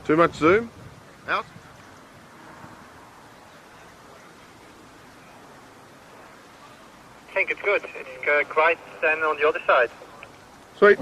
Too much zoom? Out? I think it's good. It's quite than on the other side. Sweet.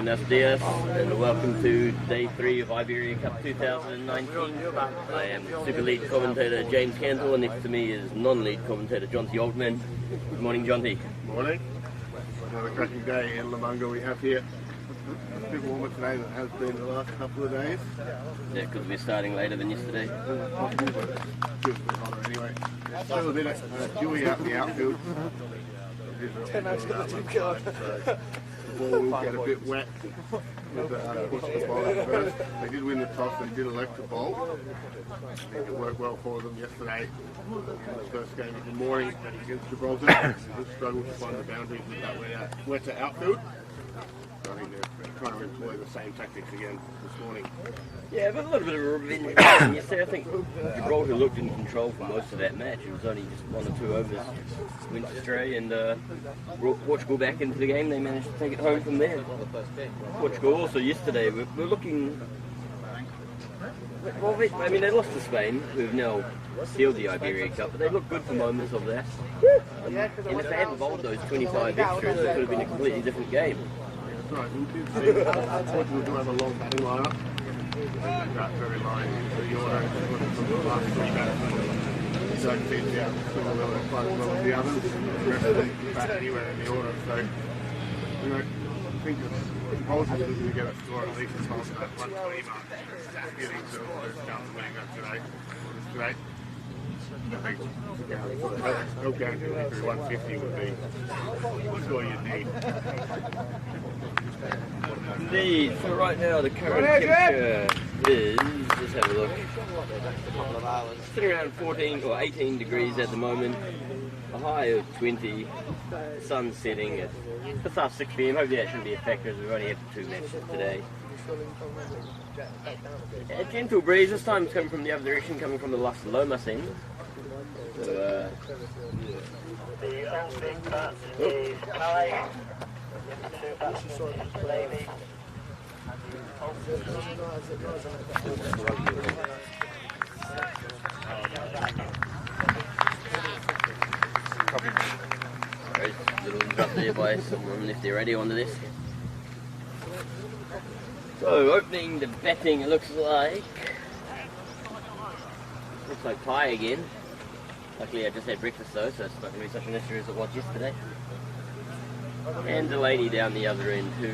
Buenos dias and welcome to day 3 of Iberia Cup 2019. I am super lead commentator James Cantle, and next to me is non-lead commentator Jonty Altman. Good morning, Jonty. Morning. Another cracking day in Lamunga we have here. It's a bit warmer today than it has been the last couple of days. Yeah, because we're starting later than yesterday. Possible, but it's just a bit hotter anyway. Still a bit dewy out in the outfield. The ball will get a bit wet with the push the ball at first. They did win the toss, they did elect to bowl. I think it worked well for them yesterday in the first game of the morning against Gibraltar. They did struggle to find the boundaries with that wetter outfield. I think they're trying to employ the same tactics again this morning. Yeah, but a little bit of a revenge yesterday. I think Gibraltar looked in control for most of that match. It was only just 1 or 2 overs went astray, and brought Portugal back into the game. They managed to take it home from there. Portugal also yesterday we're looking. Well, I mean, they lost to Spain, who've now sealed the Iberia Cup, but they look good for moments of that. And if they hadn't bowled those 25 extras, it could have been a completely different game. Right, we did see Portugal do have a long batting lineup. That very line into the order from the last 3 batsmen. So it seems out still a little bit quite as well as the others. The rest of them back anywhere in the order. So, you know, I think Gibraltar's looking to get a score at least as far as that 120 mark. Getting to there's a chance of winning that today. I think no guarantee through 150 would be the score you'd need. Indeed, so right now the current temperature is, let's have a look, sitting around 14 or 18 degrees at the moment, a high of 20, sun setting at just after 6 p.m. Hopefully that shouldn't be a factor as we've only had 2 matches today. A gentle breeze, this time it's coming from the other direction, coming from the Las Lomas end. So, little interrupt there by someone left their radio on the desk. So opening the batting, it looks like pie again. Luckily I just had breakfast though, so it's not going to be such an issue as it was yesterday. And the lady down the other end who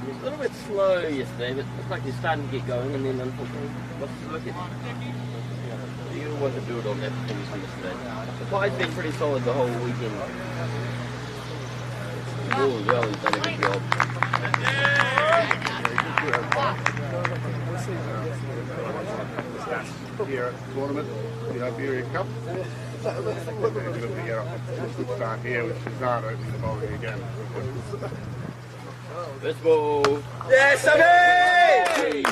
was a little bit slow yesterday, but looks like they're starting to get going, and then unfortunately lost the wicket. You want to build on that performance from yesterday. The pie's been pretty solid the whole weekend. Oh well, he's done a good job. Here at the tournament, the Iberia Cup. They're going to get off a good start here with Shahzad opening the bowling again. First ball. Yes, Sammy!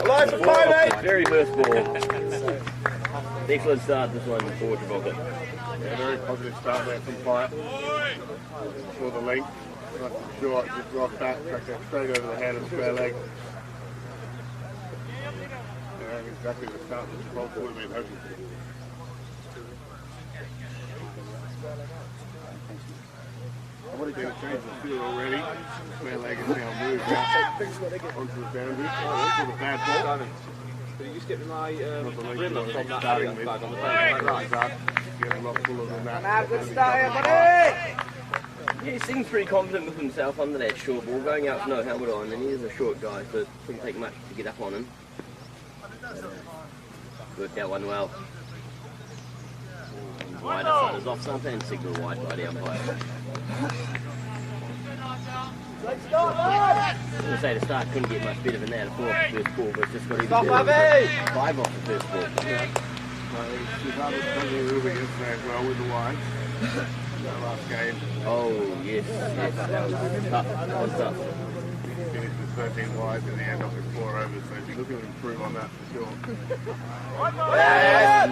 Alive for 5-8! Very first ball. Excellent start this one for Gibraltar. Yeah, very positive start there from Pyatt. For the length, nice and short, just rock back, track that straight over the head and square leg. Yeah, exactly the start that Gibraltar would have been hoping for. I want to get a change of field already. Square leg is now moved out onto the boundary. For the bad ball. Did you just get my rim from that starting bag on the right. Get a lot fuller than that. good start here, buddy! Yeah, he seems pretty confident with himself under that short ball, going out with no helmet on, and he is a short guy, so it doesn't take much to get up on him. Worked that one well. Wide side is off something and signal wide by the umpire. I was going to say the start couldn't get much better than that for the first ball, but it's just got even better. 5 off the first ball. Shahzad was struggling a little bit yesterday as well with the wides. That last game. Oh, yes, that was tough. That was tough. He finished with 13 wides in the end off with 4 overs, so he's looking to improve on that for sure.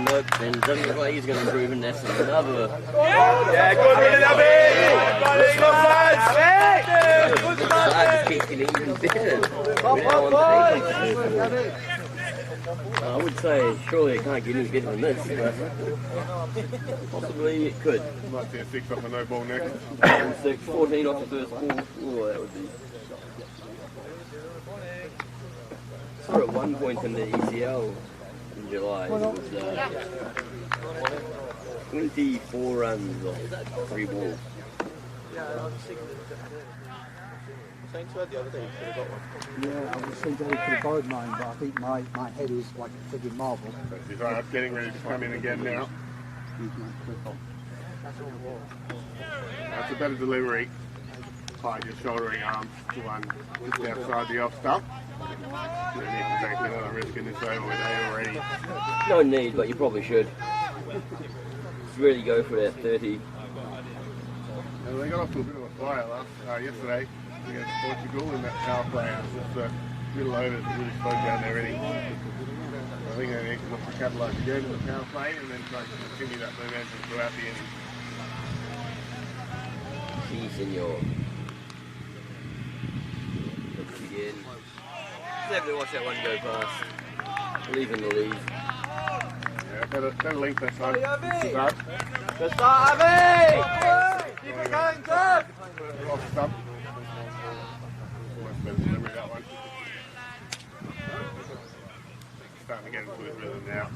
Nope, and it doesn't look like he's going to improve, and that's another. Yeah, good running, Abby! Shahzad just keeps getting even better. We're now on to 8. I would say surely it can't get any better than this, but possibly it could. Might see a 6 off a no ball next. 6, 14 off the first ball. Oh, that would be. So at one point in the ECL in July, it was 24 runs off 3 balls. Saying to her the other day, you could have got one. Yeah, I was saying that he could have borrowed mine, but I think my head is like a friggin' marble. He's getting ready to come in again now. That's a better delivery. Hide your shouldering arms to one just outside the off stump. You don't need to take another risk in this over with A already. No need, but you probably should. Just really go for that 30. And they got off to a bit of a flyer yesterday against Portugal in that power play. It was just middle overs that really slowed down their innings. I think they need to look to capitalise again in the power play and then try to continue that momentum throughout the innings. Si, senor. Looks again. Just have to watch that one go past. Leaving the lead. Yeah, better length that time. Shahzad. Good start, Abby! Keep it going, Dad! Off stump. Almost better delivery that one. Starting to get into his rhythm now.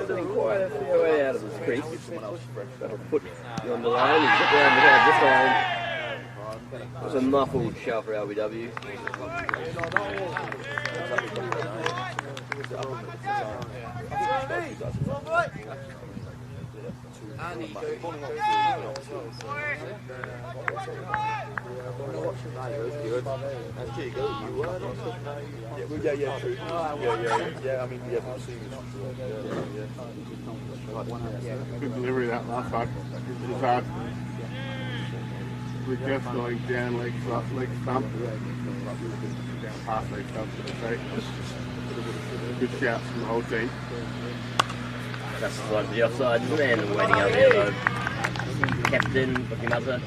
Sitting quite a fair way out of this crease. That'll put you on the line and zip around the head this line. It was a muffled shove for LBW. Yeah, true. Yeah, I mean, yeah, I've seen Good delivery that last one. Shahzad. We're just going down leg stump. Down past leg stump, should I say. Good shouts from the whole team. That's like the offside, isn't it? And waiting out there though. Captain, looking up there.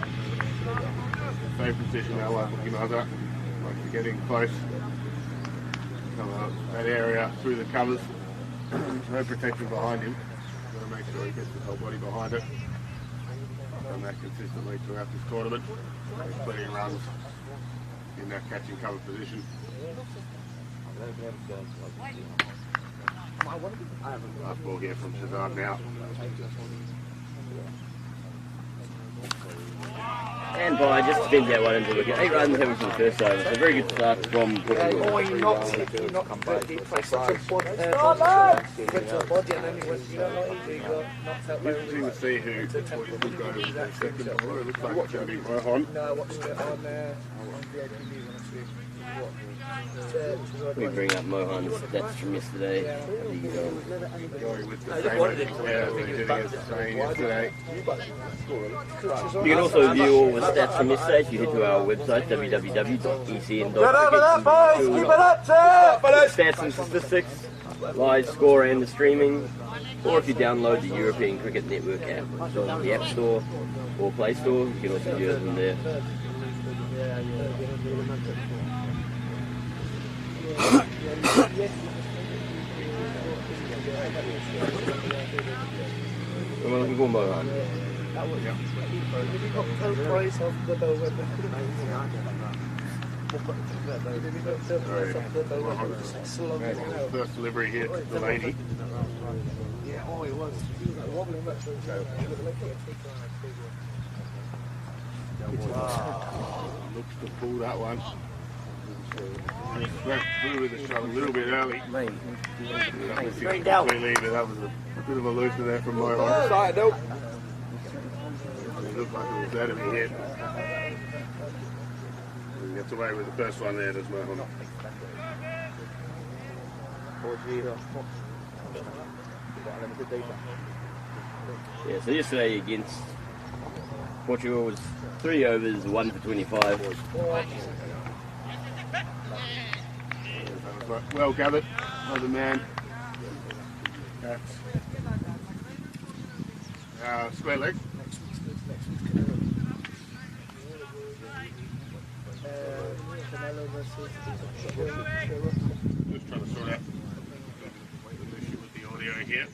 Safe position now, like looking over. Like we're getting close. Come out that area through the covers. No protection behind him. Got to make sure he gets his whole body behind it. Done that consistently throughout this tournament. There's plenty of runs in that catching cover position. Last ball here from Shahzad now. And by just spins that one into wicket. 8 runs having for the first over. So a very good start from Portugal. Oh, he knocked the press such a body and then he went, you know, he got knocked out by Interesting to see who Portugal go to the second ball. It looks like it's going to be Mohan. No, I watched it on VIPB when I see it. We bring up Mohan's stats from yesterday. Going with the same as he did against Spain yesterday. You can also view all the stats from yesterday if you head to our website www.ecn.cricket. Stats and statistics, live score and the streaming, or if you download the European Cricket Network app, it's on the App Store or Play Store, you can also view it from there. We're looking for Mohan. First delivery here to Delaney. Looks to pull that one. Went through with the shot a little bit early. Completely, but that was a bit of a looser there from Mohan. Side, nope. It looked like it was there to be hit. He gets away with the first one there, does Mohan. Yeah, so yesterday against Portugal was 3 overs, 1 for 25. But well gathered by the man. That's square leg. Canelo versus Just trying to sort out the issue with the audio here.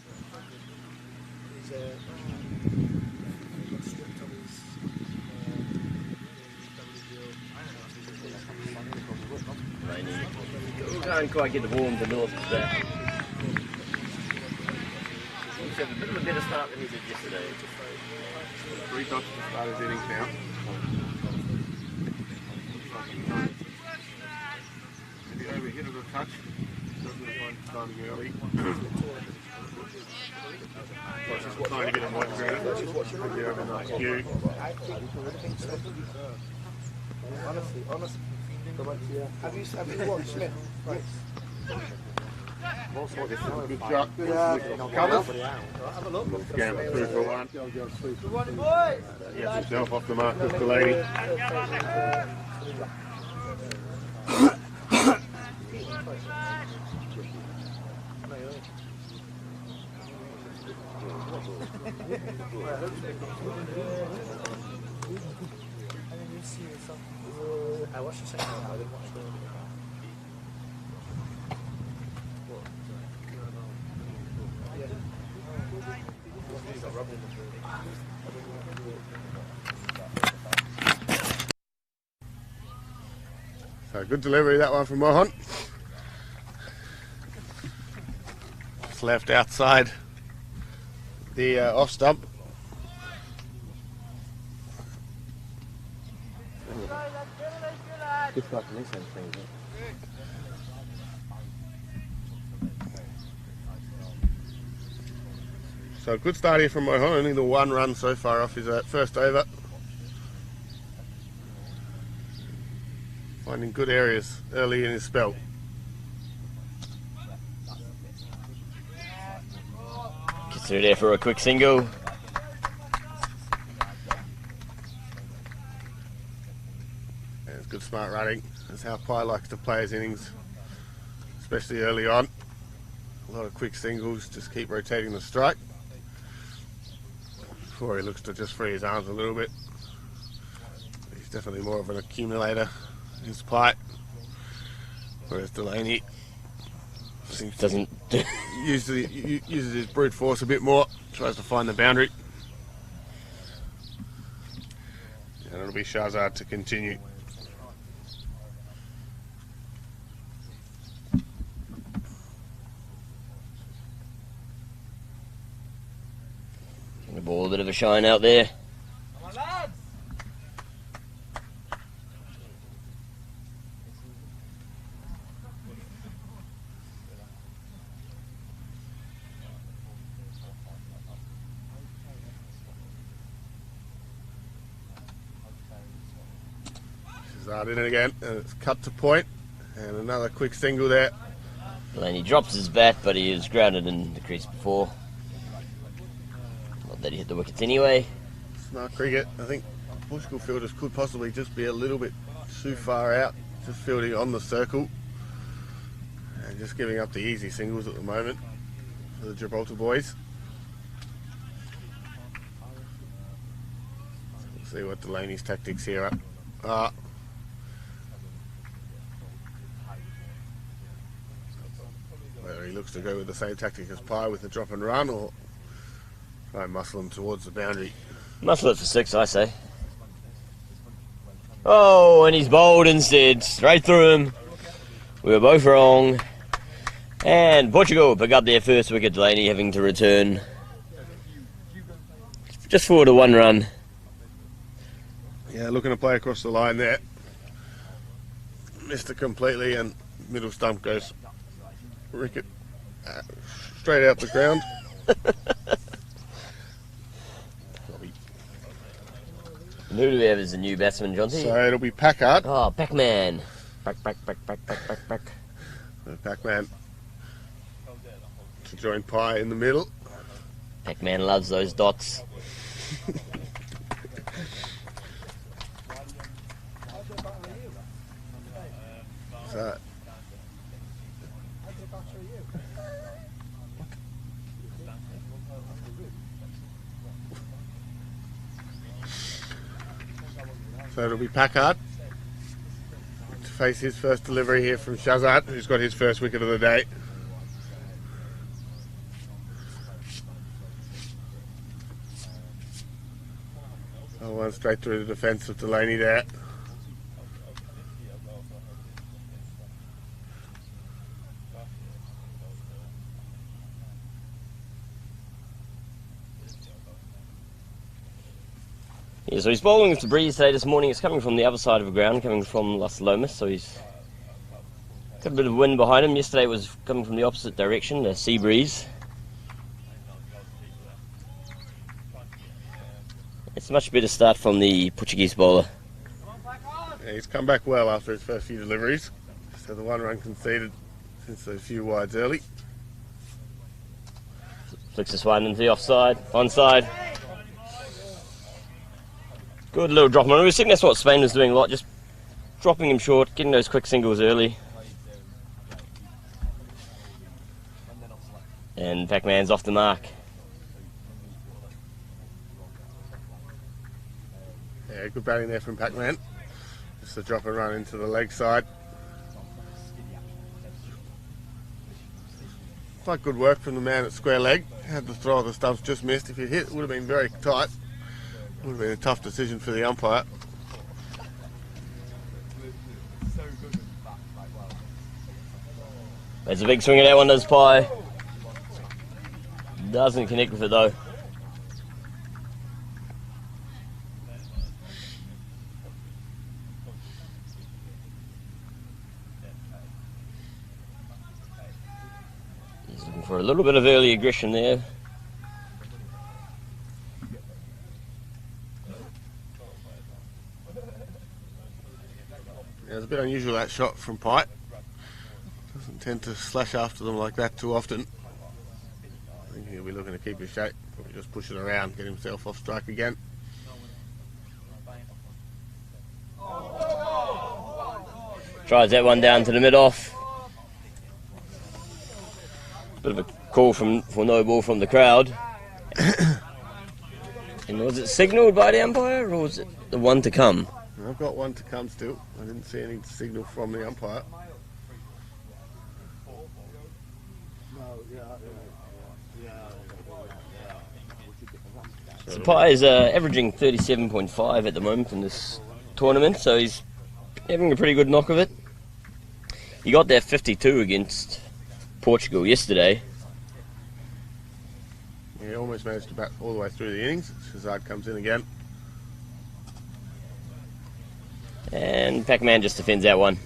We can't quite get the ball in the north of that. He's had a bit of a better start than he did yesterday. 3 dots to start his innings now. Maybe overhit it a touch. Doesn't look like it's starting early. Trying to get him one ground. Maybe over a nice cue. honestly. Have you watched Smith? Right. Good shot. Covered. Have a look. Again, 2 for 1. He gets himself off the mark with Delaney. I watched the second one, I didn't watch the So good delivery, that one from Mohan. Just left outside the off stump. So good start here from Mohan, only the 1 run so far off his first over. Finding good areas early in his spell. Gets through there for a quick single. And it's good smart running. That's how Pi likes to play his innings, especially early on. A lot of quick singles, just keep rotating the strike before he looks to just free his arms a little bit. He's definitely more of an accumulator. His Pi, whereas Delaney Doesn't uses his brute force a bit more, tries to find the boundary, and it'll be Shahzad to continue. the ball a bit of a shine out there. Shahzad in it again, and it's cut to point, and another quick single there. Delaney drops his bat, but he is grounded in the crease before. Not that he hit the wickets anyway. Smart cricket. I think Portugal fielders could possibly just be a little bit too far out, just fielding on the circle and just giving up the easy singles at the moment for the Gibraltar boys. We'll see what Delaney's tactics here are. Whether he looks to go with the same tactic as Pi with the drop and run, or try and muscle him towards the boundary. Muscle it for 6, I say. Oh, and he's bowled instead. Straight through him. We were both wrong. And Portugal pick up their first wicket, Delaney having to return. Just forward a 1 run. Yeah, looking to play across the line there. Missed it completely, and middle stump goes straight out the ground. And who do we have as the new batsman, Jonty? So it'll be Packard. Oh, Pac-Man. Pac. Pac-Man to join Pi in the middle. Pac-Man loves those dots. So So it'll be Packard to face his first delivery here from Shahzad, who's got his first wicket of the day. Oh, one straight through the defence of Delaney there. Yeah, so he's bowling with the breeze today this morning. It's coming from the other side of the ground, coming from Las Lomas, so he's got a bit of wind behind him. Yesterday it was coming from the opposite direction, the sea breeze. It's a much better start from the Portuguese bowler. Yeah, he's come back well after his first few deliveries. So the 1 run conceded since a few wides early. Flicks this one into the offside, onside. Good little drop. I think that's what Spain was doing a lot, just dropping him short, getting those quick singles early. And Pac-Man's off the mark. Yeah, good batting there from Pac-Man. Just a drop and run into the leg side. Quite good work from the man at square leg. Had the throw of the stumps just missed. If he hit, it would have been very tight. Would have been a tough decision for the umpire. There's a big swing of that one, does Pie. Doesn't connect with it though. He's looking for a little bit of early aggression there. Yeah, it's a bit unusual, that shot from Pite. Doesn't tend to slash after them like that too often. I think he'll be looking to keep his shape. Probably just push it around, get himself off strike again. Tries that one down to the mid-off. Bit of a call for no ball from the crowd. And was it signalled by the umpire, or was it the one to come? I've got one to come still. I didn't see any signal from the umpire. So Pai is averaging 37.5 at the moment in this tournament, so he's having a pretty good knock of it. He got that 52 against Portugal yesterday. He almost managed to bat all the way through the innings. Shahzad comes in again. And Pac-Man just defends that one.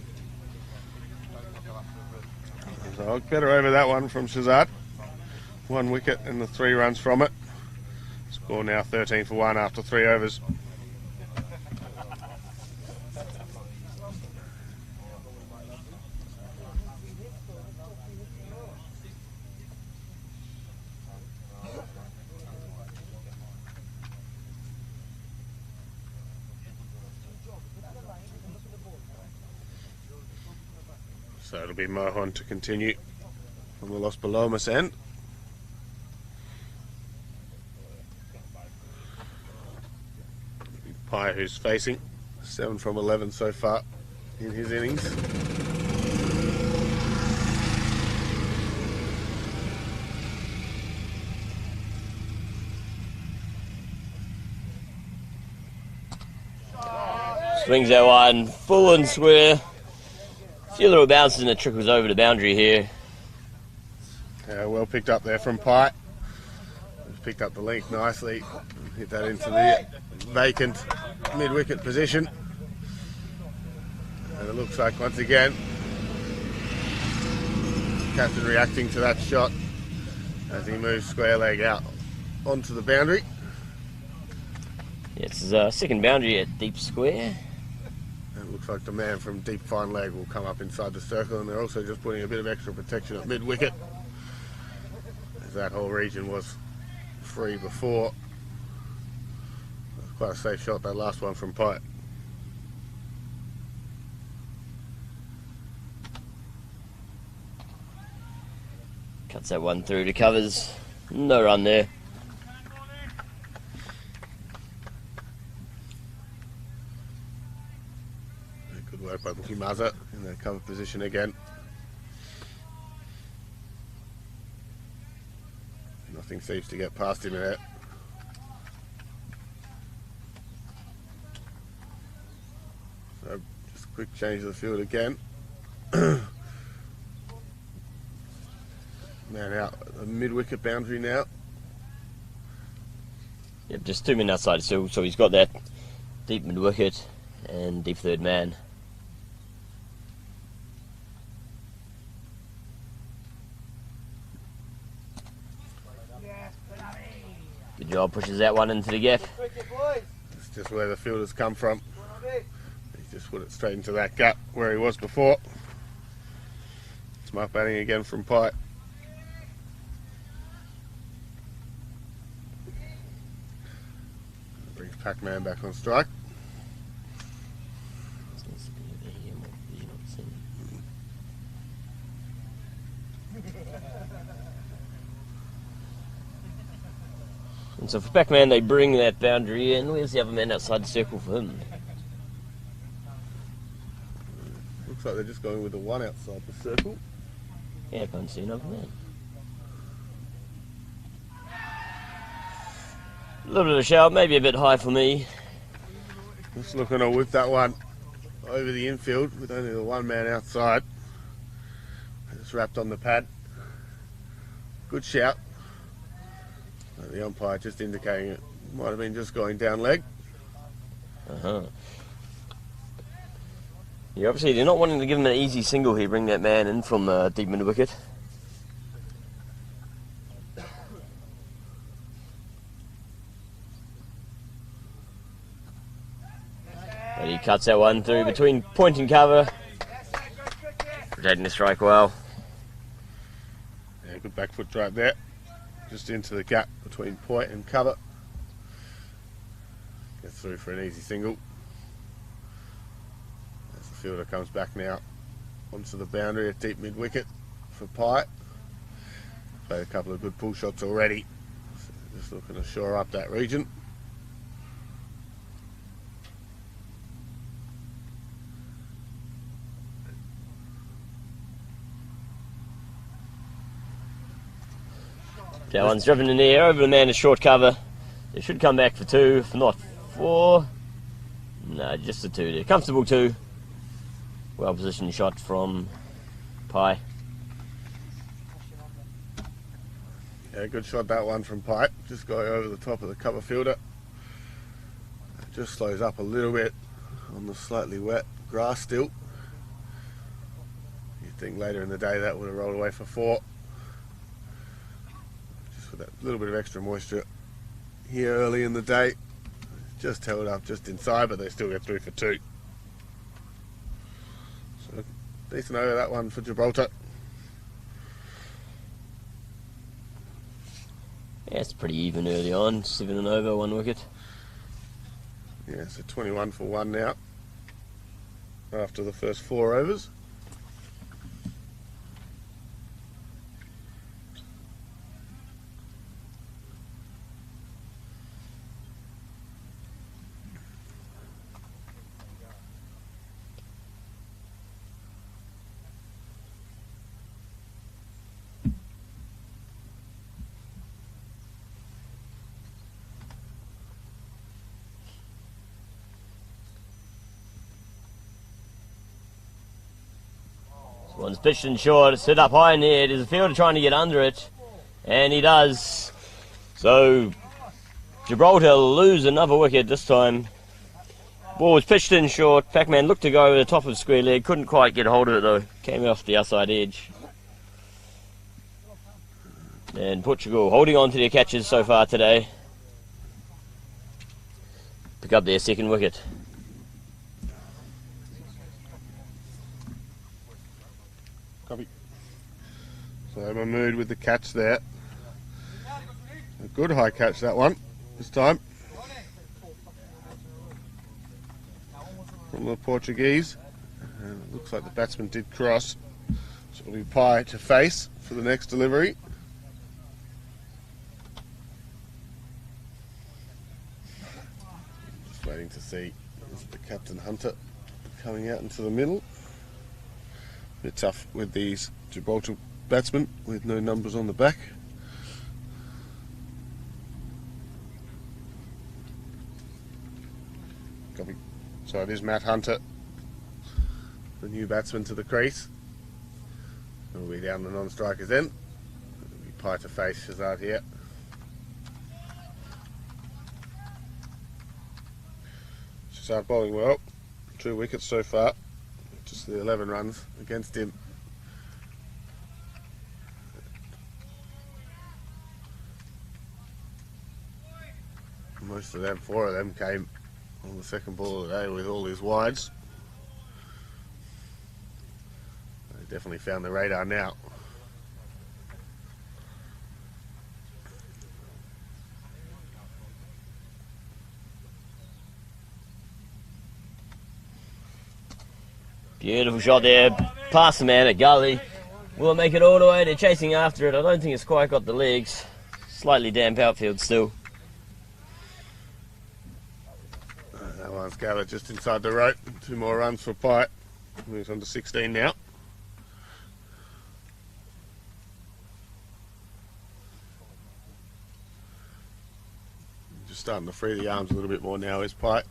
So better over that one from Shahzad. 1 wicket and the 3 runs from it. Score now 13 for 1 after 3 overs. So it'll be Mohan to continue from the Los Palomas end. Pai who's facing 7 from 11 so far in his innings. Swings that one full and square. A few little bounces and it trickles over the boundary here. Well picked up there from Pai. He's picked up the length nicely. Hit that into the vacant mid-wicket position. And it looks like once again captain reacting to that shot as he moves square leg out onto the boundary. Yeah, it's his second boundary at deep square. It looks like the man from deep fine leg will come up inside the circle, and they're also just putting a bit of extra protection at mid-wicket, as that whole region was free before. Quite a safe shot, that last one from Pite. Cuts that one through to covers. No run there. followed by Bookie Mazza in the cover position again. Nothing seems to get past him yet. So just a quick change of the field again. Man out at the mid-wicket boundary now. Yep, just 2 men outside still, so he's got that deep mid-wicket and deep third man. Good job, pushes that one into the gap. It's just where the fielders come from. He just put it straight into that gap where he was before. Smart batting again from Pike. Brings Pac-Man back on strike. And so for Pac-Man, they bring that boundary in. Where's the other man outside the circle for him? Looks like they're just going with the one outside the circle. Yeah, I can't see another man. A little bit of a shout, maybe a bit high for me. Just looking to whip that one over the infield with only the one man outside. It's wrapped on the pad. Good shout. The umpire just indicating it might have been just going down leg. Yeah, obviously they're not wanting to give him an easy single here, bring that man in from deep mid wicket. But he cuts that one through between point and cover. Protecting the strike well. Yeah, good back foot right there. Just into the gap between point and cover. Gets through for an easy single. As the fielder comes back now onto the boundary at deep mid wicket for Pike. Played a couple of good pull shots already. So just looking to shore up that region. That one's driven in the air over the man in short cover. They should come back for 2, if not 4. No, just a 2 there. Comfortable 2. Well positioned shot from Pie. Yeah, good shot that one from Pike. Just going over the top of the cover fielder. It just slows up a little bit on the slightly wet grass still. You'd think later in the day that would have rolled away for 4. That little bit of extra moisture here early in the day, just held up just inside, but they still get through for 2. So decent over that one for Gibraltar. Yeah, it's pretty even early on. 7 and over, 1 wicket. Yeah, so 21 for 1 now after the first 4 overs. One's pitched in short, it's hit up high in the air. There's a fielder trying to get under it, and he does. So Gibraltar lose another wicket this time. Ball was pitched in short. Pac-Man looked to go over the top of square leg, couldn't quite get hold of it though. Came off the outside edge. And Portugal holding on to their catches so far today. Pick up their second wicket. Copy. So Mahmood with the catch there. A good high catch that one this time from the Portuguese. And it looks like the batsman did cross. So it'll be Pie to face for the next delivery. Just waiting to see the Captain Hunter coming out into the middle. Bit tough with these Gibraltar batsmen with no numbers on the back. Copy. So it is Matt Hunter, the new batsman to the crease. He'll be down the non-strikers end. It'll be Pie to face Shahzad here. Shahzad bowling well. 2 wickets so far. Just the 11 runs against him. Most of them, 4 of them, came on the second ball of the day with all his wides. They definitely found the radar now. Beautiful shot there, past the man at gully. Will it make it all the way? They're chasing after it. I don't think it's quite got the legs. Slightly damp outfield still. That one's gathered just inside the rope. 2 more runs for Pite. Moves on to 16 now. Just starting to free the arms a little bit more now is Pite.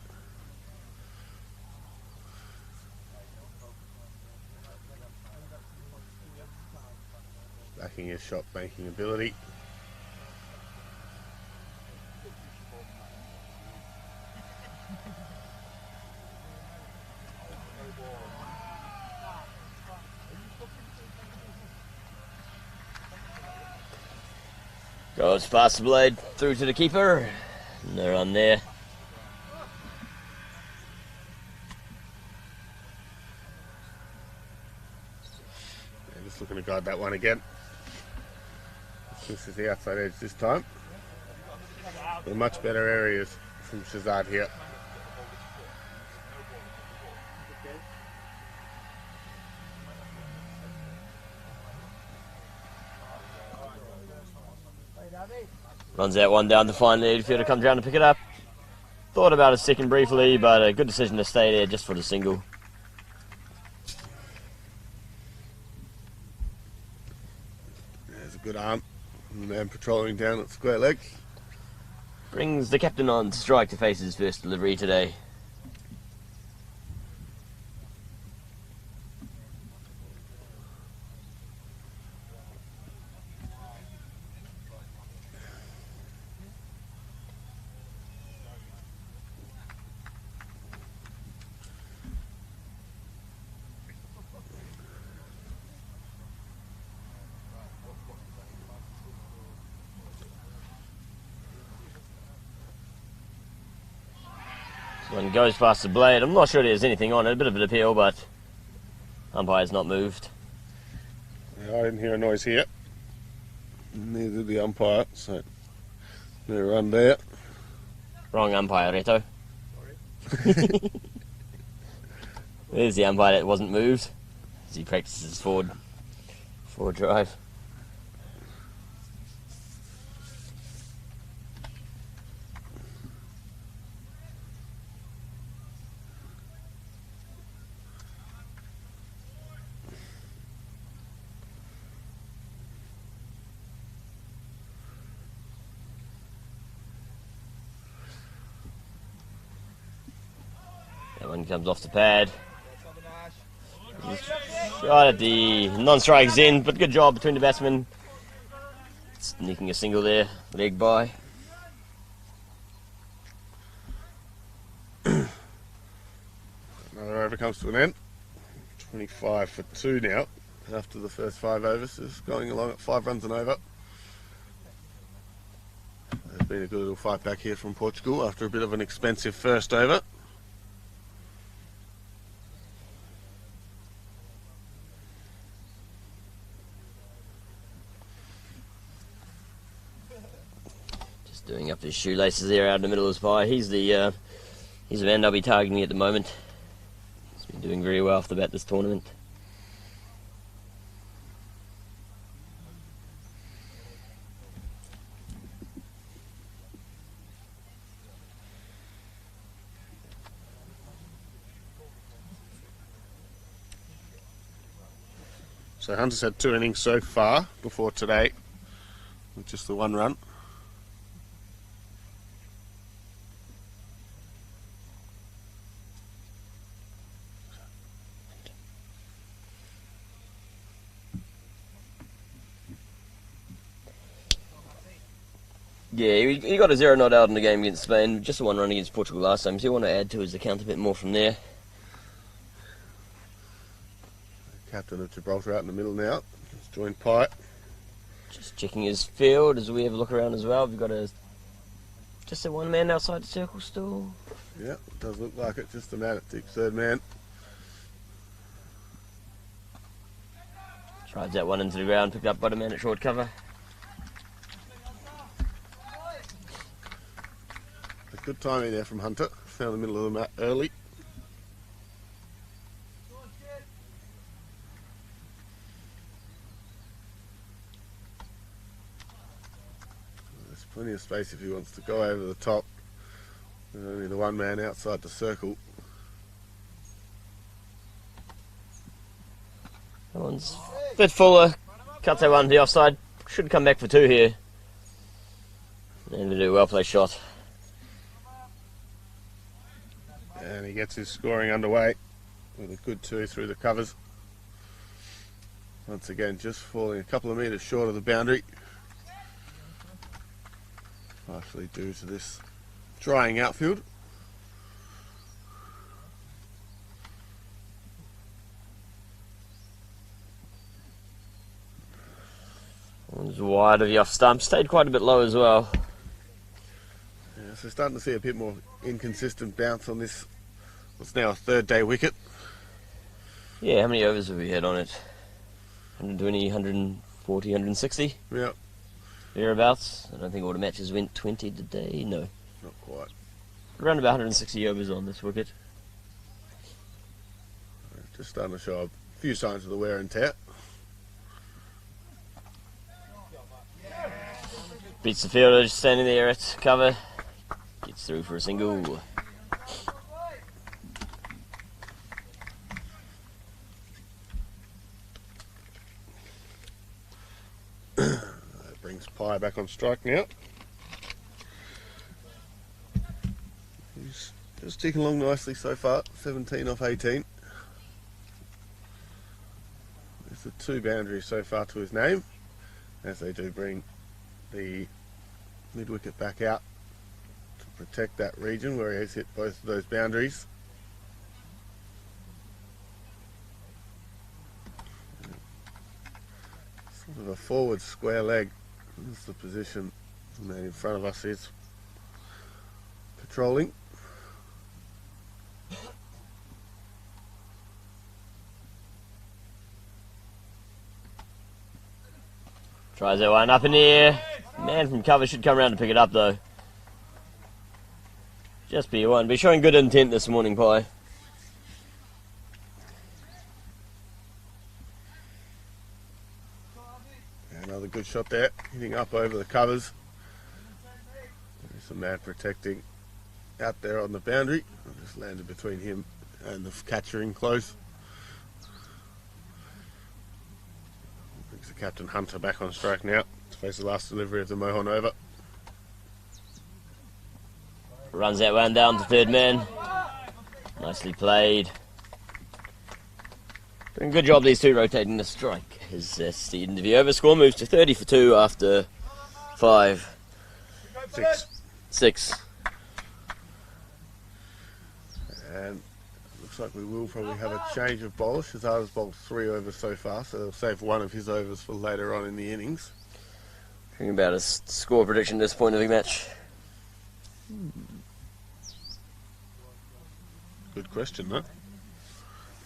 Backing his shot making ability. Goes past the blade through to the keeper. No run there. Yeah, just looking to guide that one again. This is the outside edge this time. They're much better areas from Shahzad here. Runs out one down to find the midfielder, comes around to pick it up. Thought about a second briefly, but a good decision to stay there just for the single. There's a good arm. Man patrolling down at square leg. Brings the captain on to strike to face his first delivery today. One goes past the blade. I'm not sure there's anything on it. A bit of an appeal, but umpire's not moved. Yeah, I didn't hear a noise here. Neither did the umpire, so no run there. Wrong umpire, Reto. There's the umpire that wasn't moved as he practices forward drive. That one comes off the pad. Right at the non-strikes end, but good job between the batsmen. Sneaking a single there, leg by. Another over comes to an end. 25 for 2 now. After the first 5 overs, just going along at 5 runs and over. There's been a good little fight back here from Portugal after a bit of an expensive first over. Doing up his shoelaces there out in the middle of his pie. He's the man I'll be targeting at the moment. He's been doing very well off the bat this tournament. So Hunter's had 2 innings so far before today, with just the 1 run. Yeah, he got a 0 not out in the game against Spain, just a 1 run against Portugal last time, so you want to add to his account a bit more from there. Captain of Gibraltar out in the middle now. Just joined Pye. Just checking his field as we have a look around as well. We've got just a 1 man outside the circle still. Yeah, does look like it. Just a man at the 3rd man. Drives that one into the ground, picked up by the man at short cover. A good timing there from Hunter. Found the middle of the mat early. There's plenty of space if he wants to go over the top. There's only the 1 man outside the circle. That one's a bit fuller. Cuts that one to the offside. Should come back for 2 here. And we do a well placed shot. And he gets his scoring underway with a good 2 through the covers. Once again, just falling a couple of metres short of the boundary. Partially due to this drying outfield. One's wide of the off stump. Stayed quite a bit low as well. Yeah, so starting to see a bit more inconsistent bounce on this, what's now a 3rd day wicket. Yeah, how many overs have we had on it? 120, 140, 160? Yeah, Thereabouts. I don't think all the matches went 20 today. No. not quite. Around about 160 overs on this wicket. Just starting to show a few signs of the wear and tear. Beats the fielder, just standing there at cover. Gets through for a single. That brings Pye back on strike now. He's just ticking along nicely so far, 17 off 18. There's the 2 boundaries so far to his name, as they do bring the mid-wicket back out to protect that region where he has hit both of those boundaries. Sort of a forward square leg. That's the position the man in front of us is patrolling. Tries that one up in the air. Man from cover should come around to pick it up though. Just be one. Be showing good intent this morning, Pye. Another good shot there, hitting up over the covers. There's a man protecting out there on the boundary. Just landed between him and the catcher in close. Brings the captain Hunter back on strike now to face the last delivery of the Mohon over. Runs that one down to 3rd man. Nicely played. Doing a good job, these 2 rotating the strike. As the end of the over score moves to 30 for 2 after 5. 6. And looks like we will probably have a change of bowlers. Shahzad has bowled 3 overs so far, so they'll save 1 of his overs for later on in the innings. Thinking about a score prediction at this point of the match. Good question, though.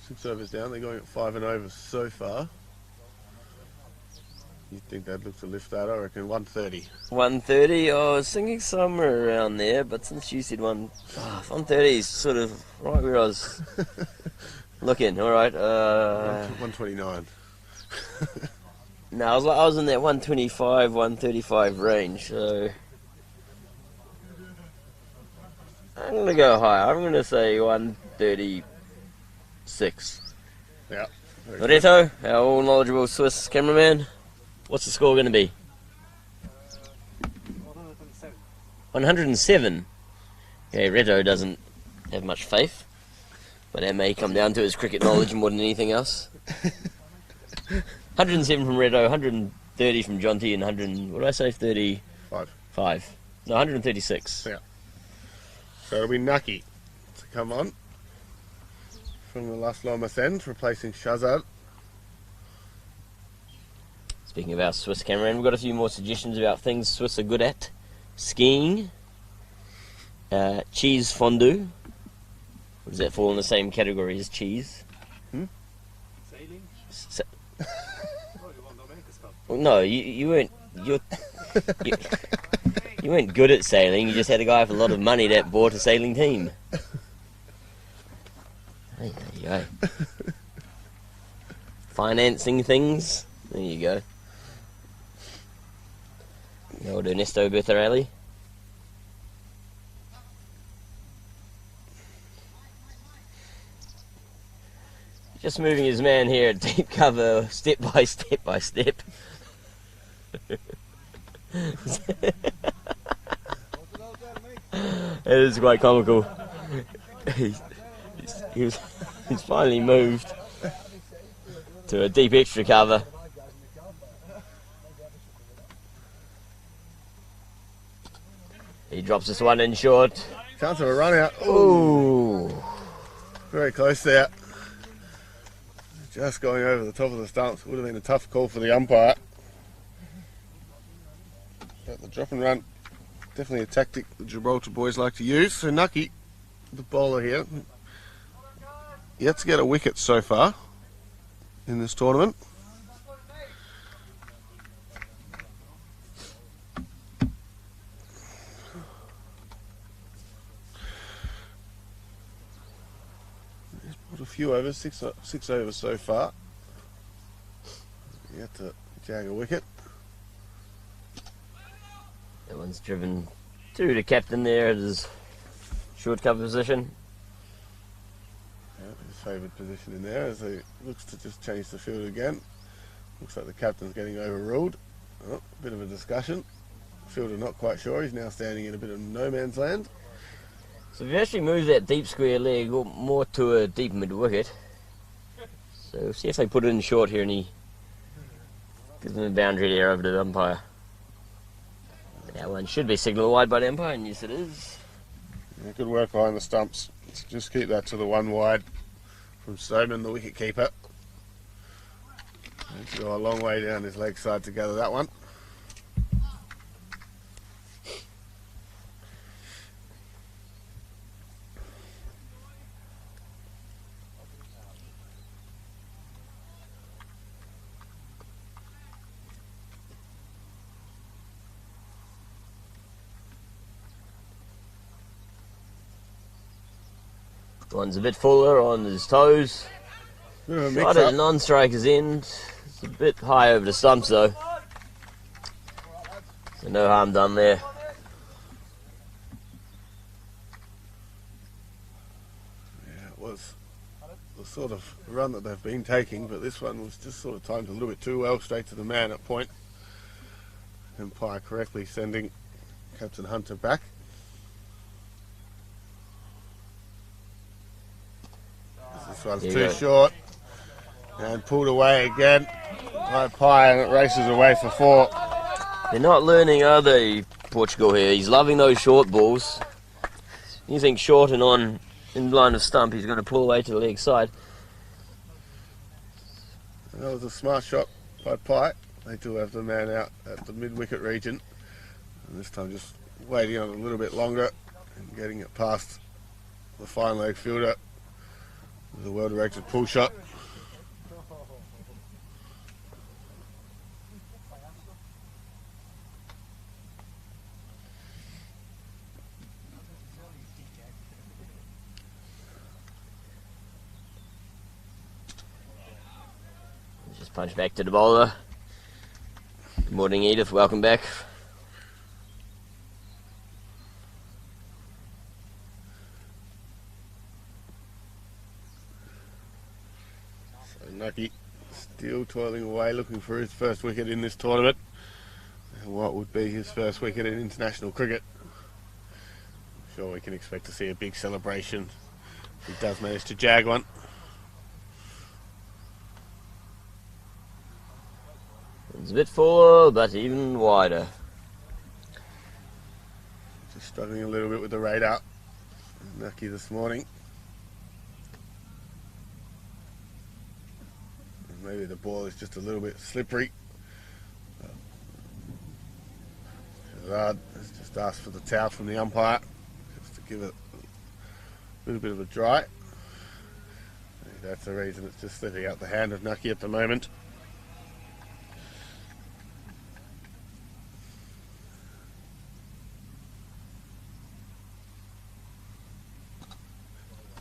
6 overs down, they're going at 5 and over so far. You think they'd look to lift that? I reckon 130. 130, I was thinking somewhere around there, but since you said 130 is sort of right where I was looking. Alright. 129. No, I was in that 125, 135 range, so I'm going to go higher. I'm going to say 136. Yeah. Loreto, our all knowledgeable Swiss cameraman, what's the score going to be? 107. Okay, Reto doesn't have much faith, but that may come down to his cricket knowledge more than anything else. 107 from Reto, 130 from Jonty, and 100, what did I say, 35? No, 136. Yeah. So it'll be Nucky to come on from the last Lomas end, replacing Shahzad. Speaking of our Swiss cameraman, we've got a few more suggestions about things Swiss are good at. Skiing, cheese fondue. What does that fall in the same category as cheese? Sailing? Well, no, you weren't. You weren't good at sailing. You just had a guy with a lot of money that bought a sailing team. There you go. Financing things. There you go. The old Ernesto Bertarelli. Just moving his man here at deep cover, step by step by step. It is quite comical. He's finally moved to a deep extra cover. He drops this one in short. Chance of a run out. Ooh. Very close there. Just going over the top of the stumps. Would have been a tough call for the umpire. But the drop and run, definitely a tactic the Gibraltar boys like to use. So Nucky, the bowler here, yet to get a wicket so far in this tournament. He's bowled a few overs, six overs so far. Yet to jag a wicket. That one's driven through to captain there at his short cover position. Yeah, his favoured position in there as he looks to just change the field again. Looks like the captain's getting overruled. Oh, a bit of a discussion. Fielder not quite sure. He's now standing in a bit of no man's land. So if you actually move that deep square leg more to a deep mid wicket, so see if they put it in short here and he gives them a boundary there over to the umpire. That one should be signalled wide by the umpire, and yes it is. Yeah, good work behind the stumps. Let's just keep that to the one wide from Stoneman, the wicket keeper. Needs to go a long way down his leg side to gather that one. One's a bit fuller on his toes. Bit of a Shot mix-up. at non-striker's end. It's a bit high over the stumps though. So no harm done there. Yeah, it was the sort of run that they've been taking, but this one was just sort of timed a little bit too well, straight to the man at point. Umpire correctly sending Captain Hunter back. This one's Here you too go. short and pulled away again. High pie and it races away for 4. They're not learning, are they, Portugal here? He's loving those short balls. You think short and on in line of stump, he's going to pull away to the leg side. And that was a smart shot by Pye. They do have the man out at the mid-wicket region. And this time just waiting on it a little bit longer and getting it past the fine leg fielder with a well-directed pull shot. Just punch back to the bowler. Good morning, Edith. Welcome back. So Nucky still toiling away, looking for his first wicket in this tournament. And what would be his first wicket in international cricket. I'm sure we can expect to see a big celebration if he does manage to jag one. It's a bit fuller, but even wider. Just struggling a little bit with the radar. Nucky this morning. Maybe the ball is just a little bit slippery. Shahzad has just asked for the towel from the umpire just to give it a little bit of a dry. Maybe that's the reason it's just slipping out the hand of Nucky at the moment.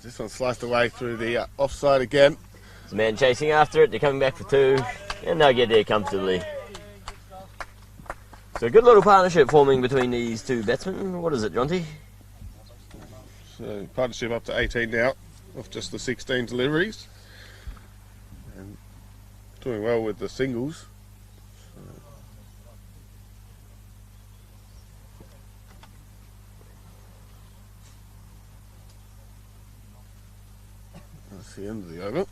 This one sliced away through the offside again. There's a man chasing after it, they're coming back for 2, and they'll get there comfortably. So a good little partnership forming between these two batsmen. What is it, Jonty? So partnership up to 18 now, off just the 16 deliveries. And doing well with the singles. That's the end of the over.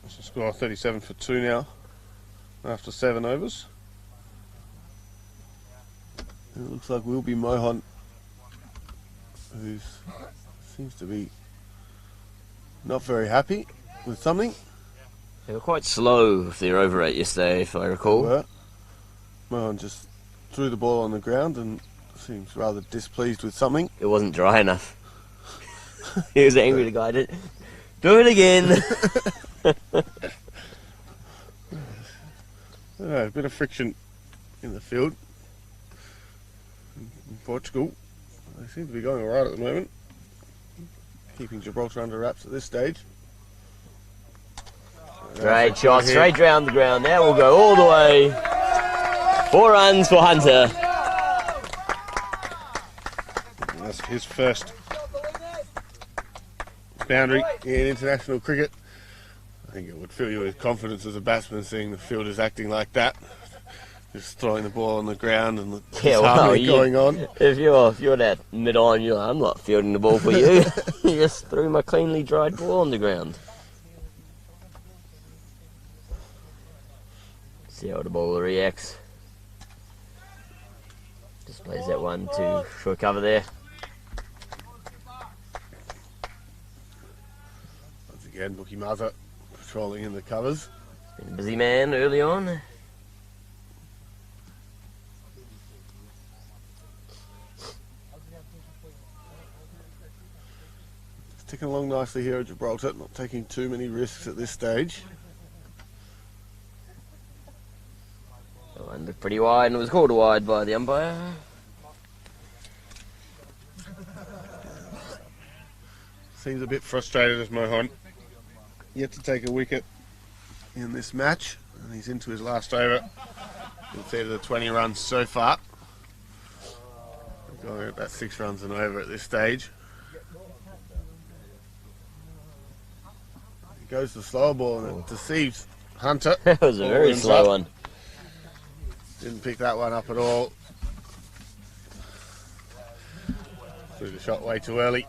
That's a score 37 for 2 now after 7 overs. And it looks like will be Mohan, who seems to be not very happy with something. They were quite slow with their over rate yesterday, if I recall. Mohan just threw the ball on the ground and seems rather displeased with something. It wasn't dry enough. He was angry, the guy did. Do it again! A bit of friction in the field in Portugal. They seem to be going alright at the moment, keeping Gibraltar under wraps at this stage. Great shot, straight round the ground. Now we'll go all the way. 4 runs for Hunter. And that's his first boundary in international cricket. I think it would fill you with confidence as a batsman seeing the fielders acting like that. Just throwing the ball on the ground and the harmony going on. If you're that mid-on, you're like, I'm not fielding the ball for you. You just threw my cleanly dried ball on the ground. See how the bowler reacts. Just plays that one to short cover there. Once again, Mookie Maza patrolling in the covers. Been a busy man early on. It's ticking along nicely here at Gibraltar, not taking too many risks at this stage. That one looked pretty wide and it was called wide by the umpire. Seems a bit frustrated as Mohan. Yet to take a wicket in this match, and he's into his last over. Instead of the 20 runs so far. We're going about 6 runs and over at this stage. He goes to the slower ball and it deceives Hunter. That was a very slow one. Didn't pick that one up at all. Threw the shot way too early.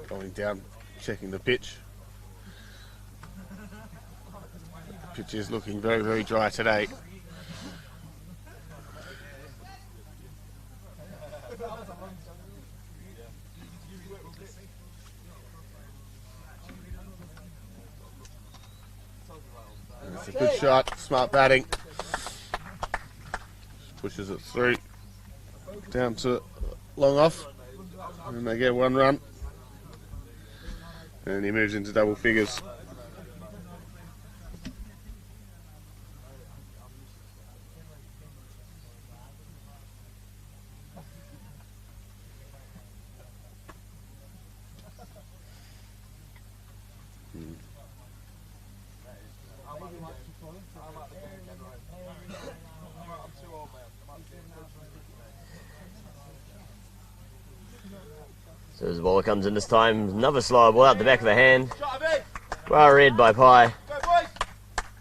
Going down, checking the pitch. The pitch is looking very, very dry today. And it's a good shot, smart batting. Pushes it through, down to long off, and they get 1 run. And he moves into double figures. So as the ball comes in this time, another slow ball out the back of the hand. Well read by Pi.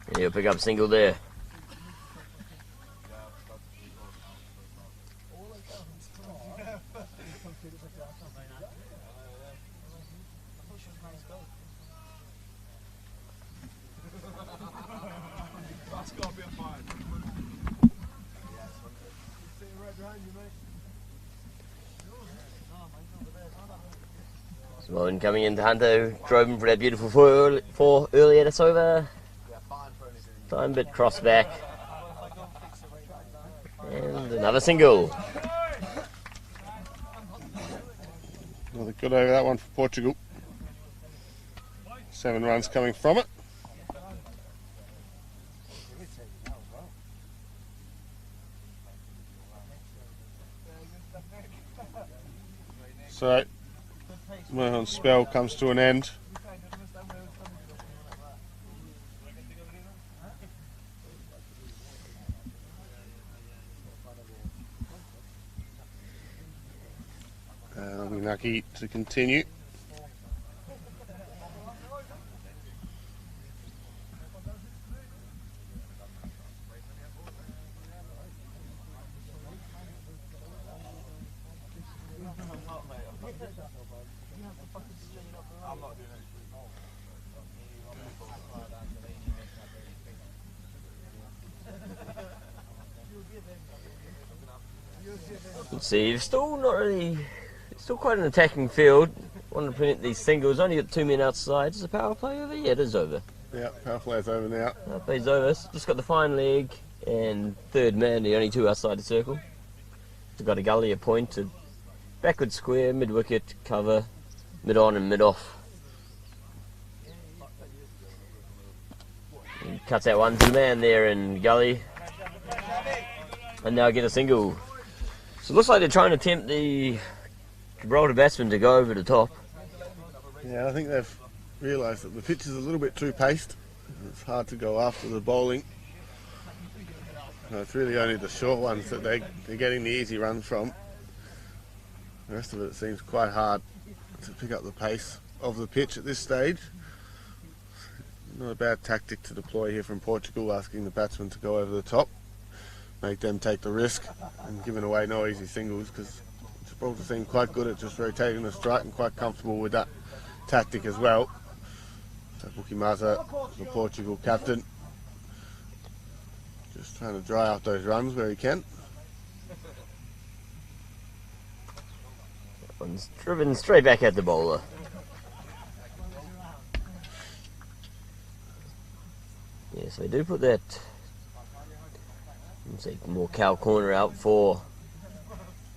And he'll pick up single there. Simone coming into Hunter, drove him for that beautiful four earlier. That's over. Time bit cross back. And another single. Another good over that one for Portugal. 7 runs coming from it. So, Mohan's spell comes to an end. I'll be lucky to continue. Let's see, still not really, still quite an attacking field. Want to prevent these singles, only got 2 men outside. Is the power play over? Yeah, it is over. Yeah, power play's over now. Power play's over, just got the fine leg and third man, the only 2 outside the circle. They've got a gully, a point, a backward square, mid wicket, cover, mid on and mid off. He cuts out one to the man there in gully. And now get a single. So it looks like they're trying to tempt the Gibraltar batsman to go over the top. Yeah, I think they've realised that the pitch is a little bit too paced. It's hard to go after the bowling. No, it's really only the short ones that they're getting the easy runs from. The rest of it seems quite hard to pick up the pace of the pitch at this stage. Not a bad tactic to deploy here from Portugal, asking the batsman to go over the top. Make them take the risk and giving away no easy singles, because Gibraltar seem quite good at just rotating the strike and quite comfortable with that tactic as well. So Buki Mata, the Portugal captain, just trying to dry out those runs where he can. That one's driven straight back at the bowler. Yes, they do put that, let's see, more cow corner out for.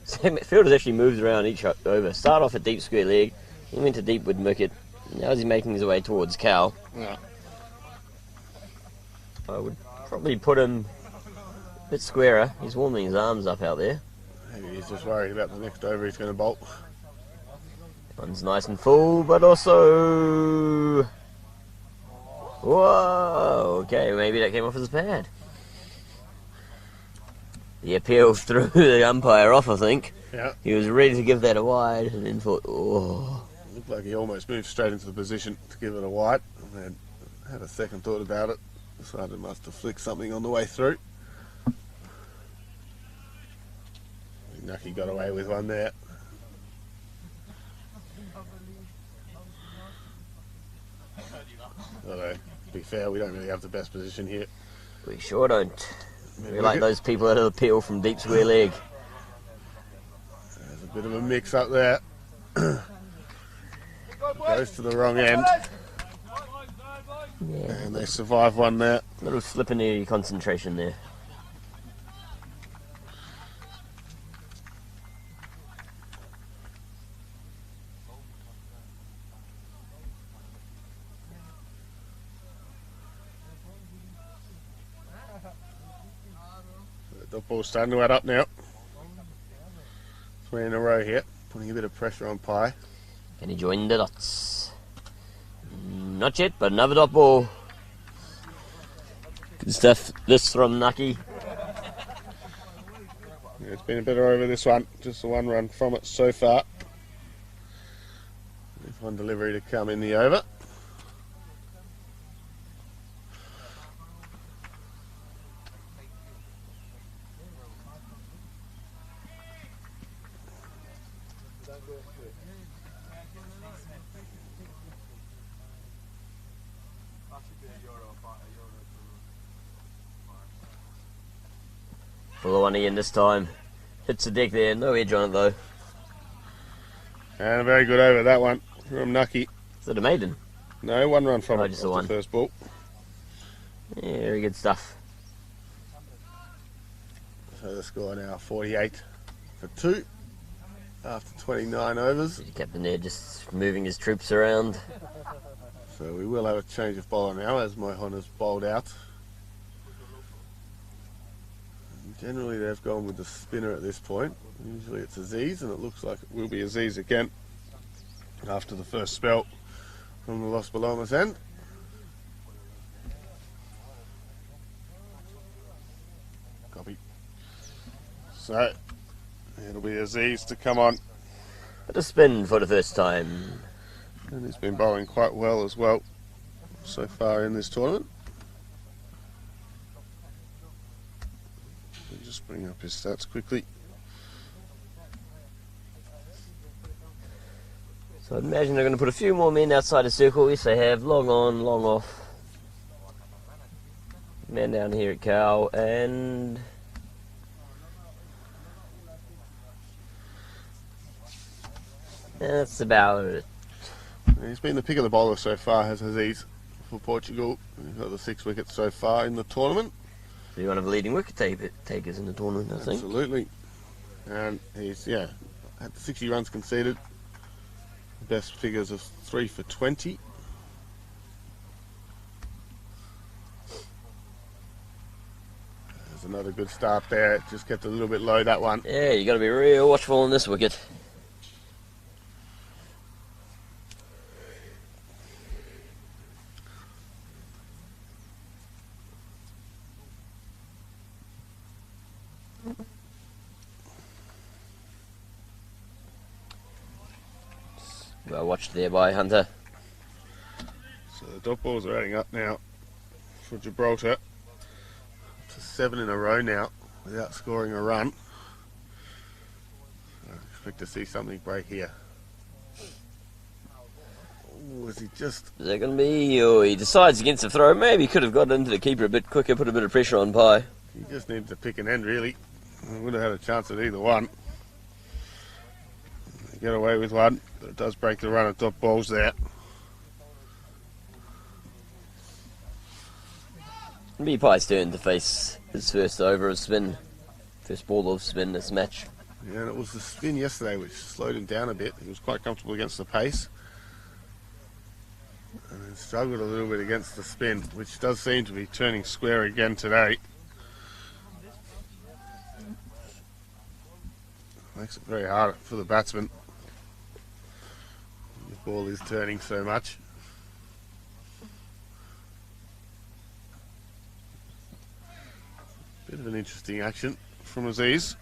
Fielders actually moves around each over. Start off at deep square leg, he went to deep with wicket. Now he's making his way towards cow. Yeah. I would probably put him a bit squarer. He's warming his arms up out there. Maybe he's just worried about the next over he's going to bolt. One's nice and full, but also. Whoa, okay, maybe that came off as a pad. The appeal threw the umpire off, I think. Yeah. He was ready to give that a wide and then thought, oh. Looked like he almost moved straight into the position to give it a wide, and then had a second thought about it. Decided must have flicked something on the way through. Nucky got away with one there. Although, to be fair, we don't really have the best position here. We sure don't. We like those people that appeal from deep square leg. There's a bit of a mix up there. Goes to the wrong end. Yeah. And they survive one there. A little slip in the concentration there. The ball's starting to add up now. 3 in a row here, putting a bit of pressure on Pi. Can he join the dots? Not yet, but another dot ball. Good stuff. This from Nucky. Yeah, it's been a better over this one. Just the 1 run from it so far. There's one delivery to come in the over. Full one again this time. Hits the deck there, no edge on it though. And a very good over that one from Nucky. Is it a maiden? No, one run from Oh, it. just Off the one. first ball. Yeah, very good stuff. So the score now 48 for 2 after 29 overs. The captain there just moving his troops around. So we will have a change of bowler now as Moihana's bowled out. And generally they've gone with the spinner at this point. Usually it's Aziz, and it looks like it will be Aziz again after the first spell from the Los Palomas end. Copy. So it'll be Aziz to come on. But a spin for the first time. And he's been bowling quite well as well so far in this tournament. I'll just bring up his stats quickly. So I'd imagine they're going to put a few more men outside the circle. Yes, they have. Long on, long off. Man down here at Cow, and that's about it. He's been the pick of the bowler so far, has Aziz, for Portugal. He's got the 6 wickets so far in the tournament. He's one of the leading wicket takers in the tournament, I think. Absolutely. And he's, had 60 runs conceded. Best figures of 3 for 20. There's another good start there. It just kept a little bit low, that one. Yeah, you got to be real watchful on this wicket. Well watched there by Hunter. So the dot balls are adding up now for Gibraltar to 7 in a row now without scoring a run. I expect to see something break here. Was he just... Is that going to be... Oh, he decides against the throw. Maybe he could have got into the keeper a bit quicker, put a bit of pressure on Pye. He just needed to pick an end, really. He would have had a chance at either one. They get away with one, but it does break the run of dot balls there. It'll be Pye's turn to face his first over of spin. First ball of spin this match. Yeah, and it was the spin yesterday which slowed him down a bit. He was quite comfortable against the pace. And then struggled a little bit against the spin, which does seem to be turning square again today. Makes it very hard for the batsman. The ball is turning so much. Bit of an interesting action from Aziz.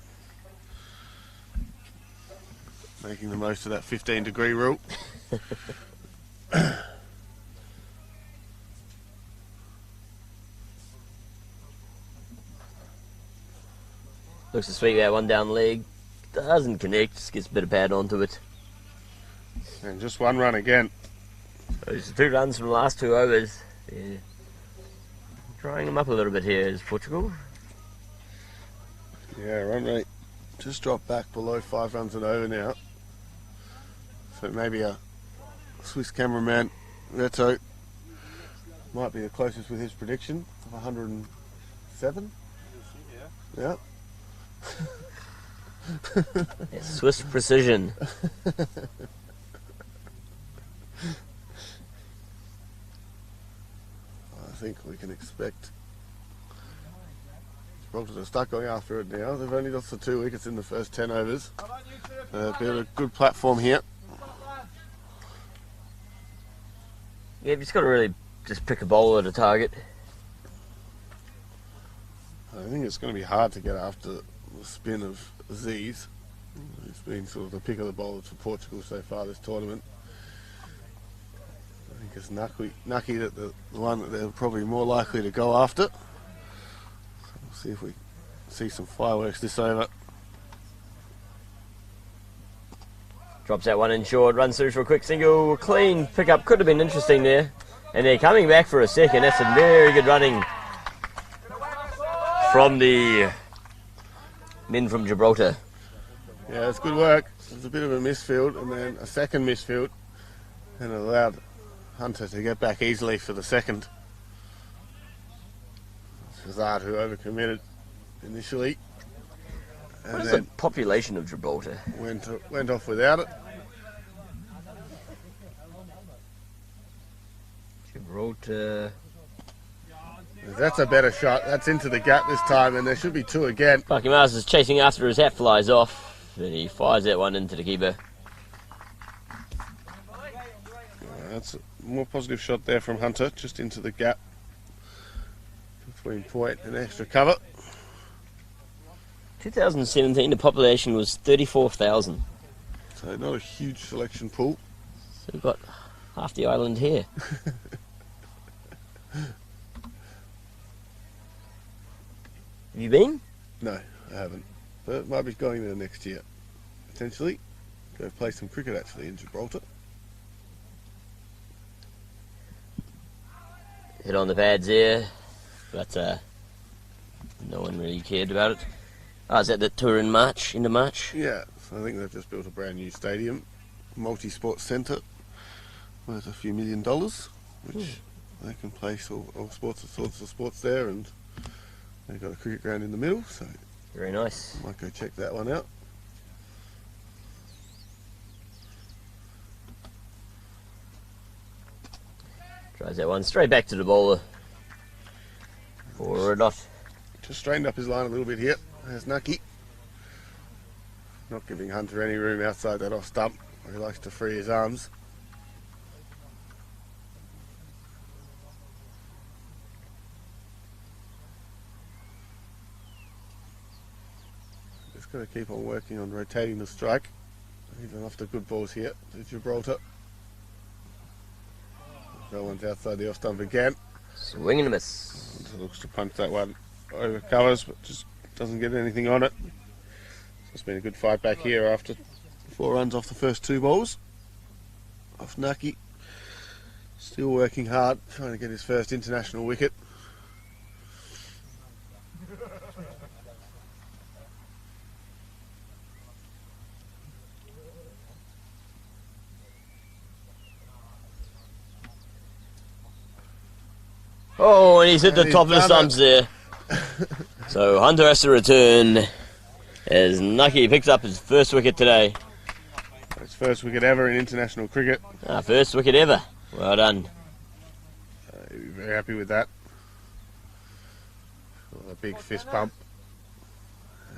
Making the most of that 15-degree rule. Looks to sweep that one down the leg. Doesn't connect, just gets a bit of pad onto it. And just one run again. Those 2 runs from the last 2 overs. Yeah. Drying them up a little bit here is Portugal. Yeah, run rate just dropped back below 5 runs an over now. So maybe a Swiss cameraman, Reto, might be the closest with his prediction of 107. Yeah. Yeah, Swiss precision. I think we can expect Gibraltar to start going after it now. They've only lost the 2 wickets in the first 10 overs. Been a good platform here. Yeah, you've just got to really just pick a bowler at a target. I think it's going to be hard to get after the spin of Aziz. He's been sort of the pick of the bowlers for Portugal so far this tournament. think it's Nucky that the one that they're probably more likely to go after. So we'll see if we see some fireworks this over. Drops that one in short, runs through for a quick single, clean pickup, could have been interesting there. And they're coming back for a second. That's some very good running from the men from Gibraltar. Yeah, it's good work. There's a bit of a misfield and then a second misfield, and it allowed Hunter to get back easily for the second. Shahzad, who overcommitted initially, and What is then the population of Gibraltar? went off without it. Gibraltar. That's a better shot. That's into the gap this time, and there should be two again. Bucky Mars is chasing after, his hat flies off, and he fires that one into the keeper. That's a more positive shot there from Hunter, just into the gap between point and extra cover. 2017, the population was 34,000. So not a huge selection pool. So we've got half the island here. Have you been? No, I haven't. But might be going there next year, potentially. Go play some cricket actually in Gibraltar. Hit on the pads there, but no one really cared about it. Oh, is that the tour in March, into March? Yeah, so I think they've just built a brand new stadium, multi-sports centre, worth a few $1 million, which they can place all sorts of sports there, and they've got a cricket ground in the middle, so Very nice. might go check that one out. Tries that one straight back to the bowler for a dot. Just straightened up his line a little bit here. There's Nucky. Not giving Hunter any room outside that off stump, where he likes to free his arms. Just got to keep on working on rotating the strike. Even after good balls here to Gibraltar. That one's outside the off stump again. Swing and a miss. Hunter looks to punch that one over covers, but just doesn't get anything on it. It's been a good fight back here after 4 runs off the first 2 balls. Off Nucky. Still working hard, trying to get his first international wicket. Oh, and he's hit the And top of he's the done stumps there. So Hunter has to return as Nucky picks up his first wicket today. His first wicket ever in international cricket. First wicket ever. Well done. He'll be very happy with that. A big fist pump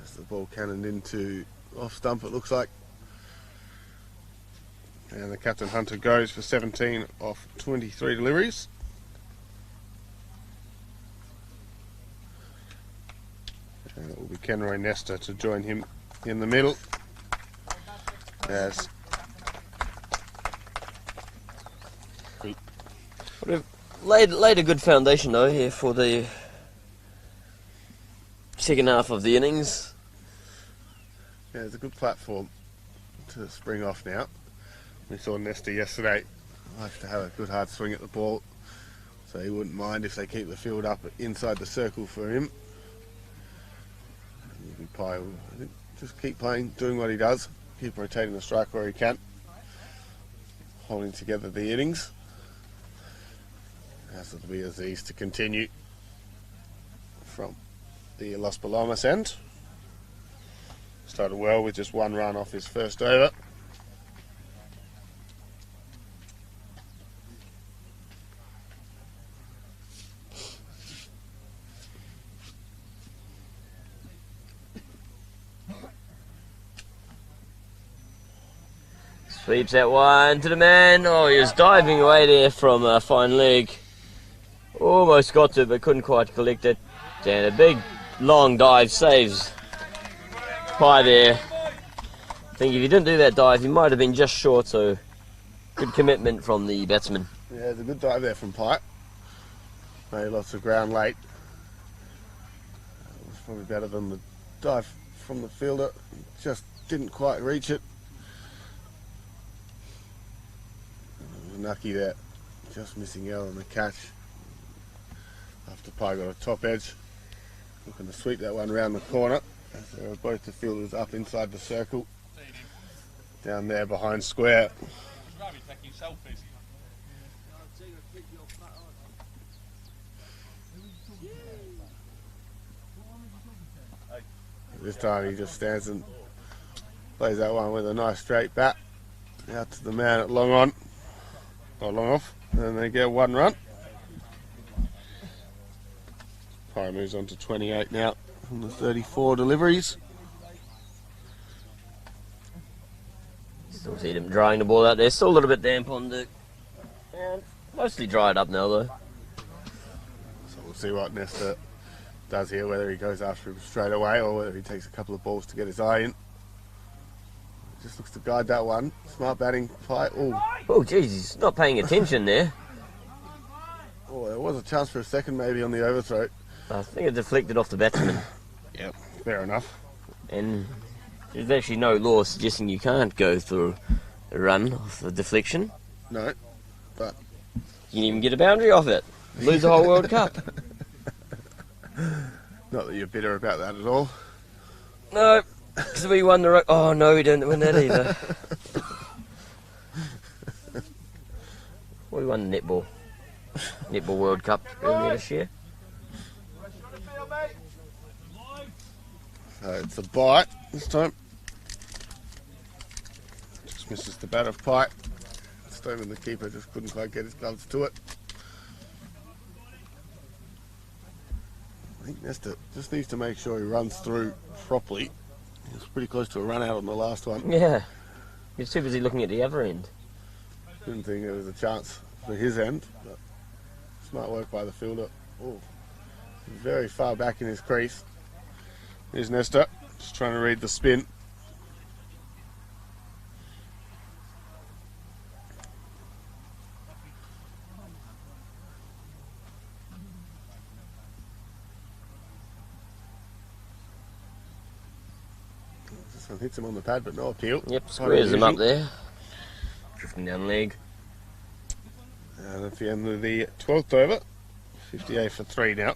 as the ball cannoned into off stump, it looks like. And the captain Hunter goes for 17 off 23 deliveries. And it will be Kenroy Nesta to join him in the middle. As Laid a good foundation though here for the second half of the innings. yeah, it's a good platform to spring off now. We saw Nesta yesterday. Likes to have a good hard swing at the ball, so he wouldn't mind if they keep the field up inside the circle for him. Pai will just keep playing, doing what he does, keep rotating the strike where he can, holding together the innings. As it'll be Aziz to continue from the Las Palomas end. Started well with just 1 run off his first over. Sweeps that one to the man. Oh, he was diving away there from a fine leg. Almost got to it, but couldn't quite collect it. And a big, long dive saves Pai there. I think if he didn't do that dive, he might have been just short, so good commitment from the batsman. Yeah, there's a good dive there from Pike. Made lots of ground late. It was probably better than the dive from the fielder. Just didn't quite reach it. Nucky there, just missing out on the catch. After Pike got a top edge, looking to sweep that one round the corner. As there are both the fielders up inside the circle, down there behind square. This time he just stands and plays that one with a nice straight bat out to the man at long on, or long off, and they get one run. Pie moves on to 28 now from the 34 deliveries. Still see them drying the ball out there. Still a little bit damp on the... And mostly dried up now though. So we'll see what Nesta does here, whether he goes after him straight away or whether he takes a couple of balls to get his eye in. Just looks to guide that one. Smart batting, Pie. Oh, geez, he's not paying attention there. Oh, there was a chance for a second maybe on the overthrow. I think it deflected off the batsman. Yep, fair enough. And there's actually no law suggesting you can't go through a run off a deflection. No, but... You can even get a boundary off it. Lose the whole World Cup. Not that you're bitter about that at all. No, because we won the... Oh, no, we didn't win that either. We won the netball World Cup earlier this year. So it's a bite this time. Just misses the bat of Pike. Stone and the keeper just couldn't quite get his gloves to it. I think Nesta just needs to make sure he runs through properly. He was pretty close to a run out on the last one. Yeah. He's too busy looking at the other end. Didn't think there was a chance for his end, but smart work by the fielder. Oh, very far back in his crease. Here's Nesta, just trying to read the spin. This one hits him on the pad, but no appeal. Yep, squares him up there. Drifting down leg. And at the end of the 12th over, 58 for 3 now.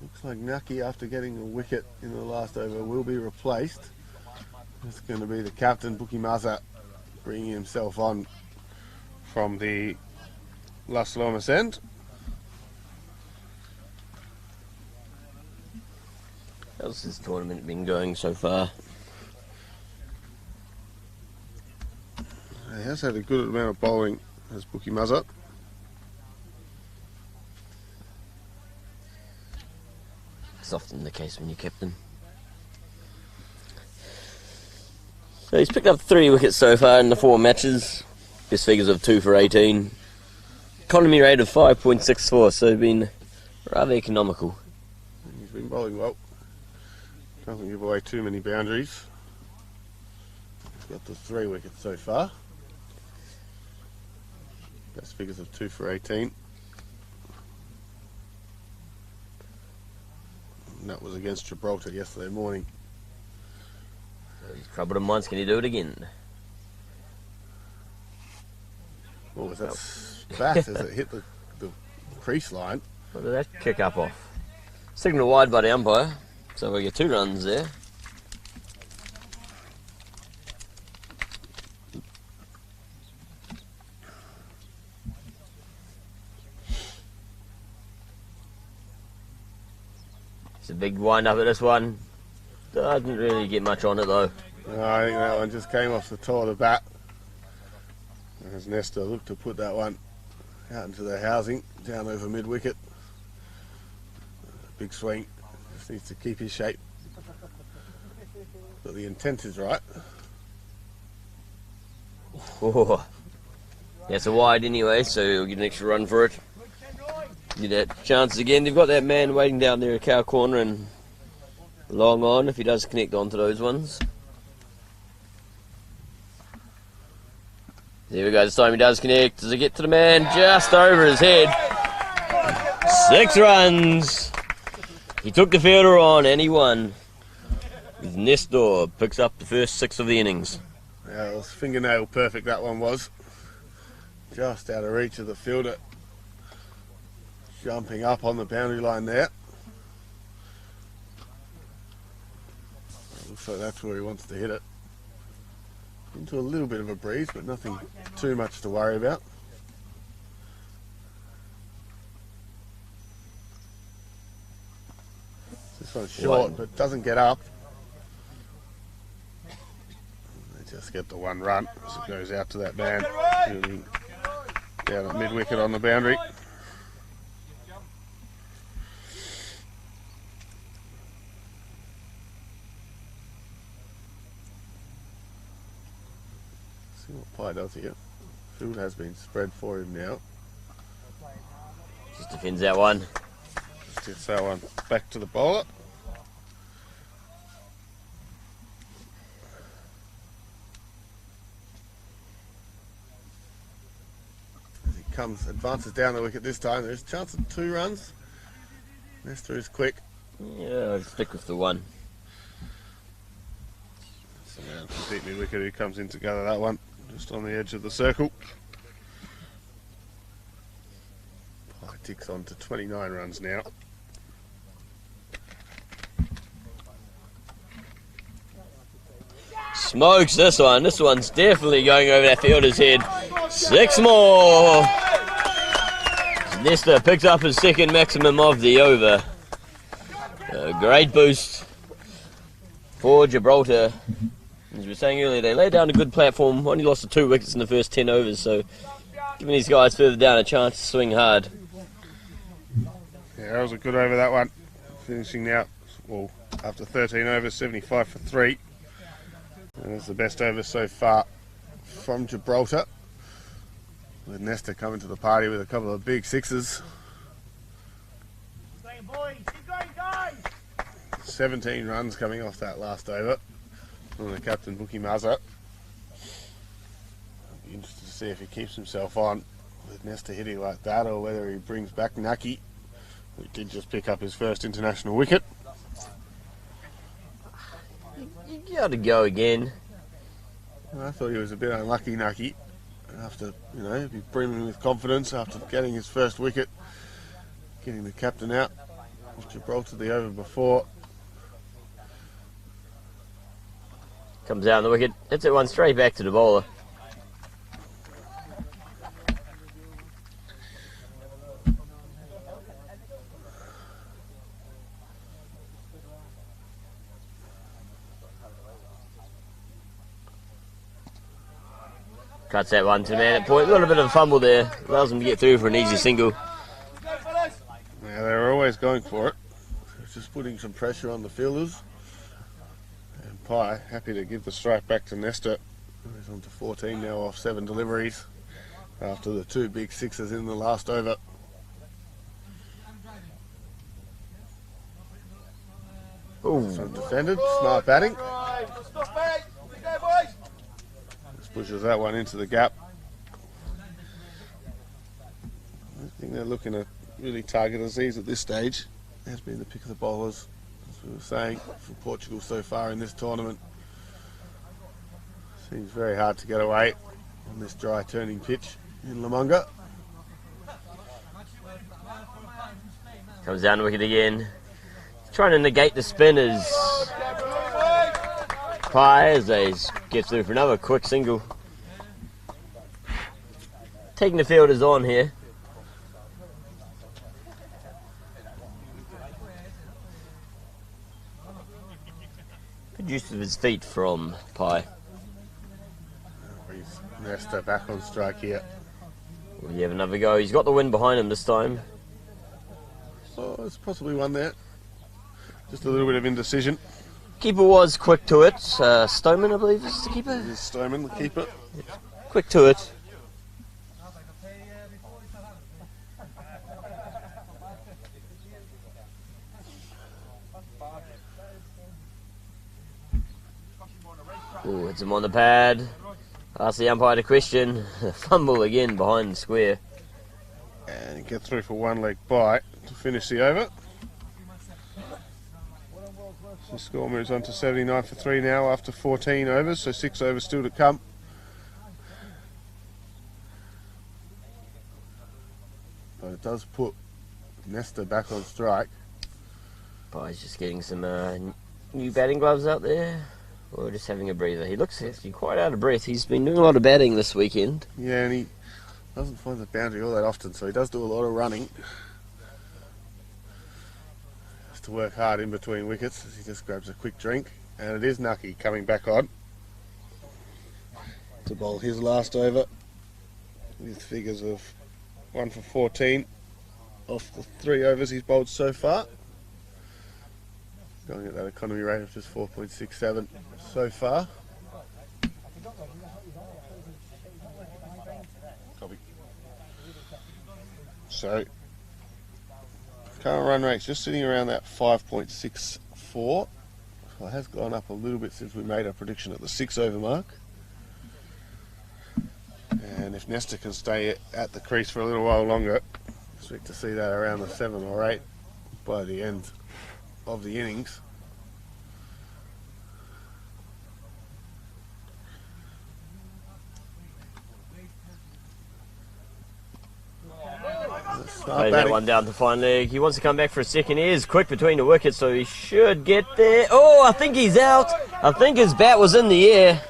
Looks like Nucky, after getting a wicket in the last over, will be replaced. It's going to be the captain, Buki Maza, bringing himself on from the Las Lomas end. How's this tournament been going so far? He has had a good amount of bowling as Buki Maza. It's often the case when you kept them. So he's picked up 3 wickets so far in the 4 matches. His figures of 2 for 18. Economy rate of 5.64, so been rather economical. He's been bowling well. Doesn't give away too many boundaries. He's got the 3 wickets so far. Best figures of 2 for 18. And that was against Gibraltar yesterday morning. So he's troubled him once, can he do it again? What was that spat as it hit the crease line? What did that kick up off? Signal wide by the umpire, so we get 2 runs there. It's a big wind up at this one. Doesn't really get much on it though. No, I think that one just came off the toe of the bat. As Nesta looked to put that one out into the housing, down over mid-wicket. Big swing, just needs to keep his shape. But the intent is right. Oh, that's a wide anyway, so he'll get an extra run for it. Get that chance again. They've got that man waiting down there at cow corner and long on if he does connect onto those ones. There we go, this time he does connect. Does it get to the man? Just over his head. 6 runs. He took the fielder on and he won. Nestor picks up the first 6 of the innings. Yeah, it was fingernail perfect, that one was. Just out of reach of the fielder. Jumping up on the boundary line there. Looks like that's where he wants to hit it. Into a little bit of a breeze, but nothing too much to worry about. This one's short, but doesn't get up. They just get the 1 run as it goes out to that man. Down at mid-wicket on the boundary. See what Pye does here. Field has been spread for him now. Just defends that one. Just gets that one back to the bowler. As he advances down the wicket this time, there's a chance of 2 runs. Nestor is quick. Yeah, I'll stick with the 1. So now deep mid wicket who comes in to gather that one. Just on the edge of the circle. Pye ticks on to 29 runs now. Smokes this one. This one's definitely going over that fielder's head. 6 more. Nestor picks up his 2nd maximum of the over. A great boost for Gibraltar. As we were saying earlier, they laid down a good platform, only lost to 2 wickets in the first 10 overs, so giving these guys further down a chance to swing hard. Yeah, that was a good over, that one. Finishing now, well, after 13 overs, 75 for 3. And that's the best over so far from Gibraltar. With Nestor coming to the party with a couple of big 6s. 17 runs coming off that last over from the captain, Bookie Mazza. I'll be interested to see if he keeps himself on with Nestor hitting like that, or whether he brings back Naki, who did just pick up his first international wicket. You got to go again. I thought he was a bit unlucky, Naki, after, you know, be brimming with confidence after getting his first wicket, getting the captain out. Gibraltar the over before. Comes down the wicket, hits it one straight back to the bowler. Cuts that one to man at point. A little bit of a fumble there. Allows him to get through for an easy single. Yeah, they were always going for it. Just putting some pressure on the fielders. And Pye happy to give the strike back to Nestor. He's on to 14 now off 7 deliveries after the 2 big 6s in the last over. Ooh. Some defended, smart batting. Just pushes that one into the gap. I think they're looking to really target Aziz at this stage. Has been the pick of the bowlers, as we were saying, for Portugal so far in this tournament. Seems very hard to get away on this dry turning pitch in Lamonga. Comes down the wicket again. Trying to negate the spinners. Pye as they get through for another quick single. Taking the fielders on here. Good use of his feet from Pye. Nestor back on strike here. Will he have another go? He's got the wind behind him this time. Oh, it's possibly one there. Just a little bit of indecision. Keeper was quick to it. Stoneman, I believe, is the keeper. This is Stoneman, the keeper. Quick to it. Ooh, hits him on the pad. Ask the umpire to question. Fumble again behind the square. And get through for one leg bite to finish the over. The score moves on to 79 for 3 now after 14 overs, so 6 overs still to come. But it does put Nesta back on strike. He's just getting some new batting gloves out there, or just having a breather. He looks actually quite out of breath. He's been doing a lot of batting this weekend. Yeah, and he doesn't find the boundary all that often, so he does do a lot of running. Has to work hard in between wickets as he just grabs a quick drink. And it is Nucky coming back on to bowl his last over with figures of 1 for 14 off the 3 overs he's bowled so far. Going at that economy rate of just 4.67 so far. Copy. So, current run rate's just sitting around that 5.64. So it has gone up a little bit since we made our prediction at the 6 over mark. And if Nesta can stay at the crease for a little while longer, expect to see that around the 7 or 8 by the end of the innings. Plays that one down to fine leg. He wants to come back for a second. He is quick between the wickets, so he should get there. Oh, I think he's out. I think his bat was in the air.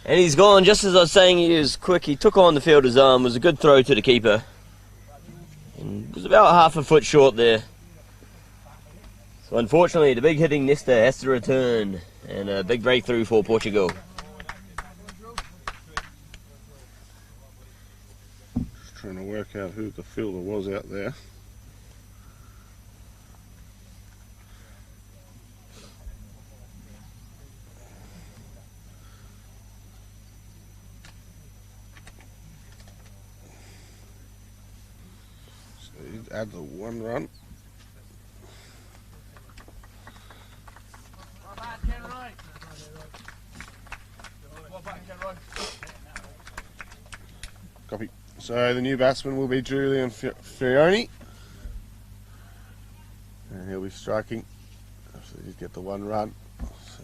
And he's gone, just as I was saying. He was quick. He took on the fielder's arm. It was a good throw to the keeper. And was about half a foot short there. So unfortunately, the big hitting Nesta has to return. And a big breakthrough for Portugal. Just trying to work out who the fielder was out there. So he'd add the 1 run. Copy. So the new batsman will be Julian Frioni. And he'll be striking. So he'd get the 1 run. So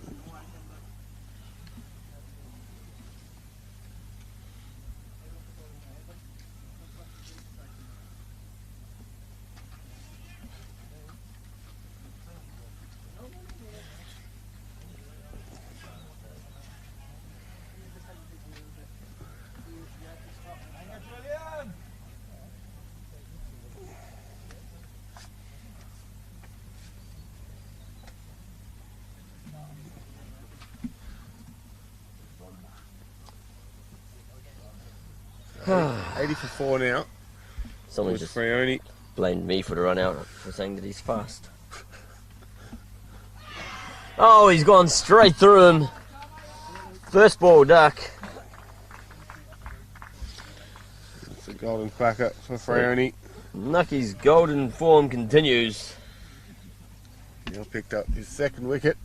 80 for 4 now. Someone With just Frioni. blamed me for the run out for saying that he's fast. Oh, he's gone straight through him. First ball duck. It's a golden cracker for Frioni. Nucky's golden form continues. He'll picked up his 2nd wicket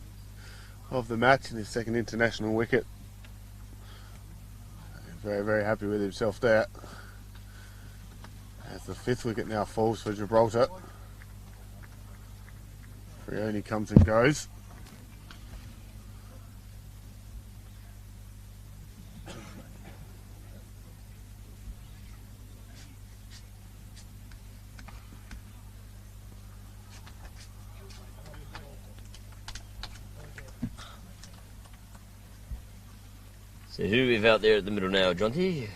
of the match and his 2nd international wicket. Very, very happy with himself there. As the 5th wicket now falls for Gibraltar. Frioni comes and goes. So who do we have out there at the middle now, Jonty?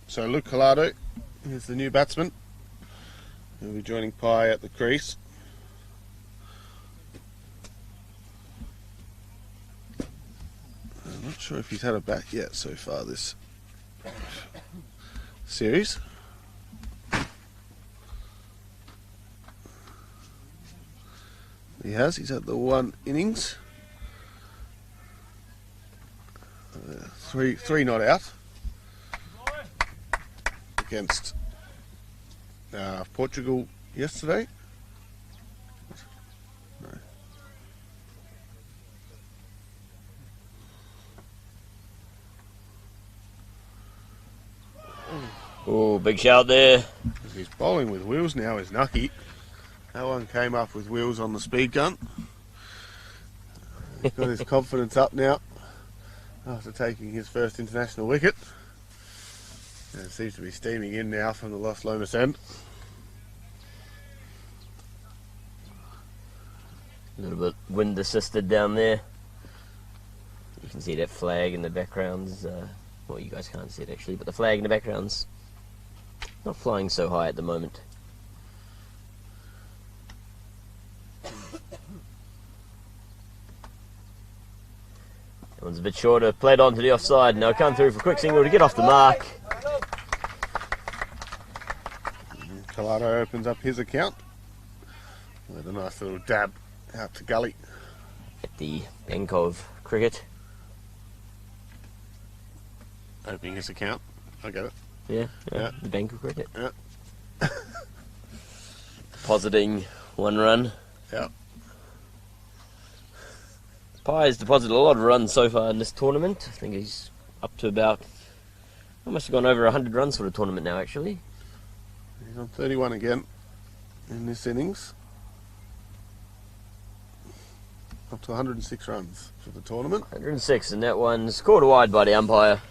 So Luke Collado is the new batsman. He'll be joining Pai at the crease. I'm not sure if he's had a bat yet so far this series. He has. He's had the 1 innings. 3 not out against Portugal yesterday. No. Oh, big shout there. He's bowling with wheels now, is Nucky. That one came up with wheels on the speed gun. He's got his confidence up now after taking his first international wicket. And it seems to be steaming in now from the Los Lomas end. A little bit wind assisted down there. You can see that flag in the background's, well, you guys can't see it actually, but the flag in the background's not flying so high at the moment. That one's a bit shorter, played on to the offside, now come through for a quick single to get off the mark. Collado opens up his account with a nice little dab out to gully. At the bank of cricket. Opening his account, I get it. Yeah, the bank of cricket. Yeah. Depositing 1 run. Yeah. Pye's deposited a lot of runs so far in this tournament. I think he's up to about, I must have gone over 100 runs for the tournament now actually. He's on 31 again in this innings. Up to 106 runs for the tournament. 106, and that one's caught wide by the umpire.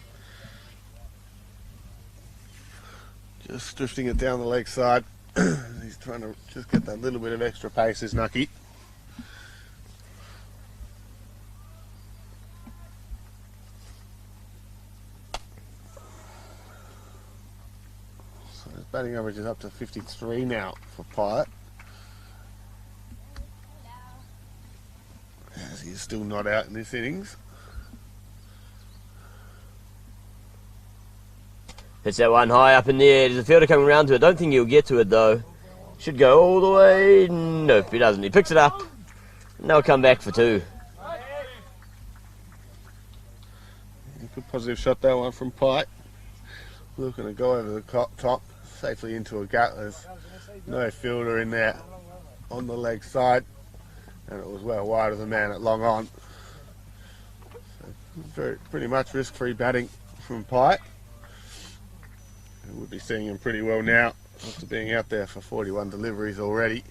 Just drifting it down the leg side. He's trying to just get that little bit of extra pace, is Nucky. So his batting average is up to 53 now for Pyatt. As he's still not out in this innings. Hits that one high up in the air. There's a fielder coming around to it. Don't think he'll get to it though. Should go all the way. Nope, he doesn't. He picks it up. And they'll come back for 2. Good positive shot that one from Pyatt. Looking to go over the top safely into a gap. There's no fielder in there on the leg side. And it was well wide of the man at long on. So pretty much risk-free batting from Pyatt. We'll be seeing him pretty well now after being out there for 41 deliveries already.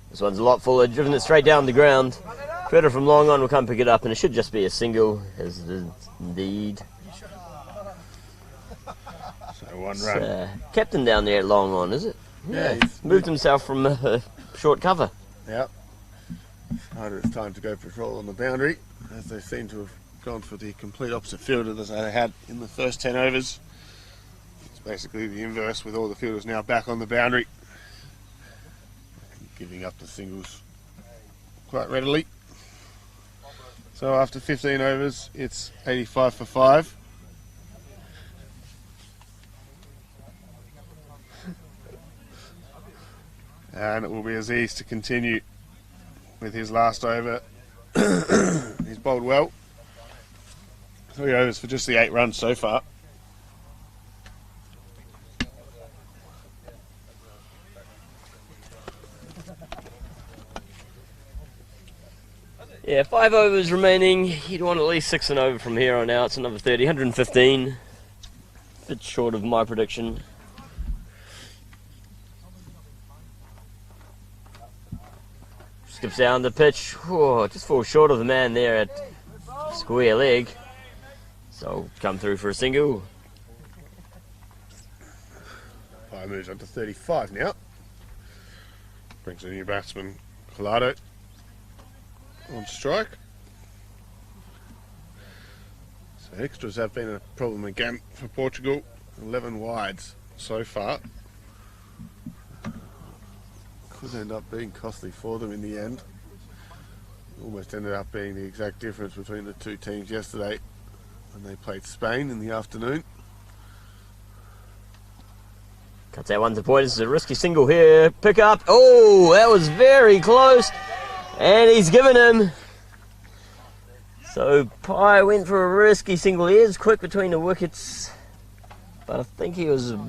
This one's a lot fuller, driven it straight down the ground. Fielder from long on will come pick it up, and it should just be a single, as it is indeed. So 1 run. Captain down there at long on, is it? Yeah, he's moved himself from short cover. Yep. Decided it's time to go patrol on the boundary, as they seem to have gone for the complete opposite fielder that they had in the first 10 overs. It's basically the inverse, with all the fielders now back on the boundary, giving up the singles quite readily. So after 15 overs, it's 85 for 5. And it will be Aziz to continue with his last over. He's bowled well. 3 overs for just the 8 runs so far. Yeah, 5 overs remaining. He'd want at least 6 and over from here on out. It's another 30, 115. A bit short of my prediction. Skips down the pitch. Whoa, just falls short of the man there at square leg. So come through for a single. Pye moves up to 35 now. Brings a new batsman, Collado, on strike. So extras have been a problem again for Portugal. 11 wides so far. Could end up being costly for them in the end. Almost ended up being the exact difference between the two teams yesterday when they played Spain in the afternoon. Cuts that one to point. This is a risky single here. Pick up. Oh, that was very close. And he's given him. So Pye went for a risky single. He is quick between the wickets, but I think he was a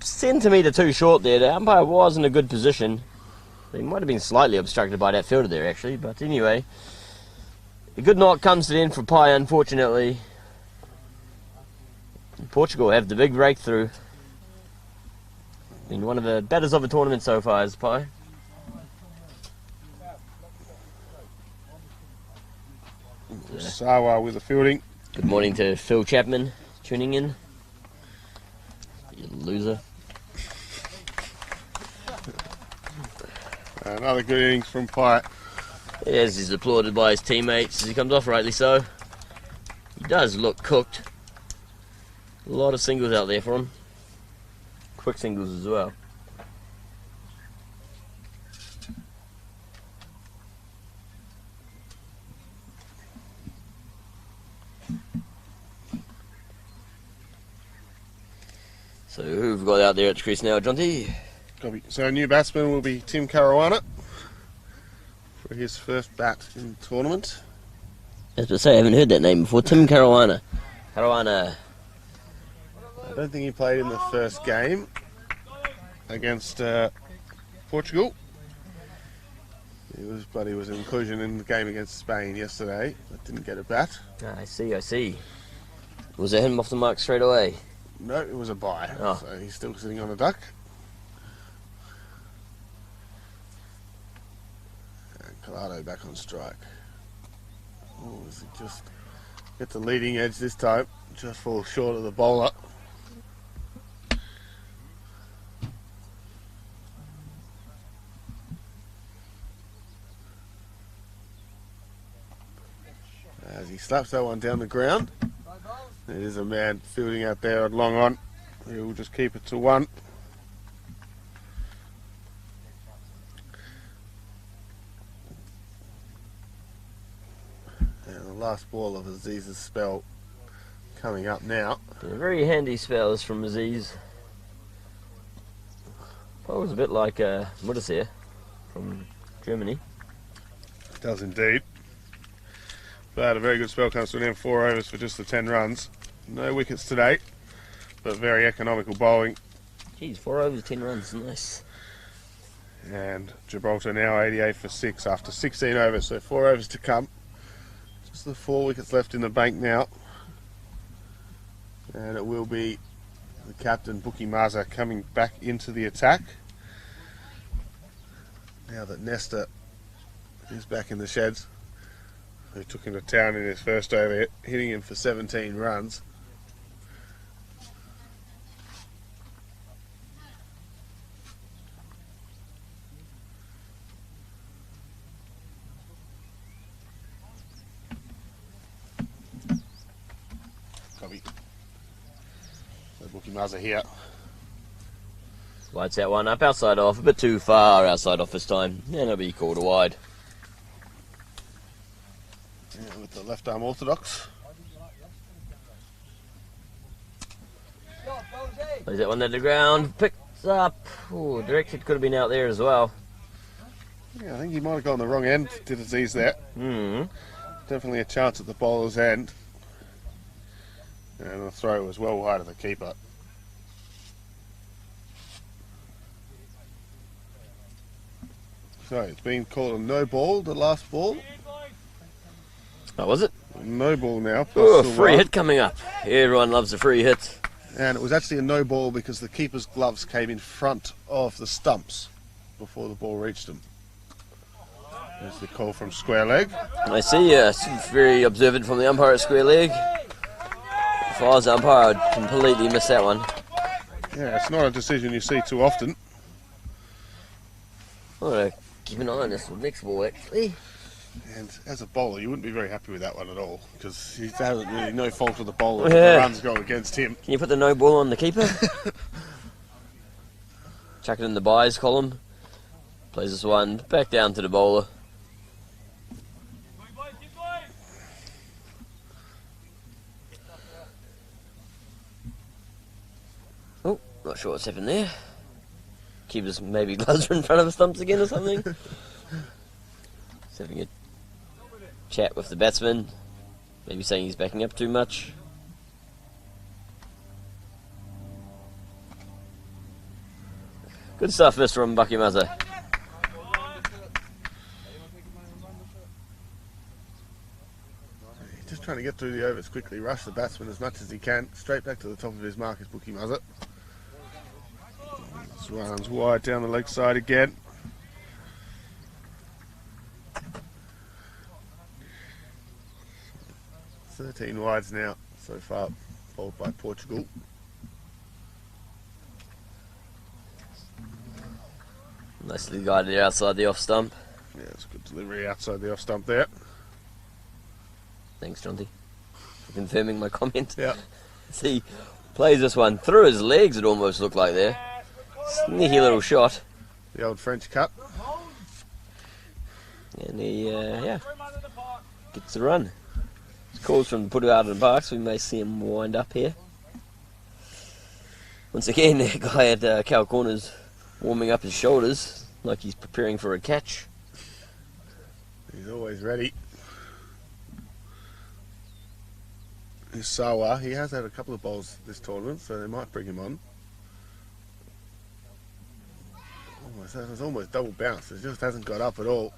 centimetre too short there. The umpire was in a good position. He might have been slightly obstructed by that fielder there actually, but anyway. A good knock comes to the end for Pye, unfortunately. Portugal have the big breakthrough. Been one of the batters of the tournament so far, is Pi. Sawa with the fielding. Good morning to Phil Chapman tuning in. You loser. Another good innings from Pyatt. Yes, he's applauded by his teammates as he comes off, rightly so. He does look cooked. A lot of singles out there for him. Quick singles as well. So who've we got out there at the crease now, Jonty? So our new batsman will be Tim Caruana for his first bat in the tournament. As I say, I haven't heard that name before. Tim Caruana. Caruana. I don't think he played in the first game against Portugal. But he was inclusion in the game against Spain yesterday, but didn't get a bat. I see. Was it him off the mark straight away? No, it was a bye, Oh. so he's still sitting on a duck. And Collado back on strike. Oh, does he just get the leading edge this time? Just falls short of the bowler. As he slaps that one down the ground. There is a man fielding out there at long on. He will just keep it to 1. And the last ball of Aziz's spell coming up now. Yeah, very handy spells from Aziz. Well, it was a bit like Mudasir from Germany. It does indeed. But a very good spell comes to an end. 4 overs for just the 10 runs. No wickets today, but very economical bowling. Geez, 4 overs, 10 runs, nice. And Gibraltar now 88 for 6 after 16 overs, so 4 overs to come. Just the 4 wickets left in the bank now. And it will be the captain, Buki Maza, coming back into the attack. Now that Nesta is back in the sheds, who took him to town in his first over, hitting him for 17 runs. Copy. So Buki Maza here. Lights that one up, outside off, a bit too far outside off this time. And it'll be called a wide. Yeah, with the left arm orthodox. Plays that one to the ground, picks up. Ooh, directed could have been out there as well. Yeah, I think he might have gone the wrong end, did Aziz there. Definitely a chance at the bowler's end. And the throw was well wide of the keeper. So it's been called a no ball, the last ball. Oh, was it? No ball now. Oh, Plus the free one. hit coming up. Everyone loves a free hit. And it was actually a no ball because the keeper's gloves came in front of the stumps before the ball reached them. There's the call from square leg. I see, very observant from the umpire at square leg. If I was the umpire, I'd completely miss that one. Yeah, it's not a decision you see too often. I'm going to keep an eye on this next ball, actually. And as a bowler, you wouldn't be very happy with that one at all because he has really no fault of the bowler. Yeah. The runs go against him. Can you put the no ball on the keeper? Chuck it in the buys column. Plays this one back down to the bowler. Oh, not sure what's happened there. Keeper's maybe gloves are in front of the stumps again or something. He's having a chat with the batsman. Maybe saying he's backing up too much. Good stuff, Mr. Mbakimaza. He just trying to get through the overs quickly, rush the batsman as much as he can, straight back to the top of his mark as Bookie Muzzet. This runs wide down the leg side again. "13 wides now so far, bowled by Portugal. Nicely guided there outside the off stump. Yeah, it's a good delivery outside the off stump there. Thanks, Jonty, for confirming my comment. Yeah. See, plays this one through his legs, it almost looked like there. Sneaky little shot. The old French cut. And he, gets the run. Calls from the Portugal Park, so we may see him wind up here. Once again, the guy at Cow Corners warming up his shoulders like he's preparing for a catch. He's always ready. Here's Sawa. He has had a couple of bowls this tournament, so they might bring him on. That was almost double bounce. It just hasn't got up at all.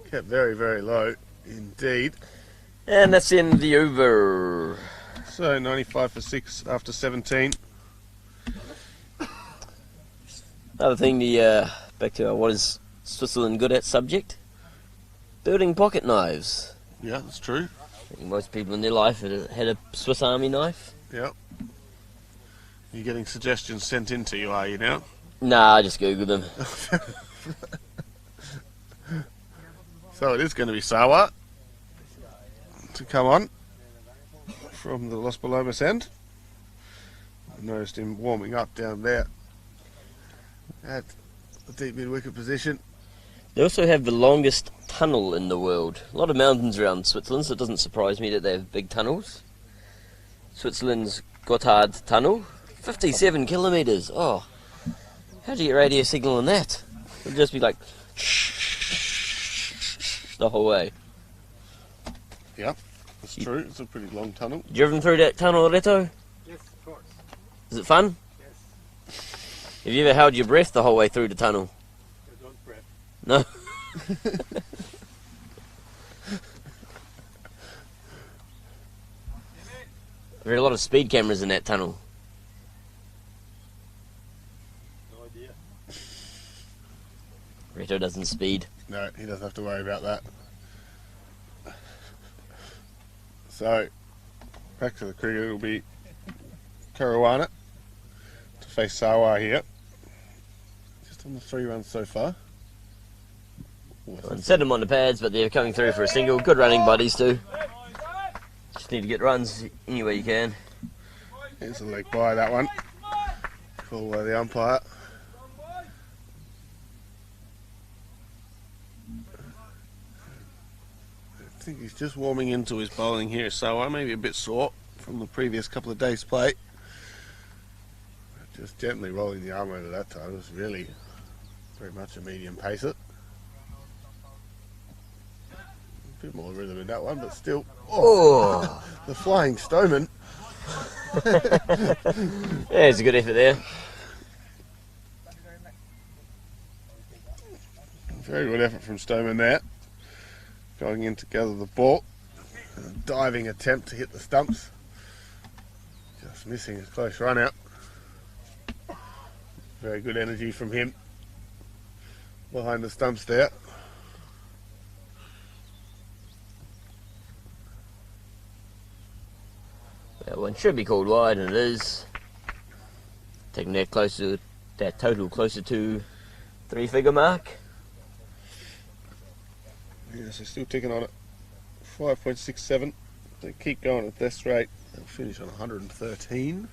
Kept very, very low indeed. And that's the end of the over. So 95 for 6 after 17. Another thing, back to what is Switzerland good at subject? Building pocket knives. Yeah, that's true. I think most people in their life had a Swiss Army knife. Yep. You're getting suggestions sent in to you, are you now? Nah, I just Googled them. So it is going to be Sawa to come on from the Los Palomas end. I noticed him warming up down there at the deep mid-wicket position. They also have the longest tunnel in the world. A lot of mountains around Switzerland, so it doesn't surprise me that they have big tunnels. Switzerland's Gotthard Tunnel, 57 kilometres. Oh, how do you get radio signal on that? It'll just be like the whole way. Yep, that's true. It's a pretty long tunnel. You driven through that tunnel, Reto? Yes, of course. Is it fun? Yes. Have you ever held your breath the whole way through the tunnel? I don't breath. No. There are a lot of speed cameras in that tunnel. No idea. Reto doesn't speed. No, he doesn't have to worry about that. So, back to the cricket, it'll be Caruana to face Sawa here. Just on the 3 runs so far. And set them on the pads, but they're coming through for a single. Good running by these two. Just need to get runs any way you can. Here's a leg by that one. Called by the umpire. I think he's just warming into his bowling here, so I may be a bit sore from the previous couple of days' play. Just gently rolling the arm over that time. It was really very much a medium pacer. A bit more rhythm in that one, but still. Oh! The flying Stoneman. Yeah, it's a good effort there. Very good effort from Stoneman there. Going in to gather the ball. A diving attempt to hit the stumps. Just missing a close run out. Very good energy from him. Behind the stumps there. That one should be called wide, and it is. Taking that closer, that total closer to 3-figure mark. Yes, they're still ticking on it. 5.67. They keep going at this rate. They'll finish on 113.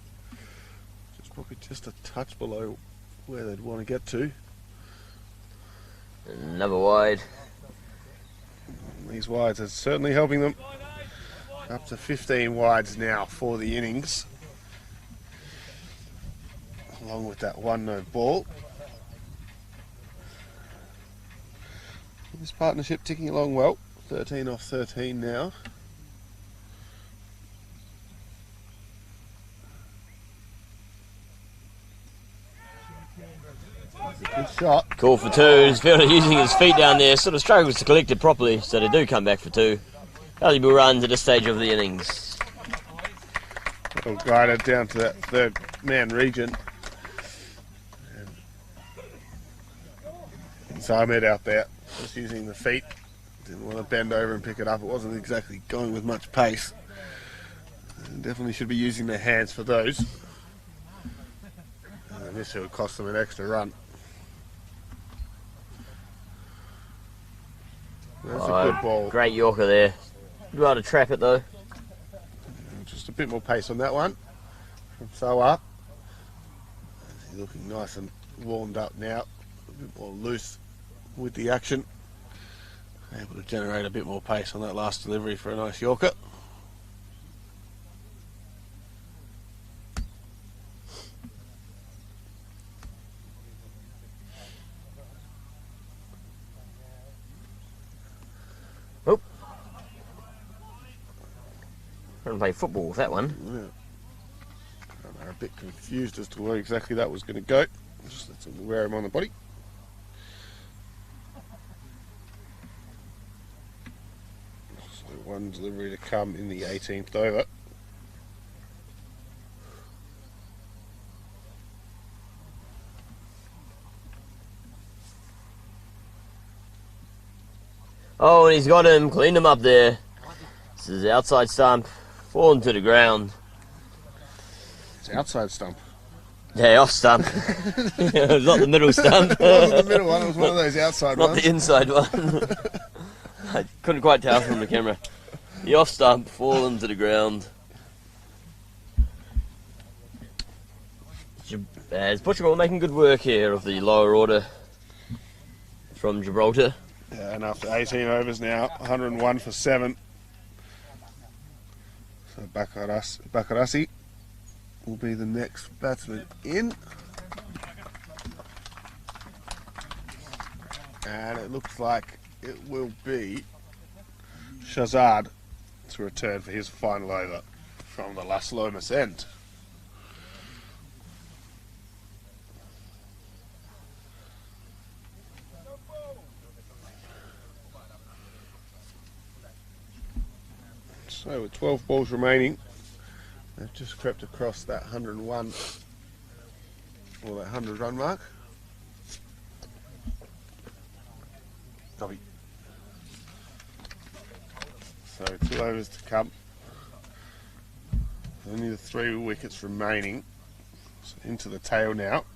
It's probably just a touch below where they'd want to get to. Another wide. These wides are certainly helping them. Up to 15 wides now for the innings. Along with that one no ball. This partnership ticking along well. 13 off 13 now. Good shot. Call for two. Fielder using his feet down there. Sort of struggles to collect it properly, so they do come back for two. valuable runs at this stage of the innings. Little glider down to that third man region. And Ahmed out there, just using the feet. Didn't want to bend over and pick it up. It wasn't exactly going with much pace. Definitely should be using their hands for those. And this would cost them an extra run. That's a good ball. Great Yorker there. You'd rather trap it though. Just a bit more pace on that one from Soa. He's looking nice and warmed up now. A bit more loose with the action. Able to generate a bit more pace on that last delivery for a nice Yorker. Oh. Trying to play football with that one. Yeah. I'm a bit confused as to where exactly that was going to go. Just let's wear him on the body. So one delivery to come in the 18th over. Oh, and he's got him, cleaned him up there. This is the outside stump, fallen to the ground. It's outside stump. Yeah, off stump. It was not the middle stump. It wasn't the middle one, it was one of those outside Not ones. the inside one. I couldn't quite tell from the camera. The off stump, fallen to the ground. As Portugal making good work here of the lower order from Gibraltar. Yeah, and after 18 overs now, 101 for 7. So Bakarasi will be the next batsman in. And it looks like it will be Shahzad to return for his final over from the Las Lomas end. So with 12 balls remaining, they've just crept across that 101 or that 100 run mark. Copy. So 2 overs to come. Only the 3 wickets remaining. So into the tail now.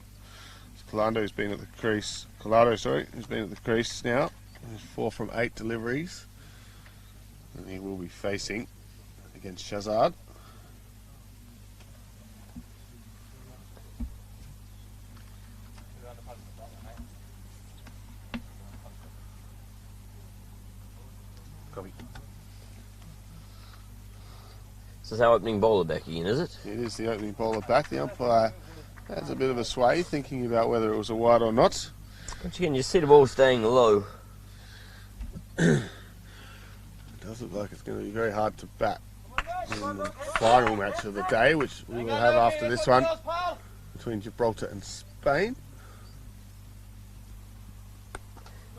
Colando's been at the crease. Collado, sorry, who's been at the crease now. He's 4 from 8 deliveries. And he will be facing against Shahzad. Copy. This is our opening bowler back again, is it? It is the opening bowler back. The umpire has a bit of a sway, thinking about whether it was a wide or not. Once again, you see the ball staying low. It does look like it's going to be very hard to bat in the final match of the day, which we will have after this one between Gibraltar and Spain.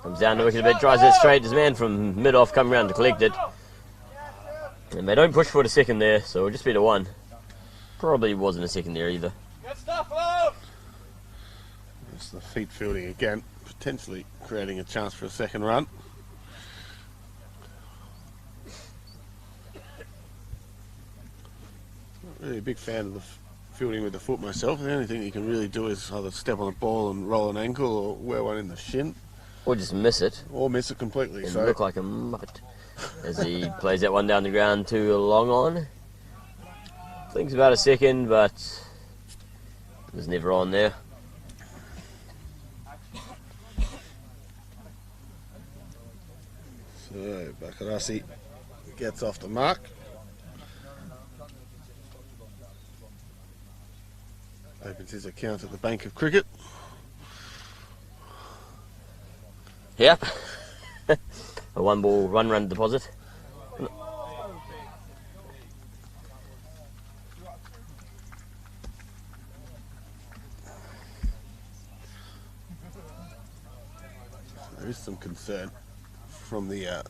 Comes down the wicket a bit, tries it straight. His man from mid-off come round to collect it. And they don't push for the second there, so it'll just be the 1. Probably wasn't a second there either. It's the feet fielding again, potentially creating a chance for a second run. Not really a big fan of the fielding with the foot myself. The only thing you can really do is either step on the ball and roll an ankle or wear one in the shin. Or just miss it. Or miss it completely. And So look like a muppet. As he plays that one down the ground too long on. Thinks about a second, but it was never on there. So Bakarasi gets off the mark. Opens his account at the Bank of Cricket. Yep. A 1 ball run deposit. There is some concern from the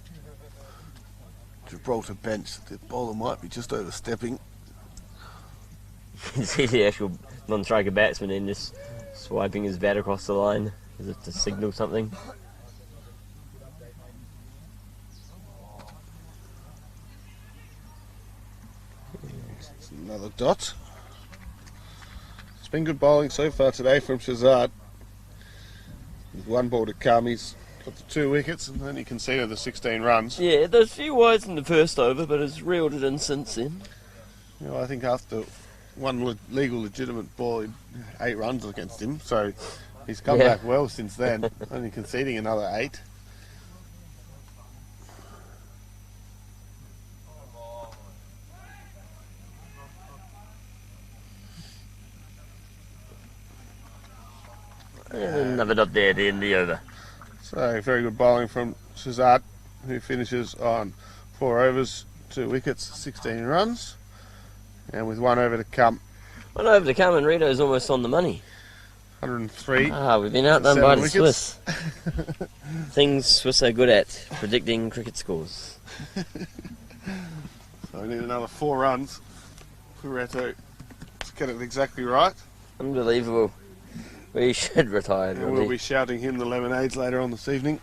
Gibraltar bench. The bowler might be just overstepping. You see the actual non-striker batsman then just swiping his bat across the line as if to signal something. Another dot. It's been good bowling so far today from Shahzad. With one ball to come, he's got the 2 wickets and then he conceded the 16 runs. Yeah, there's a few wides in the first over, but has reeled it in since then. You know, I think after one legal legitimate ball, 8 runs against him, so he's come back well since then, only conceding another 8. Another dot there at the end of the over. So very good bowling from Shahzad, who finishes on 4 overs, 2 wickets, 16 runs, and with 1 over to come. 1 over to come and Rito's almost on the money. 103. We've been outdone by the wickets. Swiss. Things Swiss are good at, predicting cricket scores. So we need another 4 runs for Reto to get it exactly right. Unbelievable. We should retire. And we'll be shouting him the lemonades later on this evening.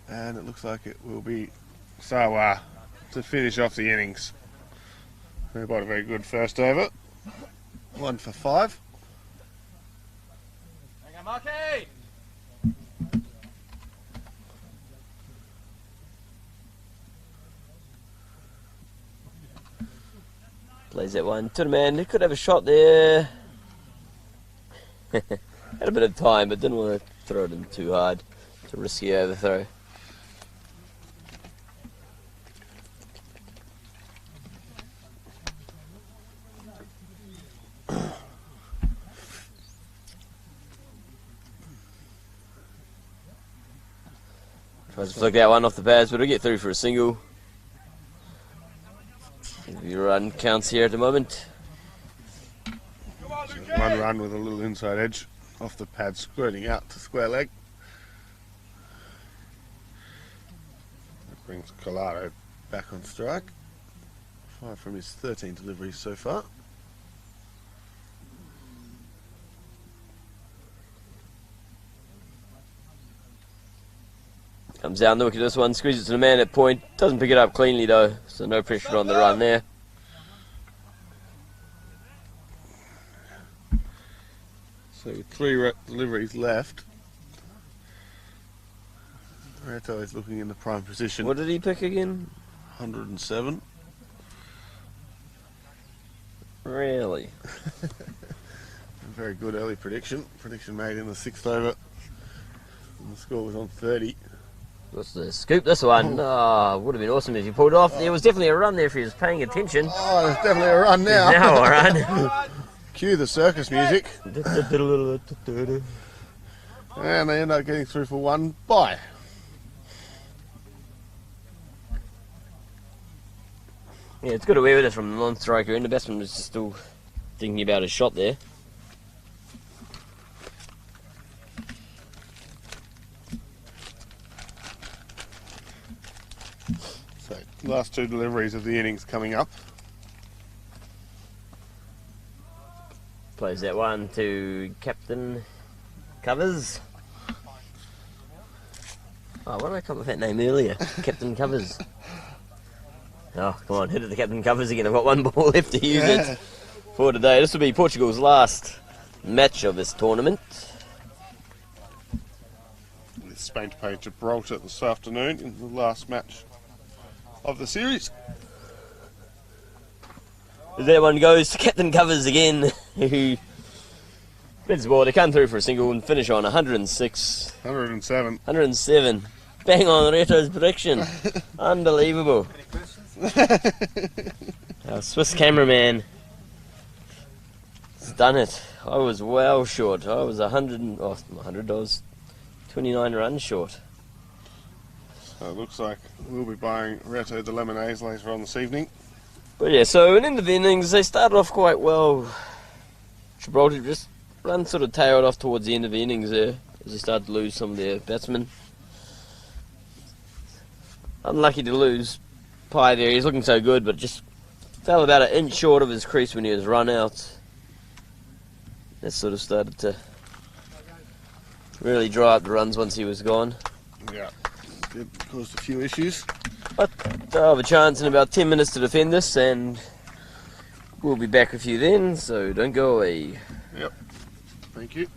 And it looks like it will be Sawa to finish off the innings. They got a very good first over. 1 for 5. Plays that one to the man. He could have a shot there. Had a bit of time, but didn't want to throw it in too hard. It's a risky overthrow. Tries to flick that one off the pads, but it'll get through for a single. Your run counts here at the moment. 1 run with a little inside edge off the pad, squirting out to square leg. That brings Colado back on strike. 5 from his 13 deliveries so far. Comes down the wicket, this one, squeezes it to the man at point. Doesn't pick it up cleanly though, so no pressure on the run there. So with 3 deliveries left, Reto is looking in the prime position. What did he pick again? 107. Really? A very good early prediction. Prediction made in the 6th over. And the score was on 30. Let's scoop this one. Would have been awesome if you pulled off. There was definitely a run there if he was paying attention. Oh, there's definitely a run now. There's now a run. Cue the circus music. And they end up getting through for 1 bye. Yeah, it's good away with it from the non-striker end. The batsman was just still thinking about his shot there. So, last 2 deliveries of the innings coming up. Plays that one to Captain Covers. Oh, why did I come up with that name earlier? Captain Covers. Oh, come on, hit it to Captain Covers again. I've got 1 ball left to use it for today. This will be Portugal's last match of this tournament. With Spain to play Gibraltar this afternoon in the last match of the series. That one goes to Captain Covers again, who wins the ball to come through for a single and finish on 106. 107. 107. Bang on Reto's prediction. Unbelievable. Our Swiss cameraman has done it. I was well short. I was $100, 29 runs short. So it looks like we'll be buying Reto the lemonades later on this evening. But yeah, so in the innings, they started off quite well. Gibraltar just run sort of tailed off towards the end of the innings there as they started to lose some of their batsmen. Unlucky to lose Pi there. He's looking so good, but just fell about an inch short of his crease when he was run out. That sort of started to really dry up the runs once he was gone. Yeah, it caused a few issues. But I'll have a chance in about 10 minutes to defend this, and we'll be back with you then, so don't go away. Yep, thank you.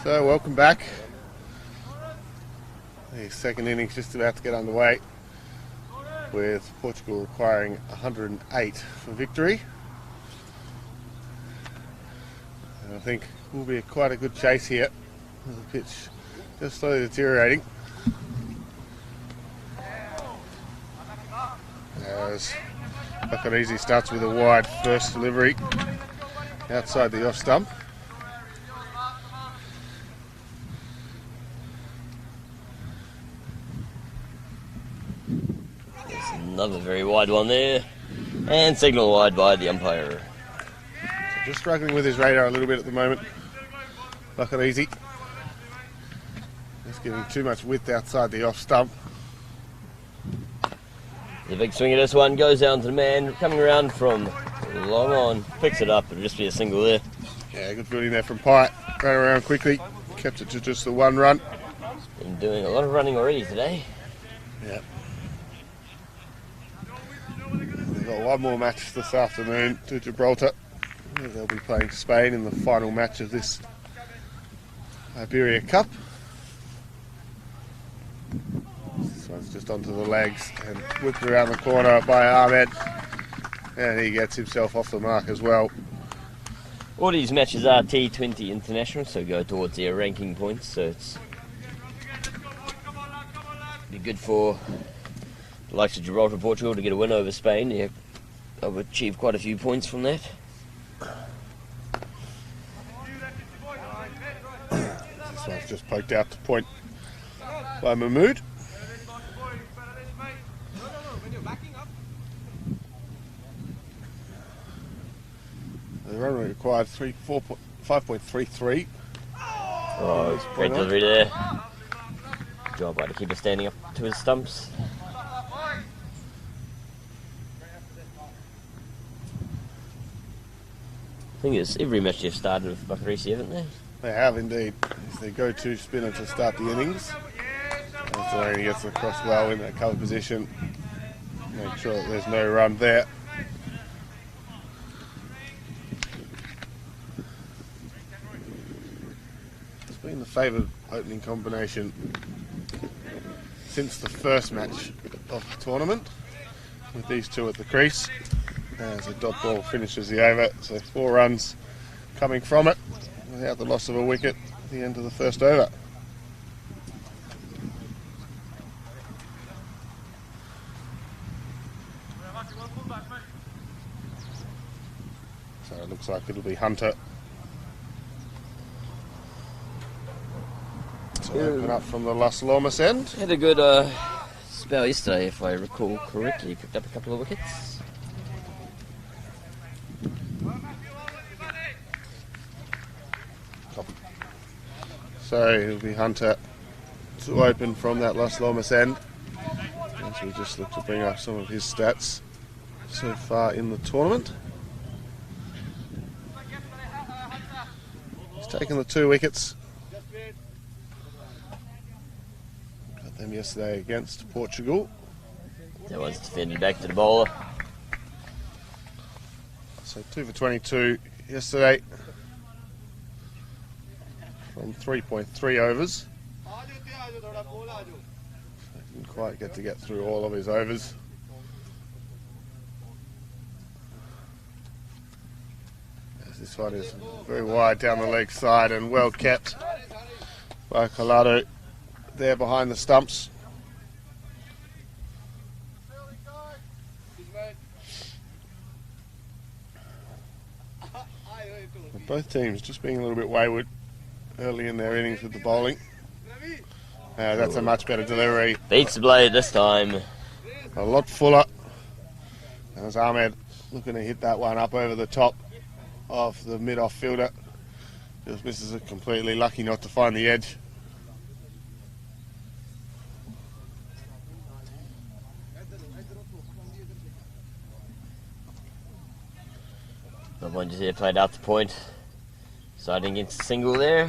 So welcome back. The second innings just about to get underway, with Portugal requiring 108 for victory. And I think will be quite a good chase here. The pitch just slowly deteriorating. As Albanese starts with a wide first delivery outside the off stump. Another very wide one there, and signal wide by the umpire. So just struggling with his radar a little bit at the moment. Albanese just giving too much width outside the off stump. The big swing of this one goes down to the man coming around from long on, picks it up. It'll just be a single there. Yeah, good fielding there from Pyatt. Ran around quickly, kept it to just the one run. Been doing a lot of running already today. Yeah. They've got one more match this afternoon to Gibraltar. They'll be playing Spain in the final match of this Iberia Cup. This one's just onto the legs and whipped around the corner by Ahmed. And he gets himself off the mark as well. All these matches are T20 international, so go towards their ranking points. So it's be good for the likes of Gibraltar, Portugal to get a win over Spain. Yeah, they'll achieve quite a few points from that. This one's just poked out to point by Mahmood. The run rate required 5.33. Oh, great delivery there. Good job by the keeper standing up to his stumps. The thing is, every match they've started with Bucharest, haven't they? They have indeed. It's their go-to spinner to start the innings. And so he gets across well in that cover position. Make sure that there's no run there. It's been the favoured opening combination since the first match of the tournament, with these two at the crease. As the dot ball finishes the over, so 4 runs coming from it without the loss of a wicket at the end of the first over. So it looks like it'll be Hunter to open up from the Las Lomas end. Had a good spell yesterday, if I recall correctly. Picked up a couple of wickets. So it'll be Hunter to open from that Las Lomas end, as we just look to bring up some of his stats so far in the tournament. He's taken the 2 wickets. Got them yesterday against Portugal. That one's defended back to the bowler. So 2 for 22 yesterday from 3.3 overs. Didn't quite get through all of his overs. As this one is very wide down the leg side and well kept by Collado there behind the stumps. Both teams just being a little bit wayward early in their innings with the bowling. That's a much better delivery. Beats the blade this time. A lot fuller. And as Ahmed looking to hit that one up over the top of the mid-off fielder. Just misses it completely. Lucky not to find the edge. The one just here played out the point. Siding against the single there.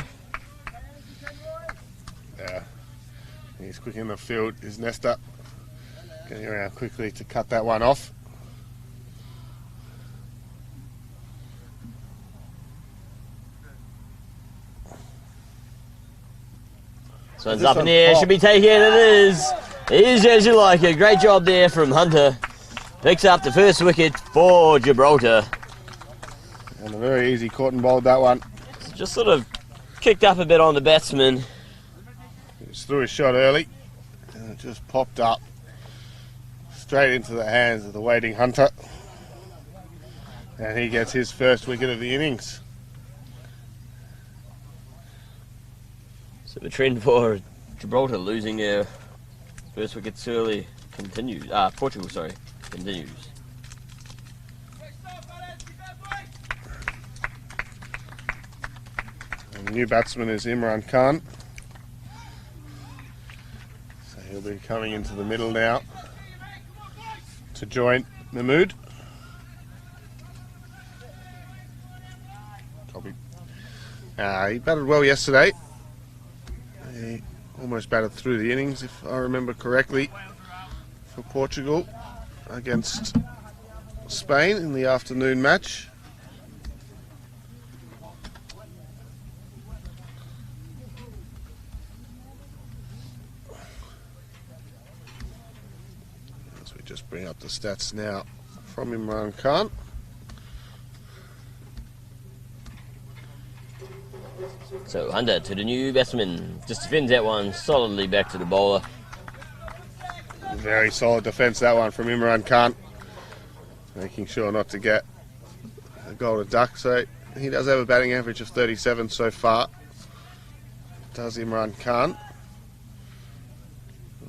Yeah. He's quick in the field. His Nesta getting around quickly to cut that one off. This one's up in the air, should be taken, it is. Easy as you like it. Great job there from Hunter. Picks up the first wicket for Gibraltar. And a very easy caught and bowled that one. Just sort of kicked up a bit on the batsman. He just threw his shot early and it just popped up straight into the hands of the waiting Hunter. And he gets his first wicket of the innings. So the trend for Gibraltar losing their first wickets early continues. Portugal, sorry, continues. And the new batsman is Imran Khan. So he'll be coming into the middle now to join Mahmood. Copy. He batted well yesterday. He almost batted through the innings, if I remember correctly, for Portugal against Spain in the afternoon match. As we just bring up the stats now from Imran Khan. So Hunter to the new batsman. Just defends that one solidly back to the bowler. Very solid defence that one from Imran Khan. Making sure not to get a golden duck. So he does have a batting average of 37 so far. Does Imran Khan.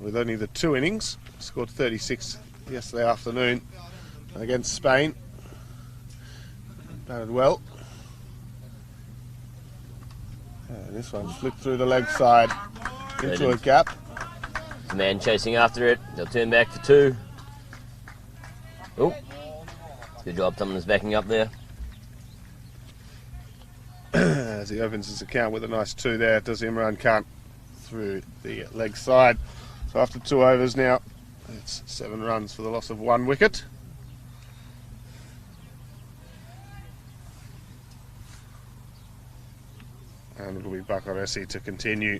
With only the 2 innings. Scored 36 yesterday afternoon against Spain. Batted well. And this one flipped through the leg side into a gap. The man chasing after it. They'll turn back for 2. Oh, good job. Someone is backing up there. As he opens his account with a nice 2 there, does Imran Khan through the leg side. So after 2 overs now, it's 7 runs for the loss of 1 wicket. And it'll be Bakaresi to continue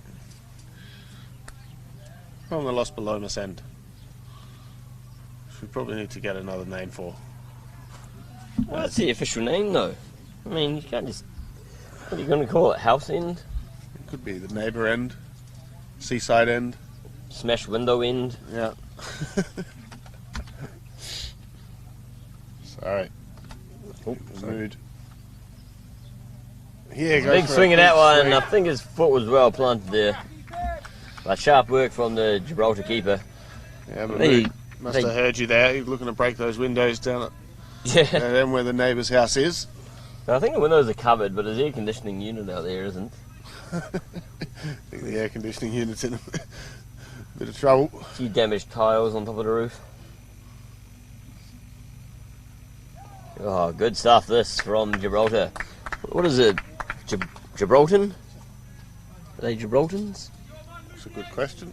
from the Los Palomas end. Which we probably need to get another name for. Well, that's the official name, though. I mean, you can't just... What are you going to call it? House end? It could be the neighbour end, seaside end. Smash window end? Yeah. Sorry. Oh, Mood. Here goes big for a swing of that one. swing. I think his foot was well planted there. But sharp work from the Gibraltar keeper. Yeah, but They- Mood must have heard you there. He's looking to break those windows down at Yeah. then where the neighbour's house is. I think the windows are covered, but his air conditioning unit out there isn't. I think the air conditioning unit's in a bit of trouble. A few damaged tiles on top of the roof. Oh, good stuff this from Gibraltar. What is it? Gibraltar? Are they Gibraltans? That's a good question.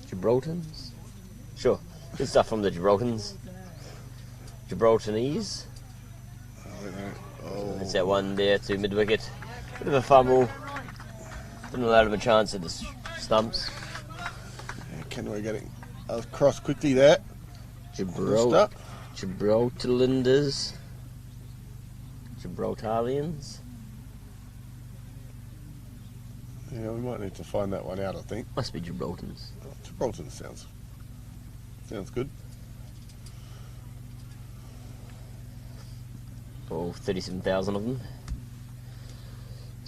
Gibraltans? Sure. Good stuff from the Gibraltans. Gibraltarese. I don't know. Oh, That's that one there to mid-wicket. Bit of a fumble. Didn't allow him a chance at the stumps. yeah, Kenway getting across quickly there. Gibraltar. Gibraltarlanders. Gibraltarians. Yeah, we might need to find that one out, I think. Must be Gibraltans. Gibraltar sounds good. All 37,000 of them.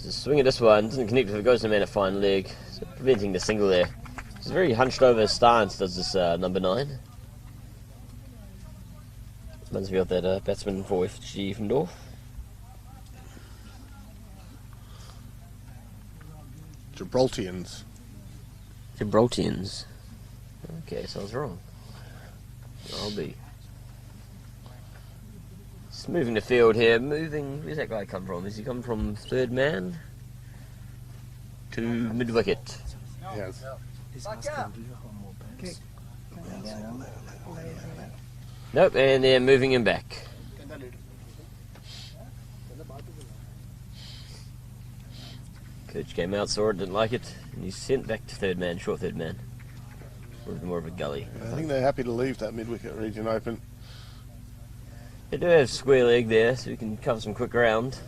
Just swing at this one, doesn't connect if it goes to man a fine leg, so preventing the single there. It's a very hunched over stance, does this number 9. Reminds me of that batsman for FG from Dorf. Gibraltarians. Gibraltarians. Okay, so I was wrong. I'll be. Just moving the field here. Where's that guy come from? Has he come from third man to mid wicket? Yes. Nope, and they're moving him back. Coach came out, saw it, didn't like it, and he's sent back to third man, short third man. More of a gully. I think they're happy to leave that mid-wicket region open. They do have square leg there, so we can cover some quick ground.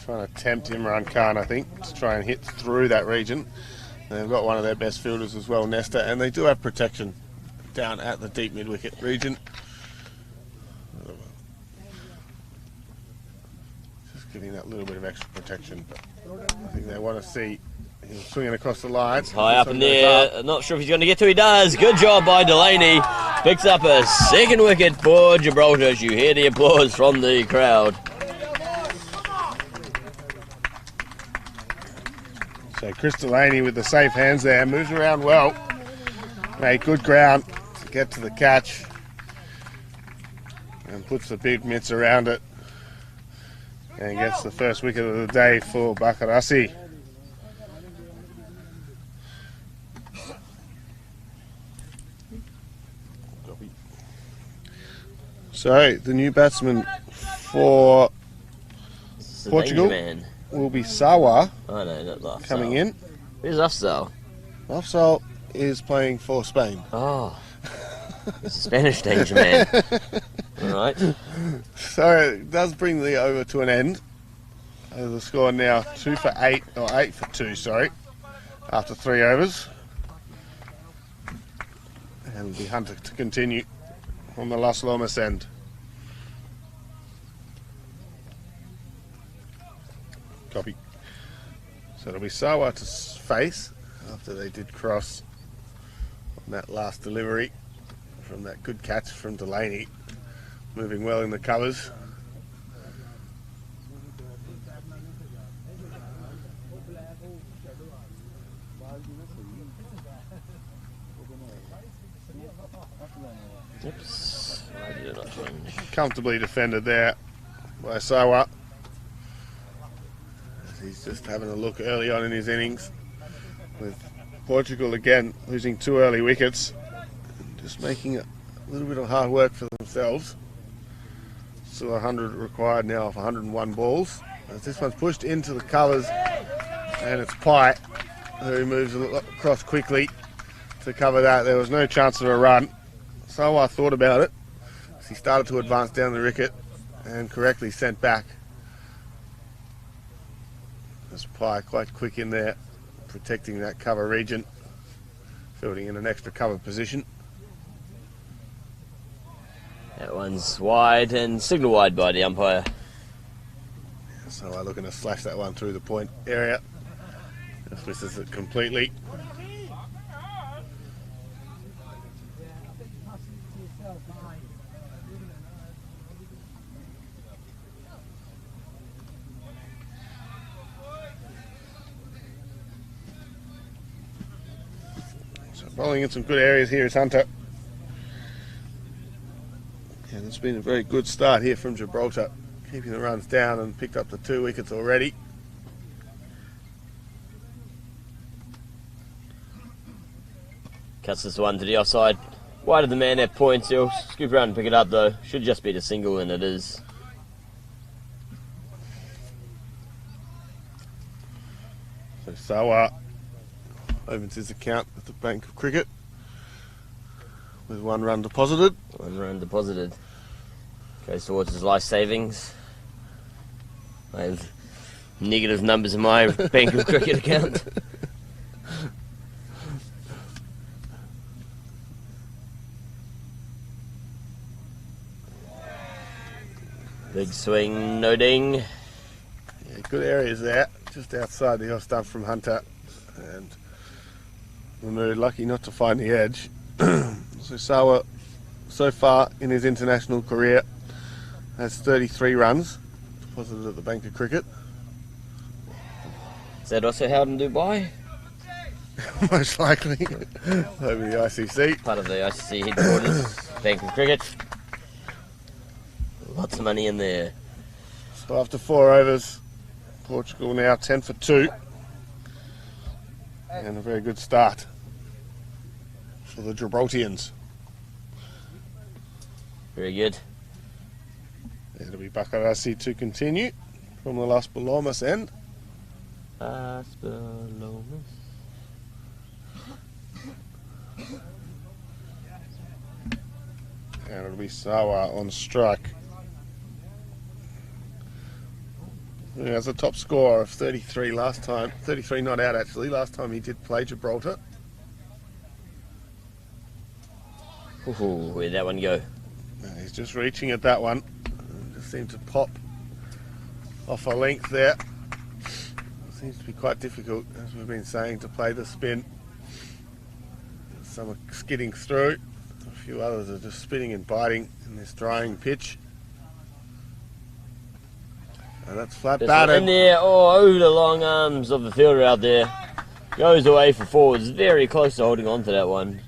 Trying to tempt Imran Khan, I think, to try and hit through that region. And they've got one of their best fielders as well, Nesta, and they do have protection down at the deep mid-wicket region. Just giving that little bit of extra protection, but I think they want to see him swinging across the line. It's high up in there. Not sure if he's going to get to. He does. Good job by Delaney. Picks up a second wicket for Gibraltar. As you hear the applause from the crowd. So Chris Delaney with the safe hands there, moves around well, made good ground to get to the catch and puts the big mitts around it and gets the first wicket of the day for Bakarasi. So the new batsman for Portugal will be Sawa. Oh no, not Afzal. Coming in. Where's Afzal? Afzal is playing for Spain. Oh, he's a Spanish danger man. Alright. So it does bring the over to an end. The score now 2 for 8, or 8 for 2, sorry, after 3 overs. And it'll be Hunter to continue on the Las Lomas end. Copy. So it'll be Sawa to face after they did cross on that last delivery from that good catch from Delaney. Moving well in the covers. Oops. I did not change. Comfortably defended there by Sawa. He's just having a look early on in his innings with Portugal again losing 2 early wickets, just making a little bit of hard work for themselves. Still 100 required now of 101 balls. As this one's pushed into the covers, and it's Pye who moves across quickly to cover that. There was no chance of a run. Sawa thought about it as he started to advance down the wicket and correctly sent back. This Pye quite quick in there, protecting that cover region, fielding in an extra cover position. That one's wide and signal wide by the umpire. So I'm looking to slash that one through the point area. Just misses it completely. Bowling in some good areas here is Hunter. And it's been a very good start here from Gibraltar, keeping the runs down and picked up the 2 wickets already. Cuts this one to the offside. Wide of the man at points. He'll scoop around and pick it up though. Should just be the single, and it is. So Sawa opens his account with the Bank of Cricket with 1 run deposited. 1 run deposited. Goes towards his life savings. I have negative numbers in my Bank of Cricket account. Big swing, no ding. Yeah, good areas there, just outside the off stump from Hunter. And Mahmood lucky not to find the edge. So Sawa, so far in his international career, has 33 runs deposited at the Bank of Cricket. Is that also held in Dubai? Most likely over the ICC. Part of the ICC headquarters, Bank of Cricket. Lots of money in there. So after 4 overs, Portugal now 10 for 2. And a very good start for the Gibraltarians. Very good. It'll be Bakarasi to continue from the Las Palomas end. Asperlomus. And it'll be Sawa on strike. He has a top score of 33 last time. 33 not out actually. Last time he did play Gibraltar. Ooh, where'd that one go? He's just reaching at that one. Just seemed to pop off a length there. Seems to be quite difficult, as we've been saying, to play the spin. Some are skidding through. A few others are just spinning and biting in this drying pitch. And that's flat batted. In there, oh, the long arms of the fielder out there. Goes away for forwards, very close to holding on to that one.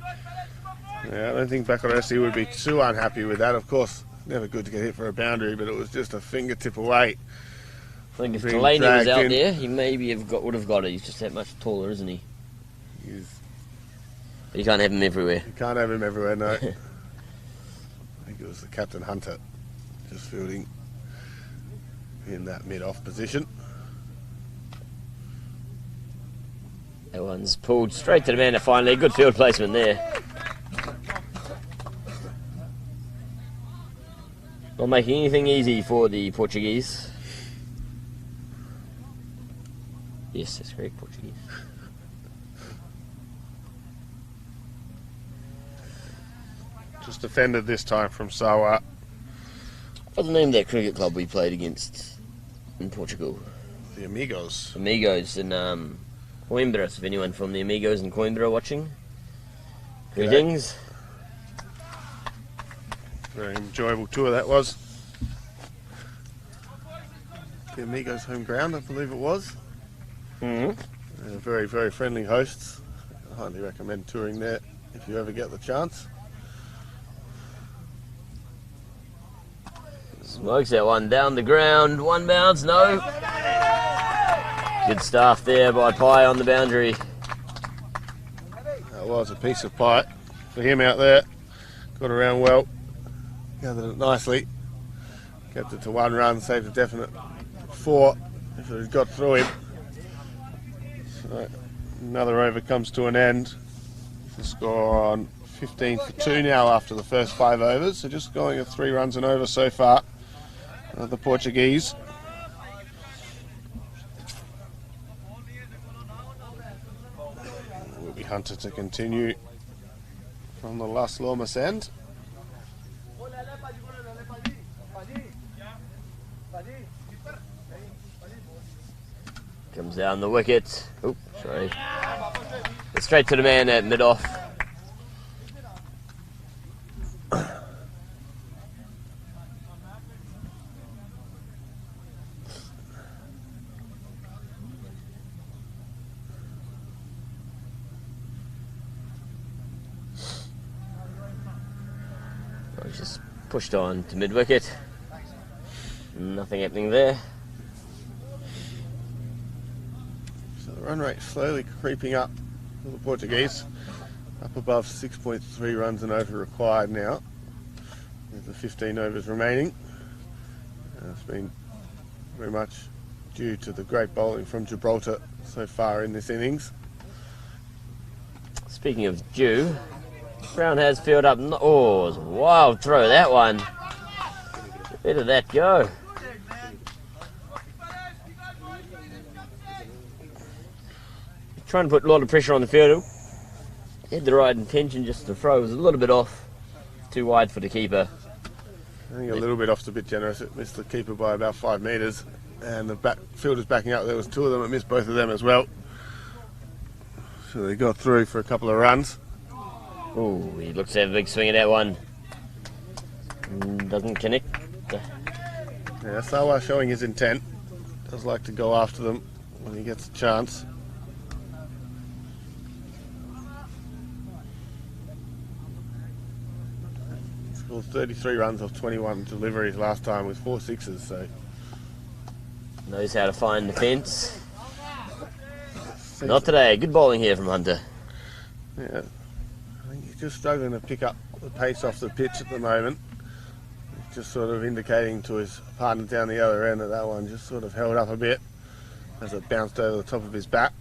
Yeah, I don't think Bacaresi would be too unhappy with that. Of course, never good to get hit for a boundary, but it was just a fingertip away. I think if Being Delaney was dragged out in. there, he maybe would have got it. He's just that much taller, isn't he? But you can't have him everywhere. You can't have him everywhere, no. I think it was the Captain Hunter just fielding in that mid-off position. That one's pulled straight to the man finally. Good field placement there. Not making anything easy for the Portuguese. Yes, that's correct, Portuguese. Just defended this time from Sawa. What's the name of that cricket club we played against in Portugal? The Amigos. Amigos in Coimbra. So if anyone from the Amigos in Coimbra watching, G'day. greetings. Very enjoyable tour that was. The Amigos home ground, I believe it was. Mm-hmm. They're very, very friendly hosts. I highly recommend touring there if you ever get the chance. Smokes that one down the ground. One bounce, no. Good stuff there by Pye on the boundary. That was a piece of pie for him out there. Got around well. Gathered it nicely. Kept it to 1 run, saved a definite 4 if it had got through him. So another over comes to an end. The score on 15 for 2 now after the first 5 overs. So just going at 3 runs and over so far. The Portuguese. Will be Hunter to continue from the Las Lomas end. Comes down the wicket. Oh, sorry. Straight to the man at mid-off. Just pushed on to mid-wicket. Nothing happening there. So the run rate slowly creeping up for the Portuguese. Up above 6.3 runs and over required now. With the 15 overs remaining. It's been very much due to the great bowling from Gibraltar so far in this innings. Speaking of due, Brown has fielded up. Oh, it was a wild throw, that one. Where did that go? Trying to put a lot of pressure on the fielder. Had the right intention, just the throw was a little bit off. Too wide for the keeper. I think a little bit off, a bit generous. It missed the keeper by about 5 metres. And the fielders backing up, there was 2 of them that missed both of them as well. So they got through for a couple of runs. Oh, he looks to have a big swing at that one. Doesn't connect. Yeah, Sawa showing his intent. Does like to go after them when he gets a chance. He scored 33 runs off 21 deliveries last time with 4 sixes, so Knows how to find the fence. Not today. Good bowling here from Hunter. yeah. I think he's just struggling to pick up the pace off the pitch at the moment. He's just sort of indicating to his partner down the other end that that one just sort of held up a bit. as it bounced over the top of his bat.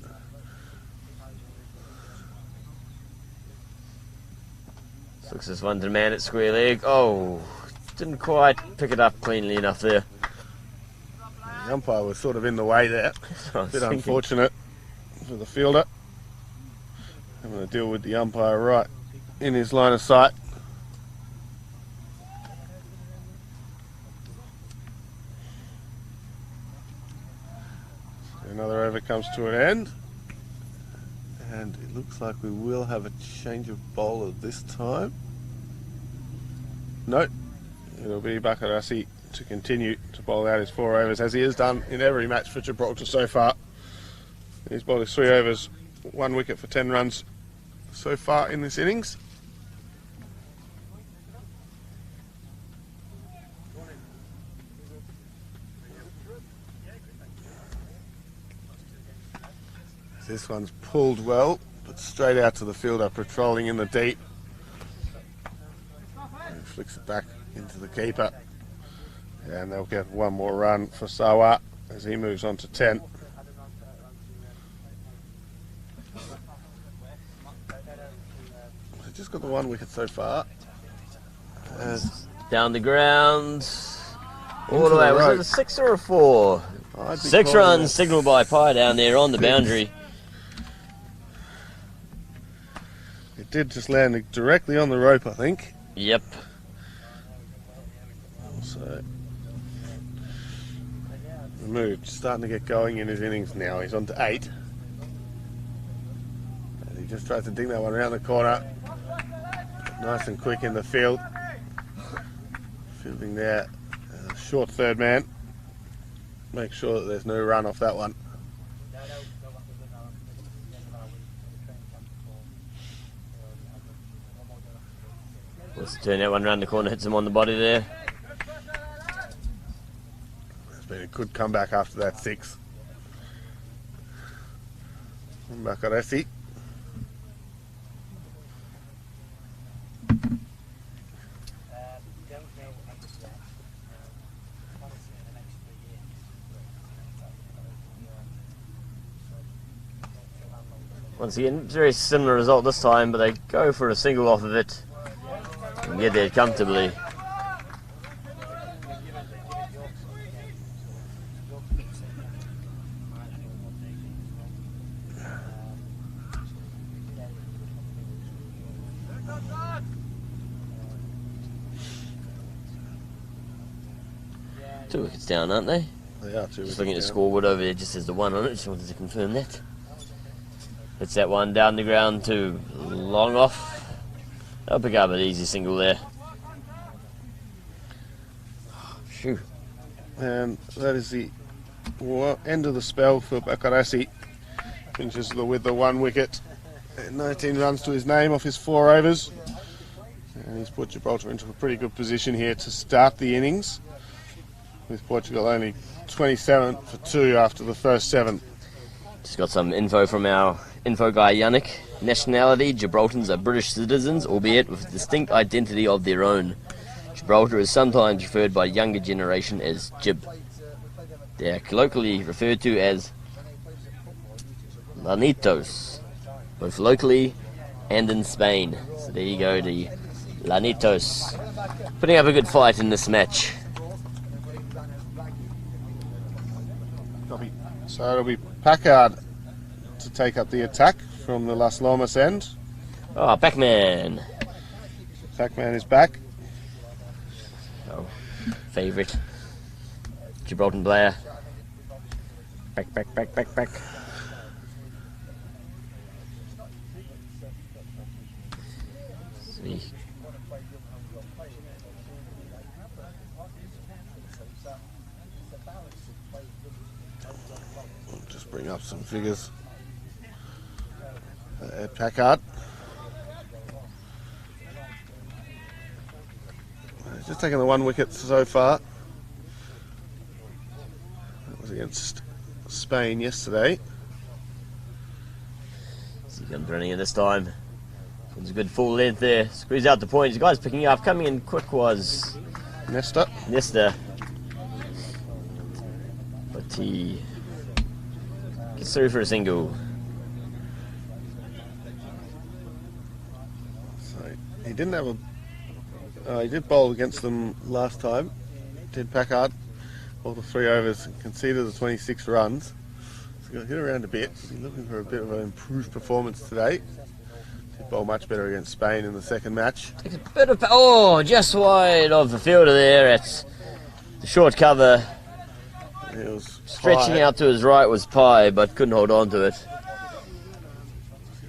Looks this one to the man at square leg. Oh, didn't quite pick it up cleanly enough there. The umpire was sort of in the way there. A bit unfortunate for the fielder. Having to deal with the umpire right in his line of sight. Another over comes to an end, and it looks like we will have a change of bowler this time. No, it'll be Bakarasi to continue to bowl out his 4 overs, as he has done in every match for Gibraltar so far. He's bowled his 3 overs, 1 wicket for 10 runs so far in this innings. This one's pulled well, but straight out to the fielder, patrolling in the deep. And flicks it back into the keeper. And they'll get 1 more run for Sawa as he moves on to 10. They've just got the 1 wicket so far. Down the ground. All the way. Was it a 6 or a 4? 6 runs signalled by Pye down there on the boundary. It did just land directly on the rope, I think. Yep. So the mood starting to get going in his innings now. He's on to 8. And he just tries to ding that one around the corner. Nice and quick in the field. Fielding there. Short third man. Make sure that there's no run off that one. Let's turn that one around the corner, hits him on the body there. It's been a good comeback after that 6. Bakarasi. Once again, very similar result this time, but they go for a single off of it and get there comfortably. Two wickets down, aren't they? They are 2 Just looking at the scoreboard over there, just says the 1 on it. Just wanted to confirm that. Hits that one down the ground to long off. They'll pick up an easy single there. Shoo. And that is the end of the spell for Bakarasi. Finishes with the 1 wicket. And 19 runs to his name off his 4 overs. And he's put Gibraltar into a pretty good position here to start the innings. With Portugal only 27 for 2 after the first 7. Just got some info from our info guy Yannick. Nationality, Gibraltans are British citizens, albeit with a distinct identity of their own. Gibraltar is sometimes referred by the younger generation as Gib. They are colloquially referred to as Lanitos, both locally and in Spain. So there you go, the Lanitos. Putting up a good fight in this match. So it'll be Packard to take up the attack from the Las Lomas end. Oh, Pac-Man. Pac-Man is back. Oh, favourite. Gibraltar player. Back. See. Just bring up some figures. Packard. He's just taken the 1 wicket so far. That was against Spain yesterday. So he comes running in this time. It's a good full length there. Squeeze out the point. The guy's picking up. Coming in quick was Nesta. But he It's through for a single. So he didn't have he did bowl against them last time. Did Packard all the 3 overs and conceded the 26 runs. So he'll hit around a bit. He's looking for a bit of an improved performance today. Did bowl much better against Spain in the second match. Takes a bit of just wide of the fielder there. It's the short cover. It was Stretching high. out to his right was Pye, but couldn't hold on to it.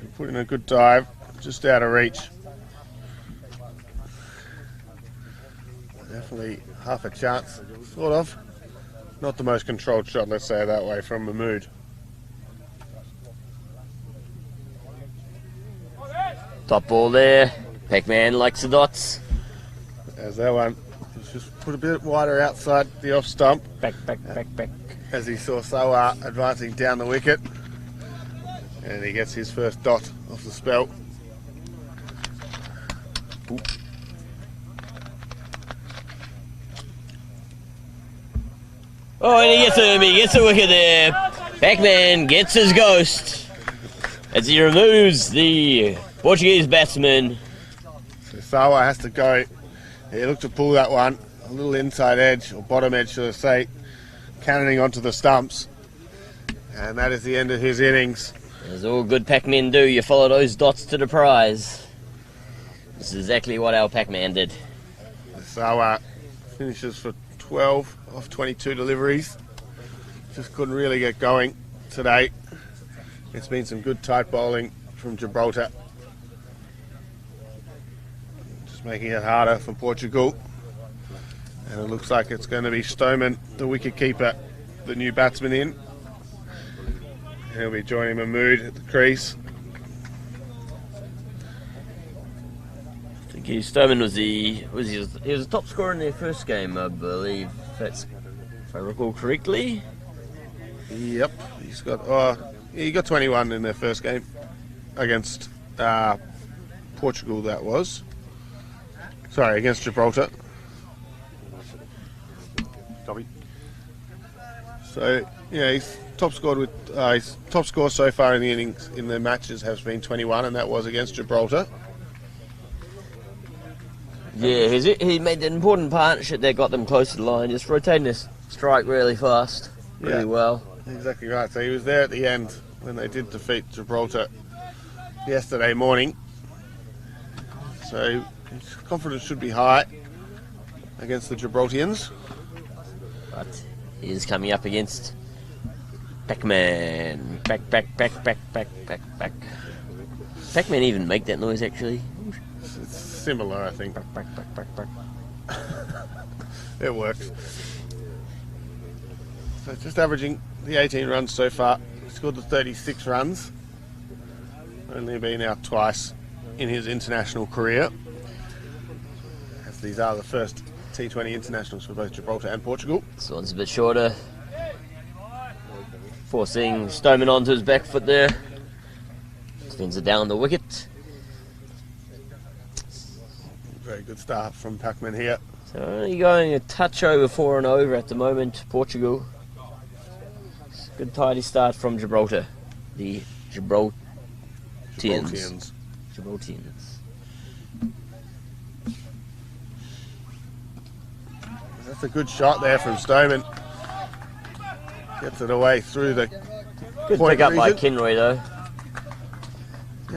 He put in a good dive, just out of reach. Definitely half a chance, sort of. Not the most controlled shot, let's say it that way, from Mahmood. Top ball there. Pac-Man likes the dots. As that one was just put a bit wider outside the off stump, Back. as he saw Sawa advancing down the wicket. And he gets his first dot off the spell. Ooh. Oh, and he gets him. He gets the wicket there. Pac-Man gets his ghost as he removes the Portuguese batsman. So Sawa has to go. He looked to pull that one. A little inside edge, or bottom edge, should I say, cannoning onto the stumps. And that is the end of his innings. As all good Pac-Men do, you follow those dots to the prize. This is exactly what our Pac-Man did. Sawa finishes for 12 off 22 deliveries. Just couldn't really get going today. It's been some good tight bowling from Gibraltar. Just making it harder for Portugal. And it looks like it's going to be Stoneman, the wicket keeper, the new batsman in. He'll be joining Mahmood at the crease. I think Stoneman was he was the top scorer in their first game, I believe. If I recall correctly. Yep, he got 21 in their first game against Portugal. That was against Gibraltar. Copy. So yeah, he's top scored with his top score so far in the innings in the matches has been 21, and that was against Gibraltar. Yeah, he made an important partnership that got them close to the line, just rotating this strike really fast, really well. Exactly right. So he was there at the end when they did defeat Gibraltar yesterday morning. So his confidence should be high against the Gibraltarians. But he's coming up against Pac-Man. Back. Pac-Man even make that noise actually. It's similar, I think. Back. It works. So just averaging the 18 runs so far. He scored the 36 runs. Only been out twice in his international career. As these are the first T20 internationals for both Gibraltar and Portugal. This one's a bit shorter. Forcing Stoneman onto his back foot there. Spins it down the wicket. Very good start from Pac-Man here. So only going a touch over 4 and over at the moment, Portugal. Good tidy start from Gibraltar. The Gibraltarians. That's a good shot there from Stoneman. Gets it away through the Good point pick up by region. Kinroy though.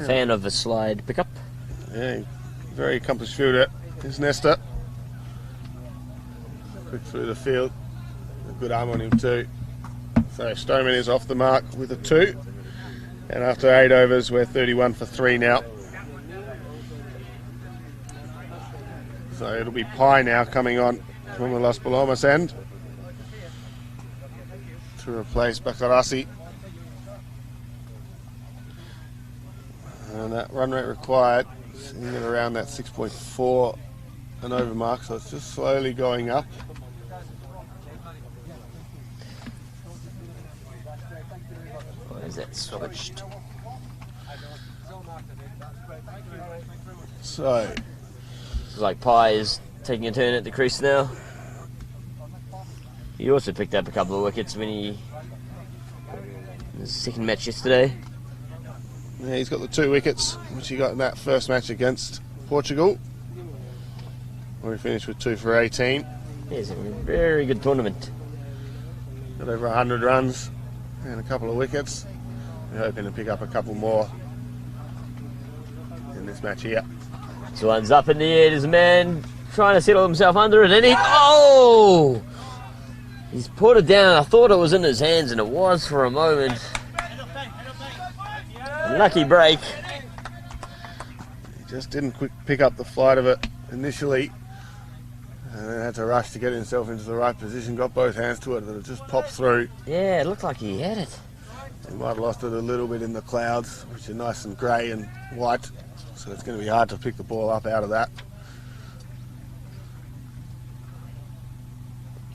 Fan of a slide pickup. Yeah, very accomplished fielder is Nesta. Quick through the field. A good arm on him too. So Stoneman is off the mark with a 2. And after 8 overs, we're 31 for 3 now. So it'll be Pye now coming on from the Las Palomas end to replace Bakarasi. And that run rate required is in and around that 6.4 and over mark, so it's just slowly going up. Why is that switched? So It's like Pye is taking a turn at the crease now. He also picked up a couple of wickets when he His second match yesterday. Yeah, he's got the 2 wickets, which he got in that first match against Portugal, where he finished with 2 for 18. Yeah, it's a very good tournament. Got over 100 runs and a couple of wickets. We're hoping to pick up a couple more in this match here. This one's up in the air. There's a man trying to settle himself under it, and oh! He's put it down. I thought it was in his hands, and it was for a moment. Lucky break. He just didn't pick up the flight of it initially, and then had to rush to get himself into the right position. Got both hands to it, and it just popped through. Yeah, it looked like he had it. He might have lost it a little bit in the clouds, which are nice and grey and white, so it's going to be hard to pick the ball up out of that.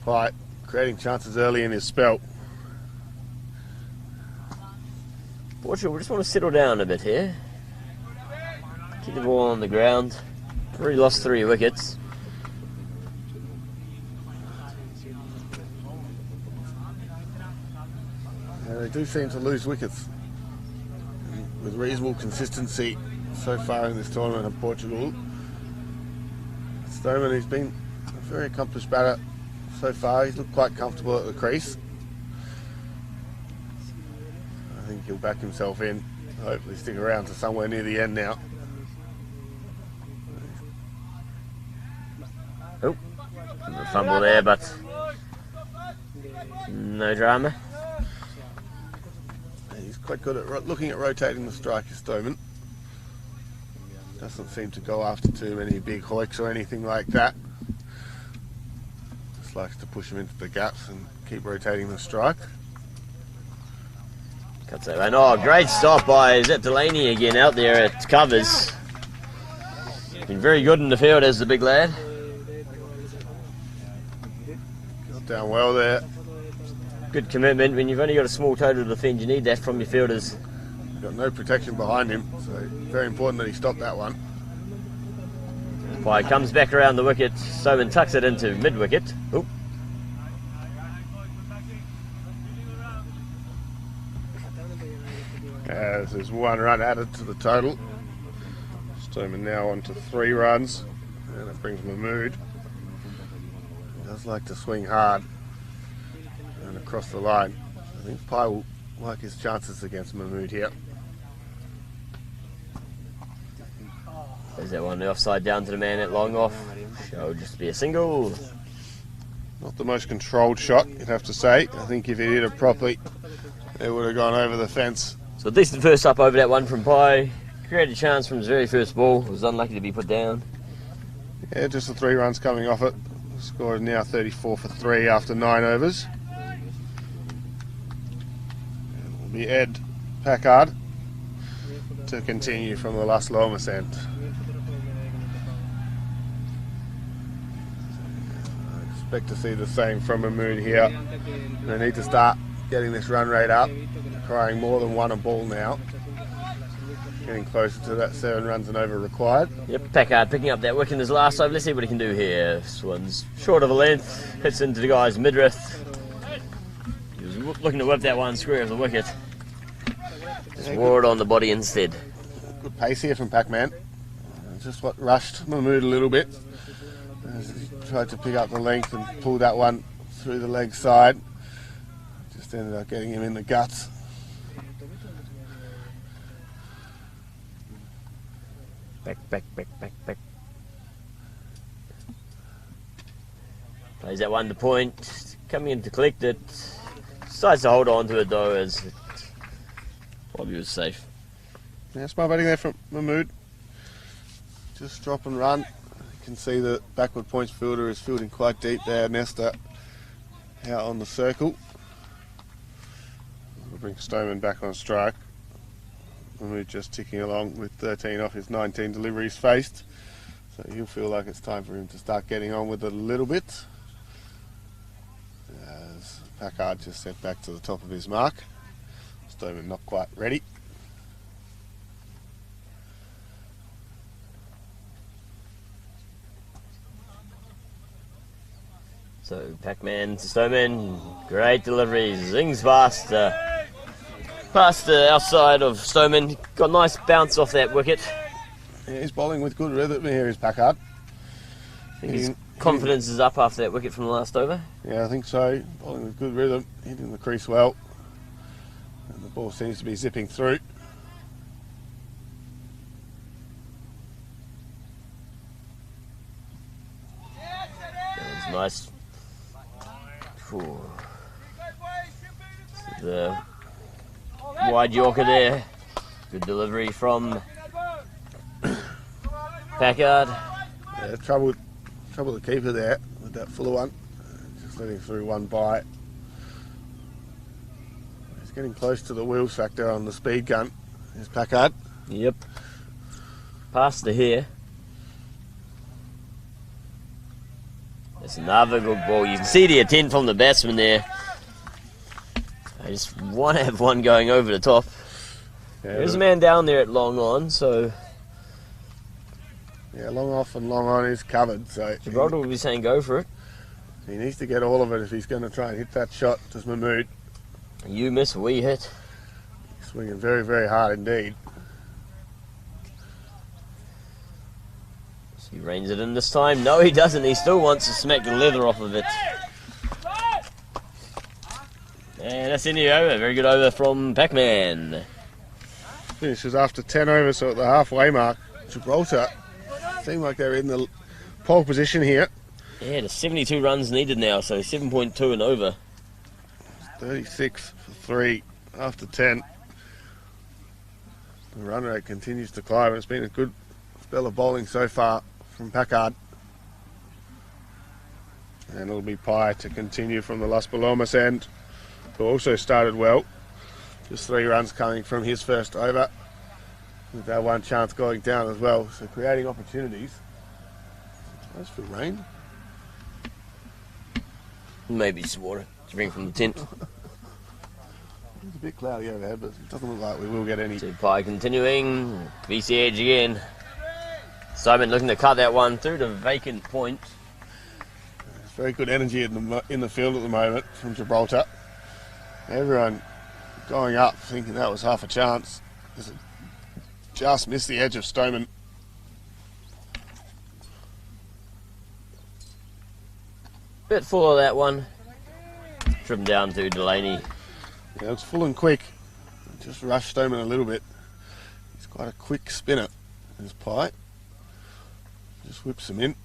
Right, creating chances early in his spell. Portugal, we just want to settle down a bit here. Keep the ball on the ground. Already lost 3 wickets. Yeah, they do seem to lose wickets with reasonable consistency so far in this tournament of Portugal. Stoneman, he's been a very accomplished batter so far. He's looked quite comfortable at the crease. I think he'll back himself in, hopefully stick around to somewhere near the end now. Oh, a fumble there, but no drama. He's quite good at looking at rotating the striker, Stoneman. Doesn't seem to go after too many big hoiks or anything like that. Just likes to push him into the gaps and keep rotating the strike. Cuts that one. Oh, great stop by, is that Delaney again out there at covers. Been very good in the field as the big lad. Got down well there. Good commitment. When you've only got a small total to defend, you need that from your fielders. Got no protection behind him, so very important that he stopped that one. Pye comes back around the wicket. Stoneman tucks it into mid-wicket. Oop. As there's 1 run added to the total. Stoneman now on to 3 runs, and it brings Mahmood. He does like to swing hard and across the line. I think Pye will like his chances against Mahmood here. There's that one, the offside down to the man at long off. Should just be a single. Not the most controlled shot, you'd have to say. I think if he hit it properly, it would have gone over the fence. So a decent first up over that one from Pye. Created a chance from his very first ball. Was unlucky to be put down. Yeah, just the 3 runs coming off it. The score is now 34 for 3 after 9 overs. It will be Ed Packard to continue from the Las Lomas end. I expect to see the same from Mahmood here. They need to start getting this run rate up, requiring more than 1 a ball now. Getting closer to that 7 runs and over required. Yep, Packard picking up that wicket in his last over. Let's see what he can do here. This one's short of a length, hits into the guy's midriff. He was looking to whip that one square of the wicket. Just wore it on the body instead. Good pace here from Pac-Man. Just what rushed Mahmood a little bit. As he tried to pick up the length and pull that one through the leg side. Just ended up getting him in the guts. Back. Plays that one to point. Coming in to collect it. Decides to hold on to it though, as it probably was safe. Yeah, smart batting there from Mahmood. Just drop and run. You can see the backward points fielder is fielding quite deep there. Nesta out on the circle. We'll bring Stoneman back on strike. Mahmood just ticking along with 13 off his 19 deliveries faced. So he'll feel like it's time for him to start getting on with it a little bit. As Packard just set back to the top of his mark. Stoneman not quite ready. So Pac-Man to Stoneman, great delivery, zings past. Past the outside of Stoneman. Got a nice bounce off that wicket. Yeah, he's bowling with good rhythm here, is Packard. I think his confidence is up after that wicket from the last over. Yeah, I think so. Bowling with good rhythm, hitting the crease well. And the ball seems to be zipping through. That was nice. Ooh. The wide Yorker there. Good delivery from Packard. Yeah, trouble the keeper there with that fuller one. Just letting through one bite. He's getting close to the wheels factor on the speed gun. Here's Packard. Yep. Past the here. That's another good ball. You can see the intent from the batsman there. I just want to have one going over the top. Yeah, There's a man down there at long on, so yeah, long off and long on is covered. So Gibraltar will be saying go for it. he needs to get all of it if he's going to try and hit that shot. Just Mahmood. You miss, we hit. Swinging very, very hard indeed. He reins it in this time. No, he doesn't. He still wants to smack the leather off of it. And that's in the over. Very good over from Pac-Man. Finishes after 10 overs, so at the halfway mark. Gibraltar seem like they're in the pole position here. Yeah, the 72 runs needed now, so 7.2 and over. 36 for 3 after 10. The run rate continues to climb. It's been a good spell of bowling so far from Packard. And it'll be Pye to continue from the Las Palomas end, who also started well. Just 3 runs coming from his first over, with that one chance going down as well. So creating opportunities. As for rain, Maybe some water to bring from the tent. it's a bit cloudy overhead, but it doesn't look like we will get any. So Pye continuing. VC edge again. Simon looking to cut that one through to vacant point. There's very good energy in the field at the moment from Gibraltar. Everyone going up thinking that was half a chance. Just missed the edge of Stoneman. Bit full of that one. Driven down to Delaney. Yeah, it's full and quick. Just rushed Stoneman a little bit. He's quite a quick spinner. There's Pye. Just whips him in.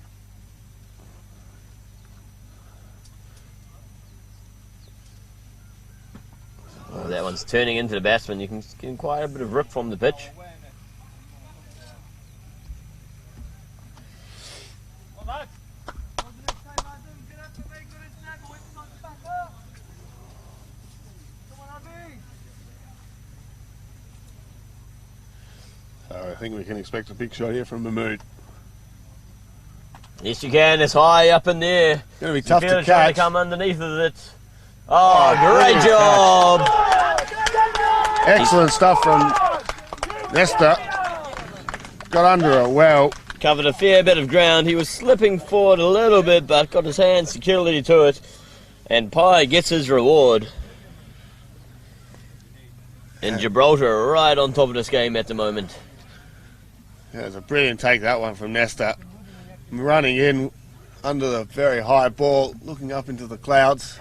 Oh, that one's turning into the batsman. You can get quite a bit of rip from the pitch. So I think we can expect a big shot here from Mahmood. Yes, you can. It's high up in there. Going to be tough to Trying to catch. come underneath of it. Oh, great job! Excellent stuff from Nesta. Got under it well. Covered a fair bit of ground. He was slipping forward a little bit, but got his hands securely to it. And Pye gets his reward. And Gibraltar right on top of this game at the moment. Yeah, it was a brilliant take, that one from Nesta. Running in under the very high ball, looking up into the clouds.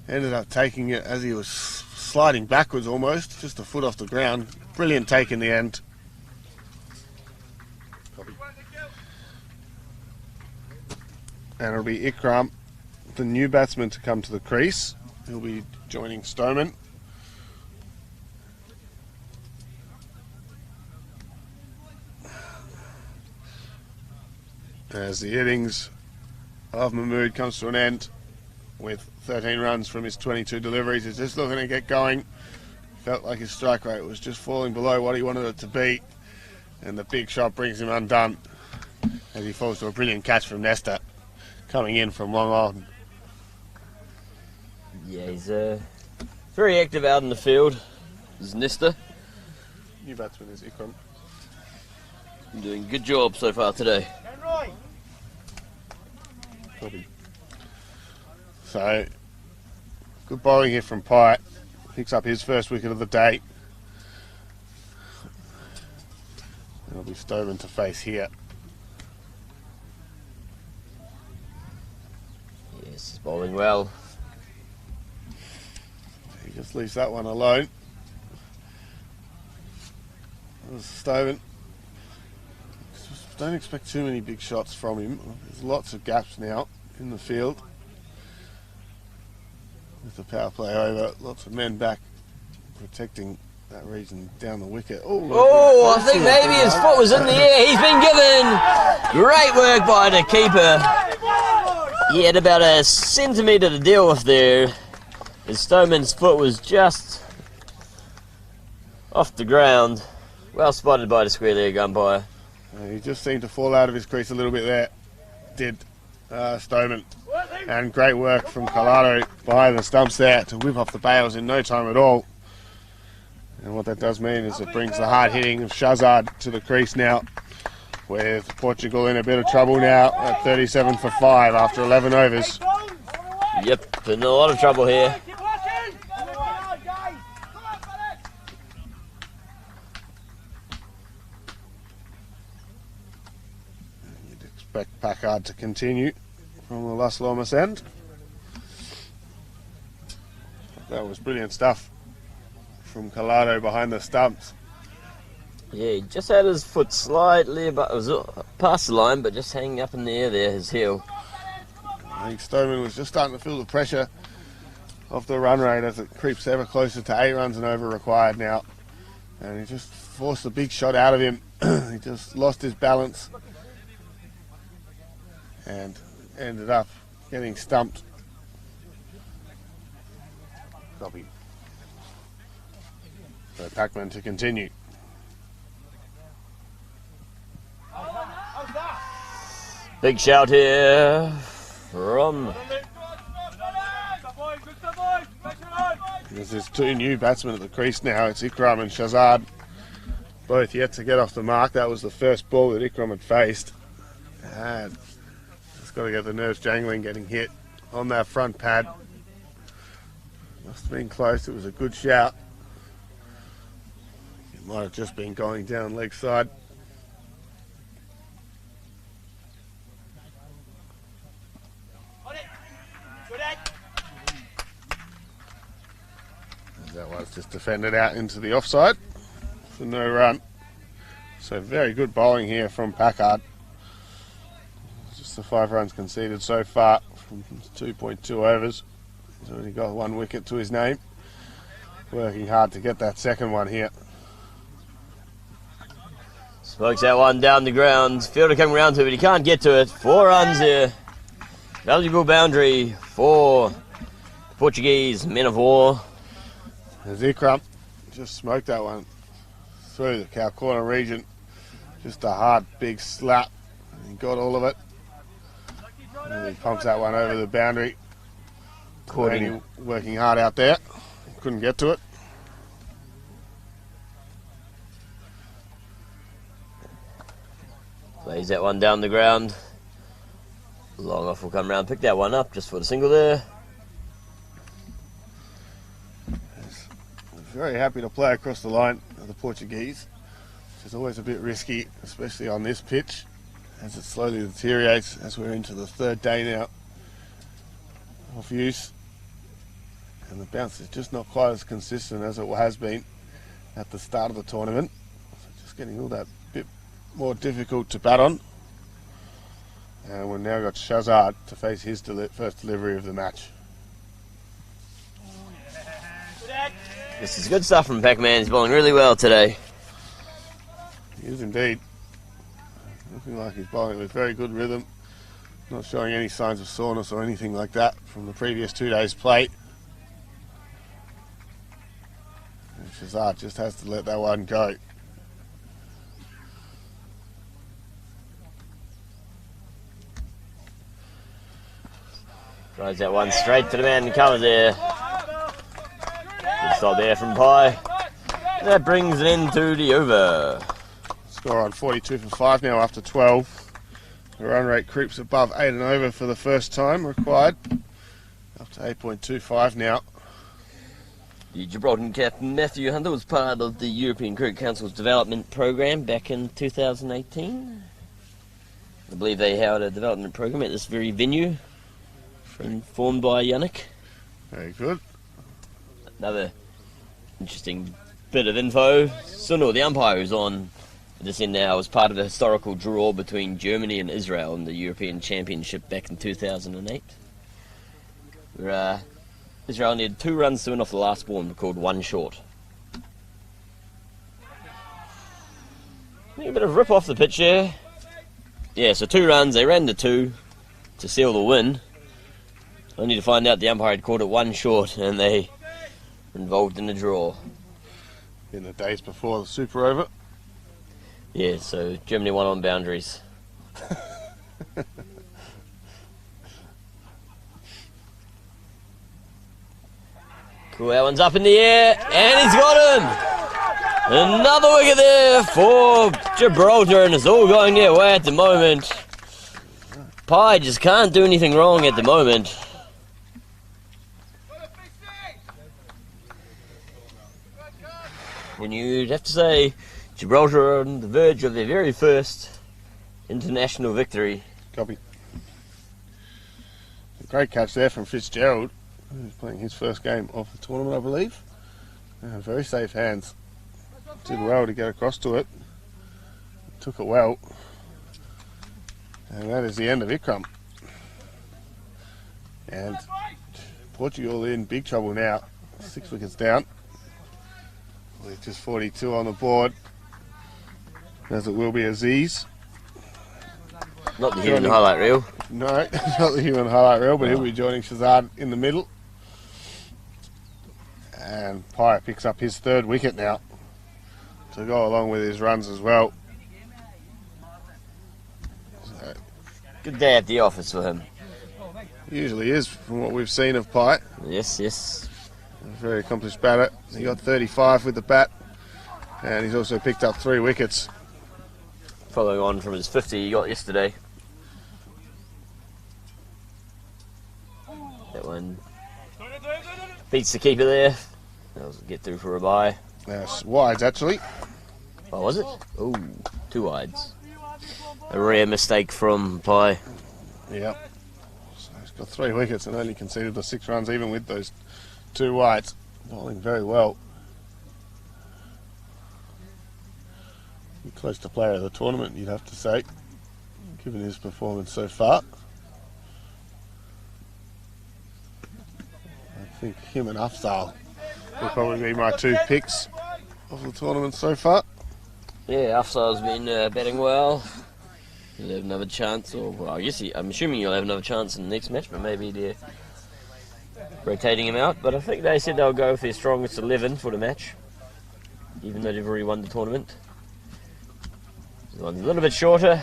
Ended up taking it as he was sliding backwards almost, just a foot off the ground. Brilliant take in the end. And it'll be Ikram, the new batsman, to come to the crease. He'll be joining Stoneman. As the innings of Mahmood comes to an end with 13 runs from his 22 deliveries. He's just looking to get going. Felt like his strike rate was just falling below what he wanted it to be. And the big shot brings him undone as he falls to a brilliant catch from Nesta, coming in from long on. Yeah, he's very active out in the field. This is Nesta. New batsman is Ikram. Doing a good job so far today. Probably. So, good bowling here from Pye. picks up his first wicket of the day. It'll be Stoneman to face here. Yes, he's bowling well. He just leaves that one alone. There's Stoneman. Don't expect too many big shots from him. There's lots of gaps now in the field. With the power play over, lots of men back protecting that region down the wicket. Oh, I think maybe his foot was in the air. He's been given great work by the keeper. He had about a centimetre to deal with there. As Stoneman's foot was just off the ground. Well spotted by the square leg umpire. He just seemed to fall out of his crease a little bit there. Did Stoneman. And great work from Collado behind the stumps there to whip off the bails in no time at all. And what that does mean is it brings the hard hitting of Shahzad to the crease now, with Portugal in a bit of trouble now at 37 for 5 after 11 overs. Yep, in a lot of trouble here. You'd expect Packard to continue from the Las Lomas end. That was brilliant stuff from Collado behind the stumps. Yeah, he just had his foot slightly above, it was past the line, but just hanging up in the air there, his heel. I think Stoneman was just starting to feel the pressure of the run rate as it creeps ever closer to 8 runs and over required now. And he just forced a big shot out of him. He just lost his balance and ended up getting stumped. Copy. So Packman to continue. Big shout here from... There's 2 new batsmen at the crease now. It's Ikram and Shahzad. Both yet to get off the mark. That was the first ball that Ikram had faced. And just got to get the nerves jangling getting hit on that front pad. Must have been close. It was a good shout. It might have just been going down leg side. That was just defended out into the offside for no run. So very good bowling here from Packard. Just the 5 runs conceded so far from 2.2 overs. He's already got 1 wicket to his name. Working hard to get that second one here. Smokes that one down the ground. Fielder coming round to it, but he can't get to it. 4 runs there. Valuable boundary for Portuguese men of war. As Ikram just smoked that one through the cow corner region. Just a hard big slap. He got all of it. And he pumps that one over the boundary. Courtney working hard out there. Couldn't get to it. Plays that one down the ground. Long off will come round, pick that one up just for the single there. Very happy to play across the line of the Portuguese, which is always a bit risky, especially on this pitch, as it slowly deteriorates as we're into the 3rd day now of use. And the bounce is just not quite as consistent as it has been at the start of the tournament. So just getting all that bit more difficult to bat on. And we've now got Shahzad to face his first delivery of the match. This is good stuff from Pac-Man. He's bowling really well today. He is indeed. Looking like he's bowling with very good rhythm. Not showing any signs of soreness or anything like that from the previous 2 days' play. And Shahzad just has to let that one go. Throws that one straight to the man in cover there. Good stop there from Pye. That brings it into the over. Score on 42 for 5 now after 12. The run rate creeps above 8 and over for the first time required. Up to 8.25 now. The Gibraltar captain Matthew Hunter was part of the European Cricket Council's development program back in 2018. I believe they held a development program at this very venue, informed by Yannick. Very good. Another interesting bit of info. Sunil, the umpire who's on this end now, was part of a historical draw between Germany and Israel in the European Championship back in 2008. Where Israel needed 2 runs to win off the last ball and recorded 1 short. A bit of rip off the pitch here. Yeah, so 2 runs, they ran to 2 to seal the win. Only to find out the umpire had called it 1 short and they were involved in the draw. In the days before the Super Over. Yeah, so Germany won on boundaries. Cool, that one's up in the air, and he's got him! Another wicket there for Gibraltar, and it's all going their way at the moment. Pi just can't do anything wrong at the moment. And you'd have to say Gibraltar are on the verge of their very first international victory. Copy. A great catch there from Fitzgerald, who's playing his first game of the tournament, I believe. Very safe hands. Did well to get across to it. Took it well. And that is the end of Ikram. And Portugal in big trouble now. 6 wickets down. With just 42 on the board. As it will be Aziz. Not the human highlight reel. No, not the human highlight reel, but he'll be joining Shahzad in the middle. And Pi picks up his 3rd wicket now to go along with his runs as well. So, Good day at the office for him. usually is from what we've seen of Pi. Yes, yes. A very accomplished batter. He got 35 with the bat, and he's also picked up 3 wickets. Following on from his 50 he got yesterday. That one beats the keeper there. That was a get through for a bye. Yes, wides actually. Oh, was it? Oh, 2 wides. A rare mistake from Pi. Yep. So he's got 3 wickets and only conceded the 6 runs even with those 2 wides. Bowling very well. Close to player of the tournament, you'd have to say, given his performance so far. I think him and Afzal will probably be my 2 picks of the tournament so far. Yeah, Afzal's been batting well. He'll have another chance, or well, I guess I'm assuming he'll have another chance in the next match, but maybe they're rotating him out. But I think they said they'll go with their strongest 11 for the match, even though they've already won the tournament. The one's a little bit shorter.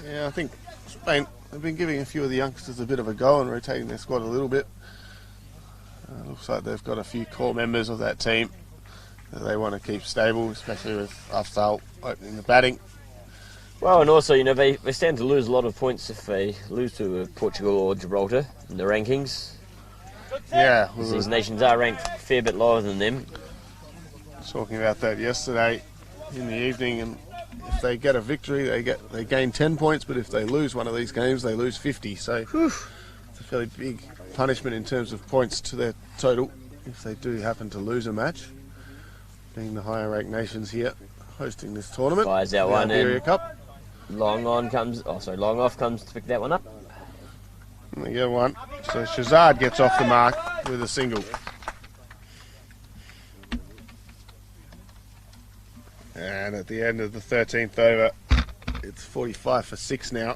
Yeah, I think Spain have been giving a few of the youngsters a bit of a go and rotating their squad a little bit. Looks like they've got a few core members of that team that they want to keep stable, especially with Afzal opening the batting. Well, and also, you know, they stand to lose a lot of points if they lose to Portugal or Gibraltar in the rankings. Yeah, These nations are ranked a fair bit lower than them. Talking about that yesterday in the evening, and if they get a victory they gain 10 points, but if they lose one of these games they lose 50, so it's a fairly big punishment in terms of points to their total if they do happen to lose a match, being the higher ranked nations here hosting this tournament. Fires out the one Iberia in. Cup. Long off comes to pick that one up. And they get one, so Shahzad gets off the mark with a single. And at the end of the 13th over, it's 45 for 6 now.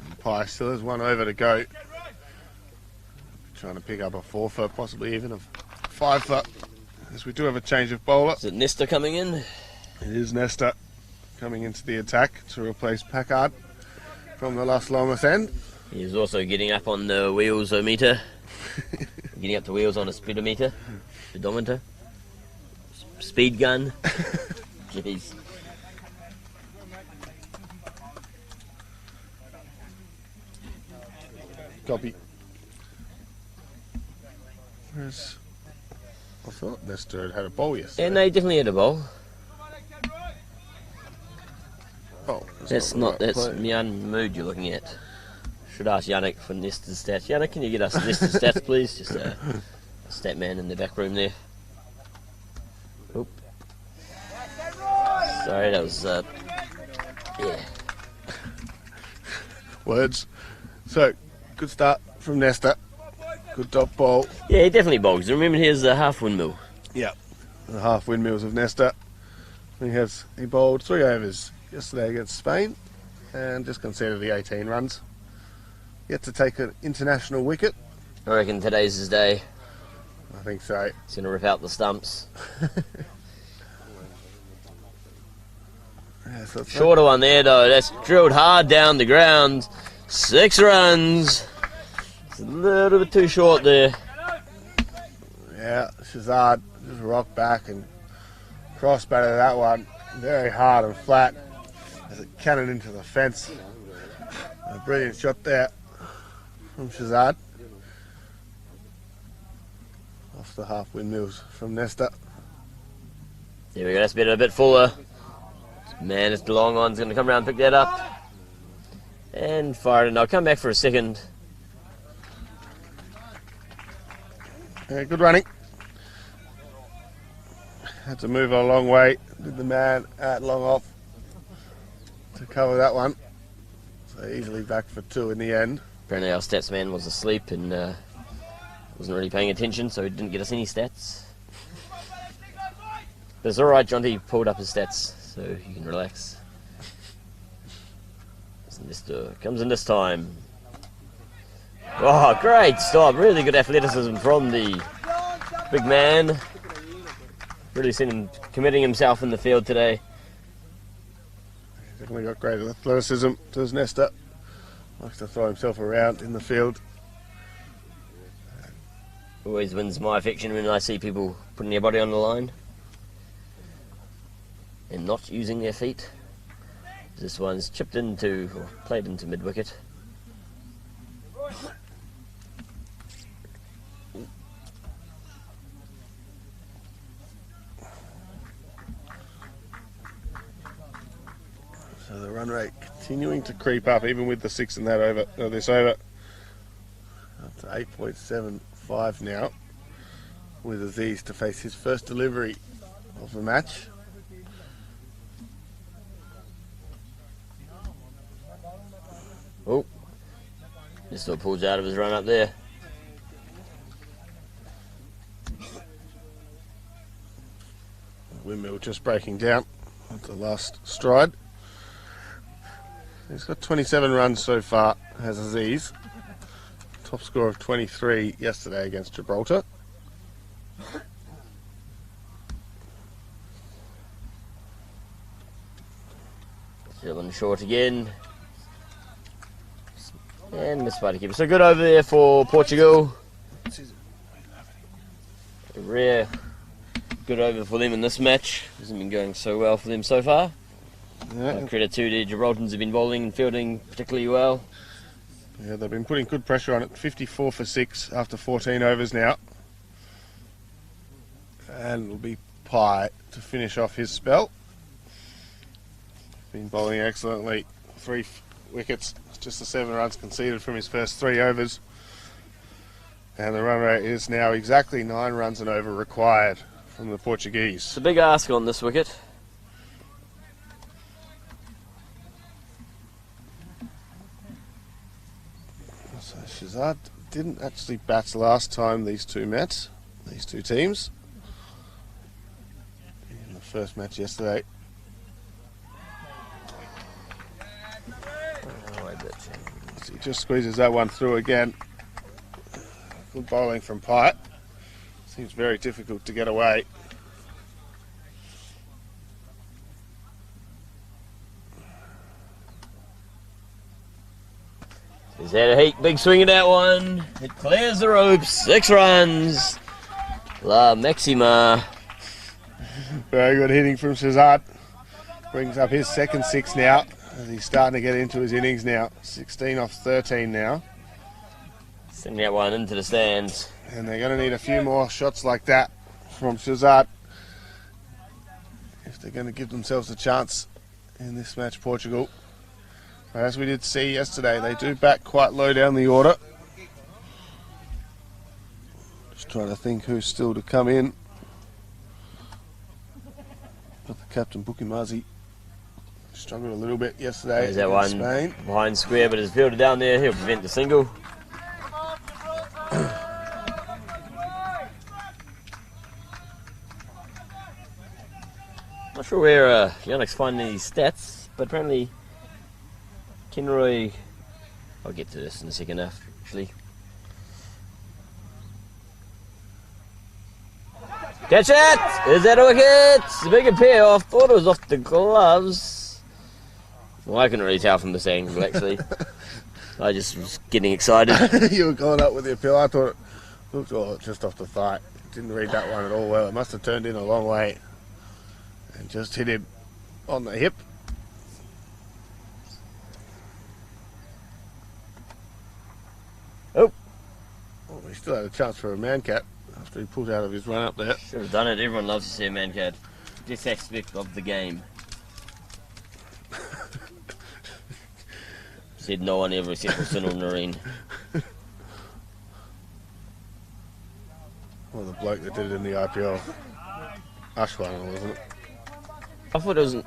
And Pi still has 1 over to go. Trying to pick up a 4 for, possibly even a 5 for, as we do have a change of bowler. Is it Nesta coming in? It is Nesta coming into the attack to replace Packard from the Las Lomas end. He's also getting up on the wheels-o-meter. Getting up the wheels on a speedometer. Speedometer. Speed gun. Jeez. Copy. Where's... I thought Nesta had a bowl yesterday. And they definitely had a bowl. Oh, That's Mian Mood you're looking at. Should ask Yannick for Nesta's stats. Yannick, can you get us Nesta's stats, please? Just a stat man in the back room there. Oop. Sorry, that was, yeah. Words. So, good start from Nesta. Good top ball. Yeah, he definitely bowls. Remember, here's a half windmill. Yeah. The half windmills of Nesta. He bowled 3 overs yesterday against Spain and just conceded the 18 runs. Yet to take an international wicket. I reckon today's his day. I think so. He's going to rip out the stumps. Yeah, so Shorter one there, though. That's drilled hard down the ground. 6 runs. It's a little bit too short there. Yeah, Shahzad just rocked back and cross batted that one very hard and flat as it cannoned into the fence. A brilliant shot there from Shahzad. Off the half windmills from Nesta. There we go, that's been a bit fuller. Man, it's the long one's going to come around and pick that up. And fire it, and I'll come back for a second. Yeah, good running. Had to move a long way. Did the man at long off to cover that one. So easily back for 2 in the end. Apparently our stats man was asleep and wasn't really paying attention, so he didn't get us any stats. But it's alright, Jonty pulled up his stats, so you can relax. Comes in this time. Oh, great stop. Really good athleticism from the big man. Really seen him committing himself in the field today. Definitely got great athleticism to his Nesta. Likes to throw himself around in the field. Always wins my affection when I see people putting their body on the line and not using their feet. This one's chipped into, or played into mid-wicket. So the run rate continuing to creep up, even with the 6 in that over, this over. Up to 8.75 now, with Aziz to face his first delivery of the match. Oh, just still pulls out of his run up there. Windmill just breaking down at the last stride. He's got 27 runs so far, has Aziz. Top score of 23 yesterday against Gibraltar. Still short again. And missed by the keeper. So good over there for Portugal. A rare good over for them in this match. Hasn't been going so well for them so far. Yeah. Credit to the Gibraltans have been bowling and fielding particularly well. Yeah, they've been putting good pressure on it. 54 for 6 after 14 overs now. And it'll be Pye to finish off his spell. Been bowling excellently. 3 wickets, just the 7 runs conceded from his first 3 overs. And the run rate is now exactly 9 runs and over required from the Portuguese. It's a big ask on this wicket. So Shahzad didn't actually bat last time these two met, these two teams. In the first match yesterday. So he just squeezes that one through again. Good bowling from Pye. Seems very difficult to get away. He's had a big swing at that one. It clears the ropes. 6 runs. La Maxima. Very good hitting from Shahzad. Brings up his second 6 now. As he's starting to get into his innings now. 16 off 13 now. Sending that one into the stands. And they're going to need a few more shots like that from Shahzad if they're going to give themselves a chance in this match, Portugal. As we did see yesterday, they do back quite low down the order. Just trying to think who's still to come in. But the captain, Bukimazi, struggled a little bit yesterday. There's that one Spain. behind square, but it's fielded down there. He'll prevent the single. Not sure where Yannick's finding these stats, but apparently Kinroy... I'll get to this in a second actually. Catch it! Is that a wicket? It's a big payoff. Thought it was off the gloves. Well, I couldn't really tell from this angle actually. I just was getting excited. You were going up with the appeal. I thought it looked just off the thigh. Didn't read that one at all well. It must have turned in a long way and just hit him on the hip. Oh. Well, he still had a chance for a man cat after he pulled out of his run up there. Should have done it. Everyone loves to see a man cat. This aspect of the game. Said no one ever except for Sunil Nareen. Well, the bloke that did it in the IPL. Ashwan, wasn't it? I thought it was... Oh,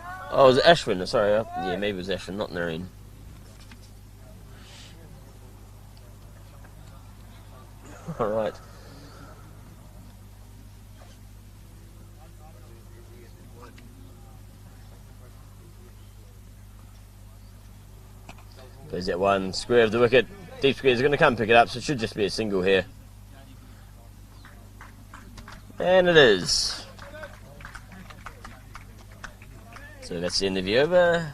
it was Ashwin. Sorry. Yeah, maybe it was Ashwin, not Nareen. Alright. There's that one. Square of the wicket. Deep squares are going to come pick it up, so it should just be a single here. And it is. So that's the end of the over.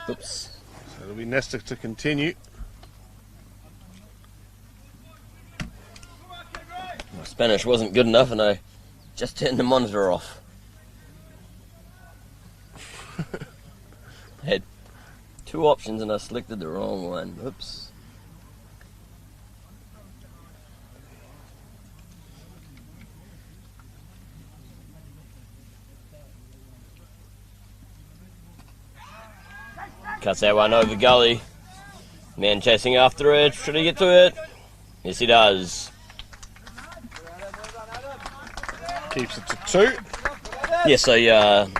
Oops. So it'll be Nesta to continue. My Spanish wasn't good enough and I just turned the monitor off. Had two options and I selected the wrong one. Oops. Cuts that one over gully. Man chasing after it. Should he get to it? Yes, he does. Keeps it to 2. Yes, so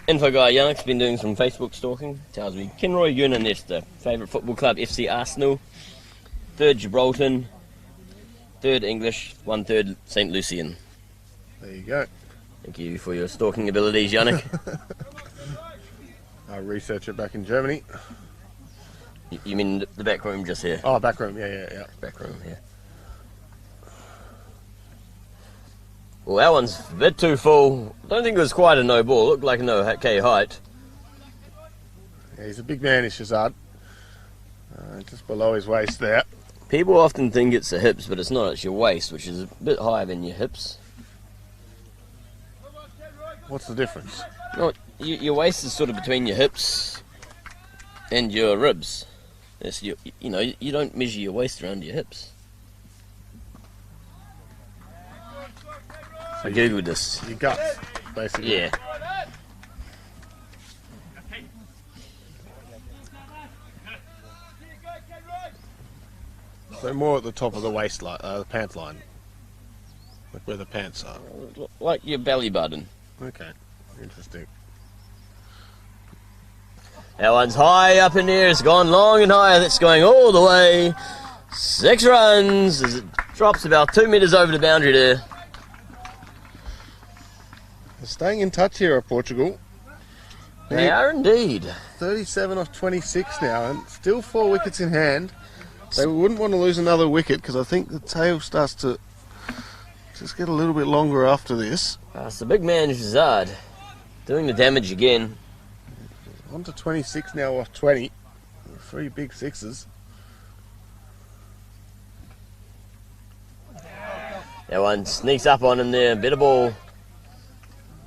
info guy Yannick's been doing some Facebook stalking. Tells me Kinroy Nesta, favourite football club FC Arsenal, 3rd Gibraltar, 3rd English, 1/3 St Lucian. There you go. Thank you for your stalking abilities, Yannick. I'll research it back in Germany. You mean the back room just here? Oh, back room, yeah. Back room, yeah. Well, that one's a bit too full. Don't think it was quite a no ball. Looked like a no K height. Yeah, he's a big man, is Shahzad. Just below his waist there. People often think it's the hips, but it's not. It's your waist, which is a bit higher than your hips. What's the difference? No, your waist is sort of between your hips and your ribs. It's you know, you don't measure your waist around your hips. I googled this. Your guts, basically. Yeah. So more at the top of the waist line, the pant line. Like where the pants are. Like your belly button. Okay, interesting. That one's high up in the air. It's gone long and high. That's going all the way. 6 runs as it drops about 2 metres over the boundary there. They're staying in touch here at Portugal. They are indeed. 37 off 26 now, and still 4 wickets in hand. They wouldn't want to lose another wicket because I think the tail starts to just get a little bit longer after this. It's the big man Shahzad doing the damage again. On to 26 now off 20. 3 big sixes. That one sneaks up on him there. Bit of ball.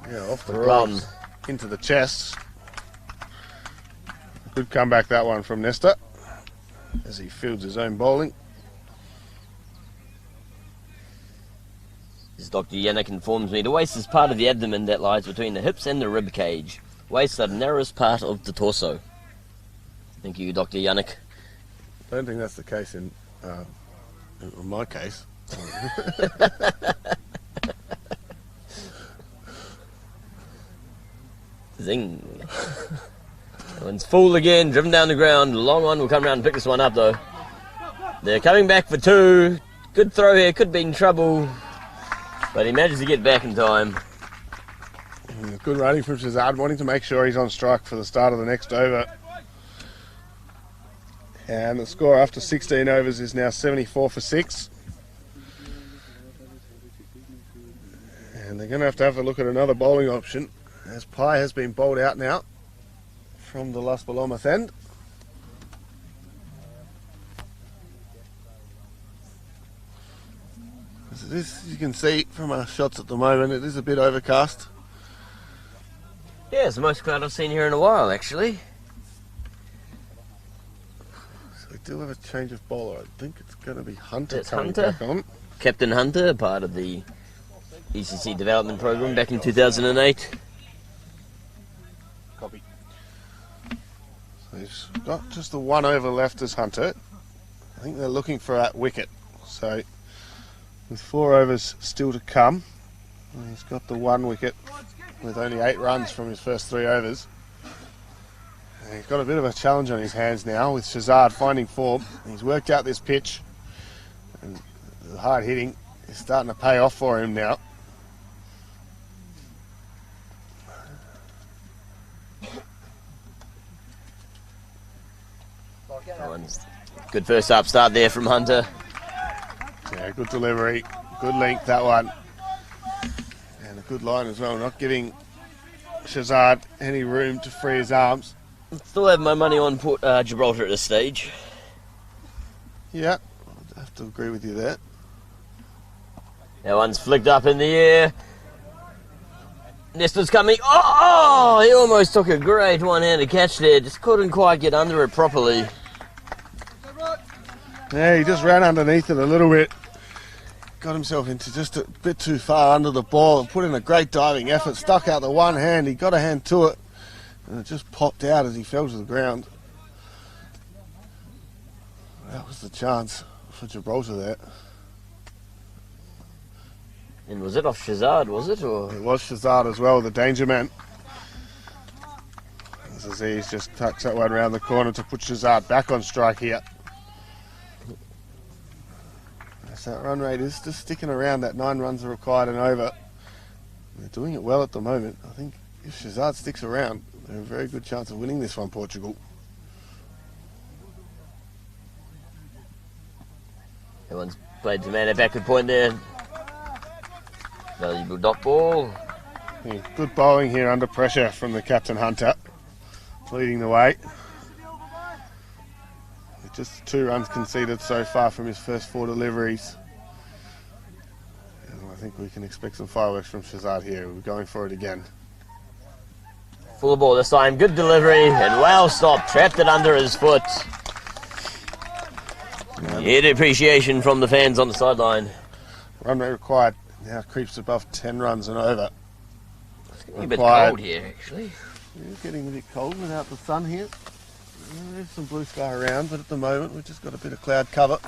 Yeah, off the Plum. gloves into the chest. Good comeback that one from Nesta as he fields his own bowling. As Dr. Yannick informs me, the waist is part of the abdomen that lies between the hips and the rib cage. Waist are the narrowest part of the torso. Thank you, Dr. Yannick. I don't think that's the case in my case. Zing. That one's full again, driven down the ground. Long on will come around and pick this one up though. They're coming back for two. Good throw here, could be in trouble. But he manages to get back in time. Good running from Shahzad, wanting to make sure he's on strike for the start of the next over. And the score after 16 overs is now 74 for 6. And they're going to have a look at another bowling option, as Pai has been bowled out now from the Las Palomas end. As it is, you can see from our shots at the moment, it is a bit overcast. Yeah, it's the most cloud I've seen here in a while, actually. So we do have a change of bowler. I think it's going to be Hunter It's coming Hunter. back on. Captain Hunter, part of the ECC development program back in 2008. Copy. So he's got just the one over left as Hunter. I think they're looking for that wicket. So with 4 overs still to come, he's got the one wicket with only 8 runs from his first 3 overs. And he's got a bit of a challenge on his hands now with Shahzad finding form. He's worked out this pitch and the hard hitting is starting to pay off for him now. That one's good first up start there from Hunter. Yeah, good delivery, good length that one. And a good line as well, not giving Shahzad any room to free his arms. Still have my money on Gibraltar at this stage. Yeah, I have to agree with you there. That one's flicked up in the air. Nesta's coming. Oh, he almost took a great one-handed catch there. Just couldn't quite get under it properly. Yeah, he just ran underneath it a little bit. Got himself into just a bit too far under the ball and put in a great diving effort. Stuck out the one hand, he got a hand to it. And it just popped out as he fell to the ground. That was the chance for Gibraltar there. And was it off Shahzad, was it? Or It was Shahzad as well, the danger man. As Aziz just tucks that one around the corner to put Shahzad back on strike here. As that run rate is just sticking around, that 9 runs are required and over. They're doing it well at the moment. I think if Shahzad sticks around, they have a very good chance of winning this one, Portugal. that one's played to man at backward point there. Valuable dot ball. Yeah, good bowling here under pressure from the captain Hunter, leading the way. With just 2 runs conceded so far from his first 4 deliveries. And I think we can expect some fireworks from Shahzad here. We're going for it again. Full ball this time. Good delivery and well stopped. Trapped it under his foot. Hit appreciation from the fans on the sideline. Run rate required now creeps above 10 runs and over. It's getting a bit cold here, actually. It's getting a bit cold without the sun here. There's some blue sky around, but at the moment we've just got a bit of cloud cover.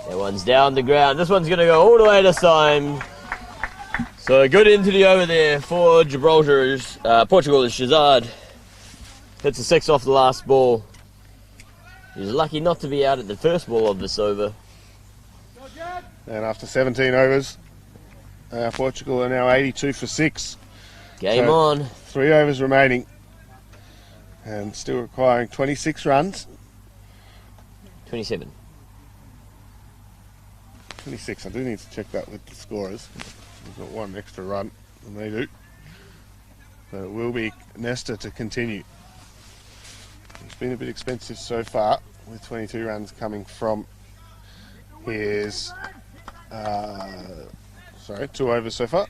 That one's down the ground. This one's going to go all the way this time. So good into the over there for Gibraltar. Portugal is Shahzad. Hits a 6 off the last ball. He was lucky not to be out at the first ball of this over. And after 17 overs, Portugal are now 82 for 6. Game So- on. 3 overs remaining. And still requiring 26 runs. 27. 26, I do need to check that with the scorers. We've got 1 extra run than they do. But it will be Nesta to continue. It's been a bit expensive so far, with 22 runs coming from his 2 overs so far.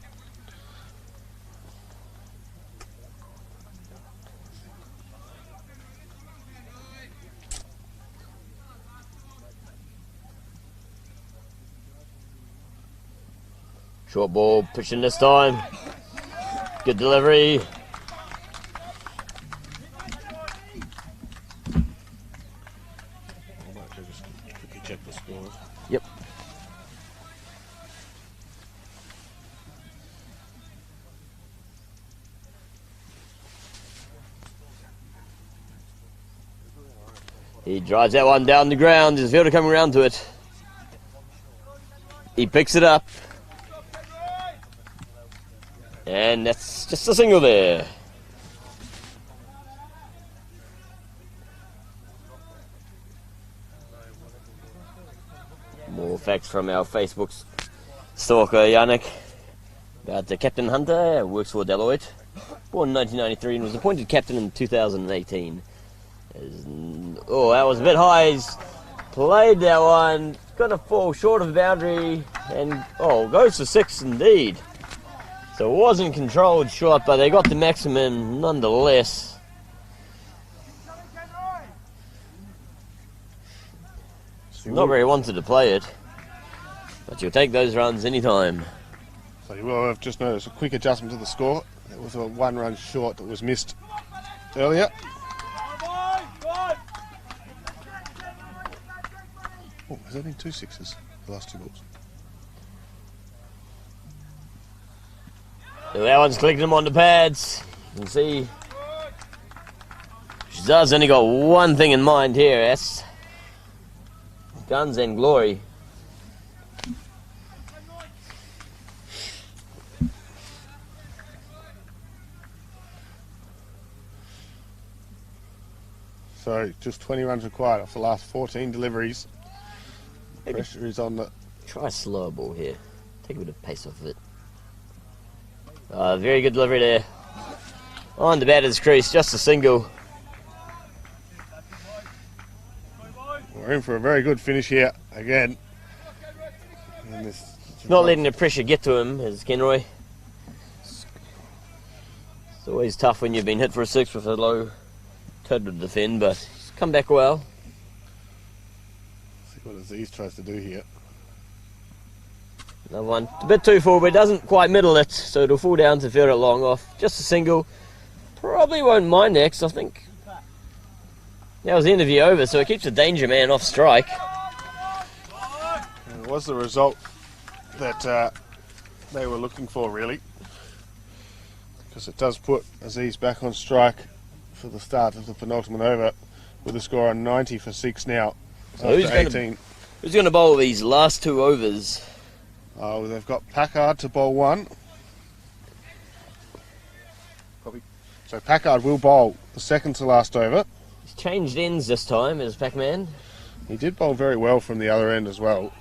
Short ball, pitching this time. Good delivery. Just quickly check the scores. Yep. He drives that one down the ground. There's a fielder coming around to it. He picks it up. And that's just a single there. More facts from our Facebook stalker, Yannick, about Captain Hunter, works for Deloitte. Born in 1993 and was appointed captain in 2018. Oh, that was a bit high. He's played that one. Going to fall short of the boundary. And, goes for 6 indeed. So it wasn't controlled shot, but they got the maximum nonetheless. Not where he wanted to play it, but you'll take those runs anytime. So you will have just noticed a quick adjustment to the score. It was a 1-run short that was missed earlier. Oh, has there been 2 sixes the last 2 balls? So that one's clicking them on the pads. You can see Shahzad's only got one thing in mind here. That's guns and glory. So just 20 runs required off the last 14 deliveries. Pressure is on the... Try a slower ball here. Take a bit of pace off of it. Very good delivery there. On the batter's crease, just a single. We're in for a very good finish here again. And this Not letting the pressure get to him, as Kenroy. It's always tough when you've been hit for a 6 with a low total to defend, but he's come back well. See what Aziz tries to do here. Another one, a bit too full, but it doesn't quite middle it, so it'll fall down to field it long off. Just a single. Probably won't mind next, I think. That was the end of the over, so it keeps the danger man off strike. And it was the result that they were looking for, really. Because it does put Aziz back on strike for the start of the penultimate over with a score on 90 for 6 now. So who's going to bowl these last 2 overs? Oh, they've got Packard to bowl 1. So Packard will bowl the second to last over. He's changed ends this time as Pac-Man. He did bowl very well from the other end as well.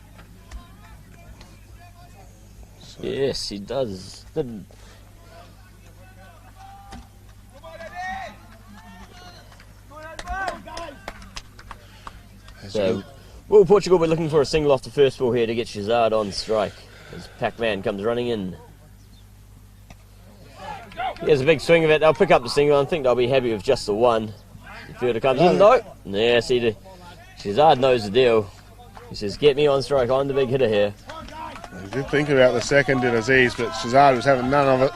So Yes, he does. So, will Portugal be looking for a single off the first ball here to get Shahzad on strike as Pac-Man comes running in. He has a big swing of it. They'll pick up the single. I think they'll be happy with just the 1. The fielder comes in. No. Yeah, see, Shahzad knows the deal. He says, get me on strike. I'm the big hitter here. He did think about the second, did Aziz, but Shahzad was having none of it.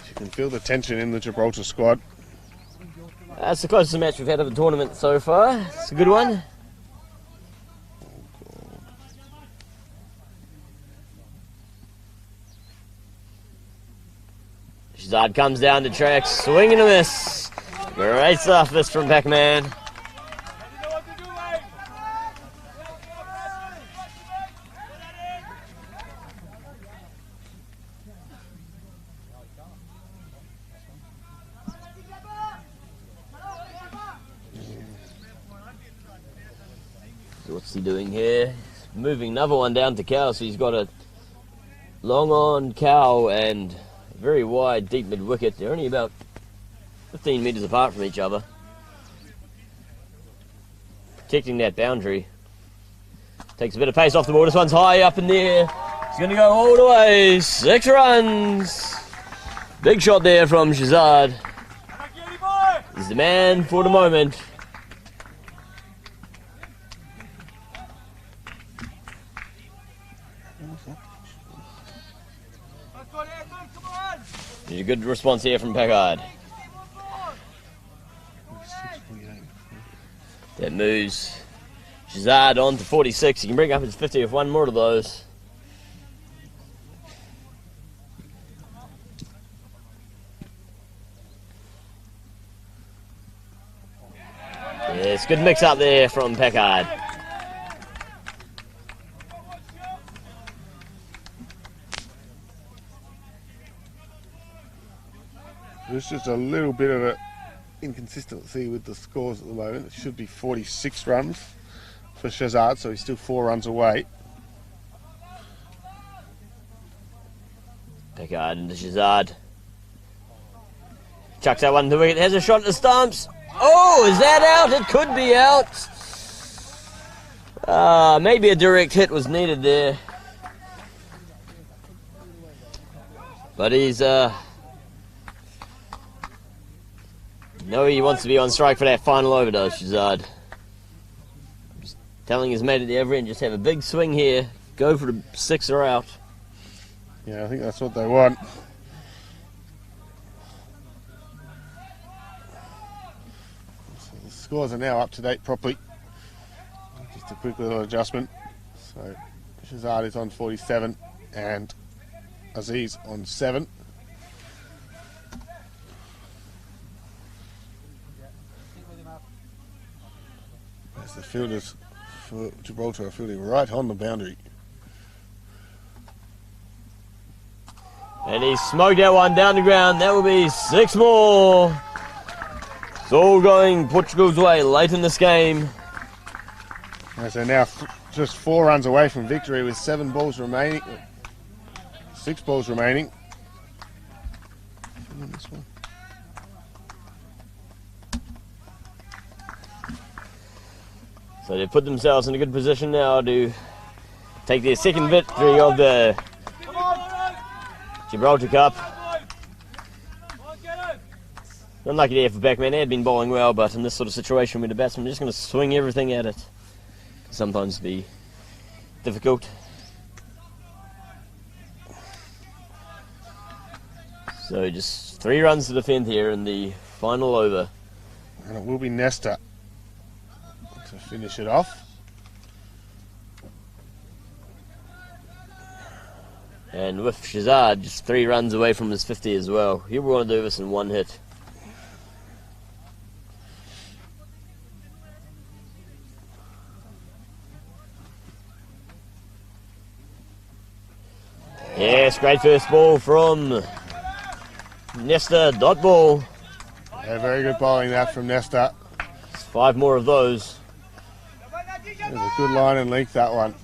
You can feel the tension in the Gibraltar squad. That's the closest match we've had of the tournament so far. It's a good one. Shahzad comes down the track, swing and a miss. Great stuff this from Pac-Man. So what's he doing here? Moving another one down to Cow, so he's got a long on Cow and very wide, deep mid-wicket. They're only about 15 metres apart from each other. Protecting that boundary. Takes a bit of pace off the ball. This one's high up in the air. He's going to go all the way. 6 runs. Big shot there from Shahzad. He's the man for the moment. A good response here from Packard. That moves Shahzad on to 46. He can bring up his 50 with one more of those. Yes, good mix up there from Packard. There's just a little bit of an inconsistency with the scores at the moment. It should be 46 runs for Shahzad, so he's still 4 runs away. Packard into Shahzad. Chucks that one to the wicket. Has a shot at the stumps. Oh, is that out? It could be out. Maybe a direct hit was needed there. But he's no, he wants to be on strike for that final over, does Shahzad. Just telling his mate at the other end, just have a big swing here. Go for the 6 or out. Yeah, I think that's what they want. So the scores are now up to date properly. Just a quick little adjustment. So Shahzad is on 47 and Aziz on 7. As the fielders for Gibraltar are fielding right on the boundary. And he smoked that one down the ground. That will be 6 more. It's all going Portugal's way late in this game. As they're now just 4 runs away from victory with 7 balls remaining. 6 balls remaining. This one. So they've put themselves in a good position now to take their second victory of the Gibraltar Cup. Unlucky there for Backman. They had been bowling well, but in this sort of situation with the batsman, just going to swing everything at it. Can sometimes be difficult. So just 3 runs to defend here in the final over. And it will be Nesta to finish it off. And with Shahzad just 3 runs away from his 50 as well. He will want to do this in 1 hit. Yes, great first ball from Nesta, dot ball. Yeah, very good bowling that from Nesta. 5 more of those. There's a good line and length, that one.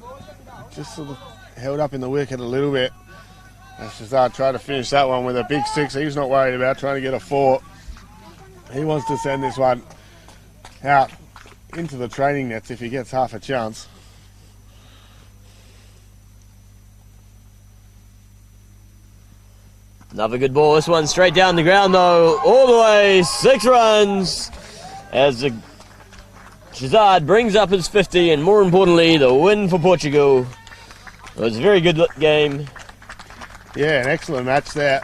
Just sort of held up in the wicket a little bit. And Shahzad tried to finish that one with a big 6. He's not worried about trying to get a 4. He wants to send this one out into the training nets if he gets half a chance. Another good ball. This one straight down the ground though. All the way. 6 runs. As the Shahzad brings up his 50, and more importantly, the win for Portugal. It was a very good game. Yeah, an excellent match there.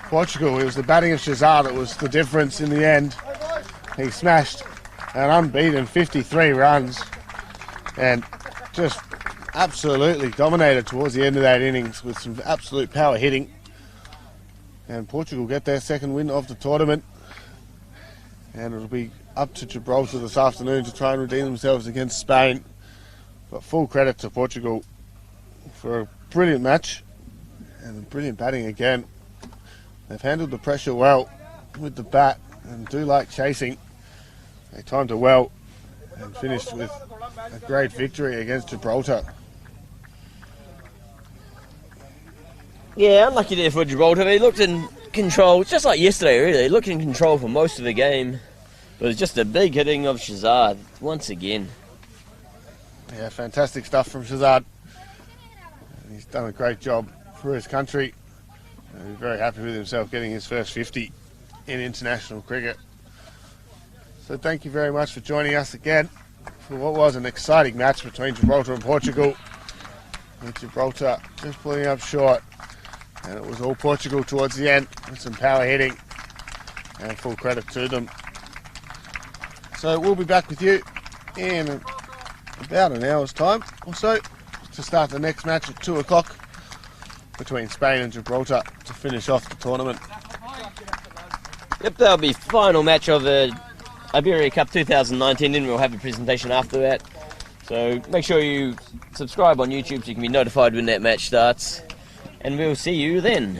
Portugal, it was the batting of Shahzad that was the difference in the end. He smashed an unbeaten 53 runs and just absolutely dominated towards the end of that innings with some absolute power hitting. And Portugal get their second win of the tournament. And it'll be up to Gibraltar this afternoon to try and redeem themselves against Spain. But full credit to Portugal for a brilliant match and brilliant batting again. They've handled the pressure well with the bat and do like chasing. They timed it well and finished with a great victory against Gibraltar. Yeah, unlucky there for Gibraltar. They looked in control, just like yesterday really, looked in control for most of the game. But it's just a big hitting of Shahzad once again. Yeah, fantastic stuff from Shahzad. He's done a great job for his country. He's very happy with himself getting his first 50 in international cricket. So thank you very much for joining us again for what was an exciting match between Gibraltar and Portugal. With Gibraltar just pulling up short, and it was all Portugal towards the end with some power hitting, and full credit to them. So we'll be back with you in about an hour's time or so to start the next match at 2 o'clock between Spain and Gibraltar to finish off the tournament. Yep, that'll be final match of the Iberia Cup 2019, and we'll have a presentation after that. So make sure you subscribe on YouTube so you can be notified when that match starts, and we'll see you then.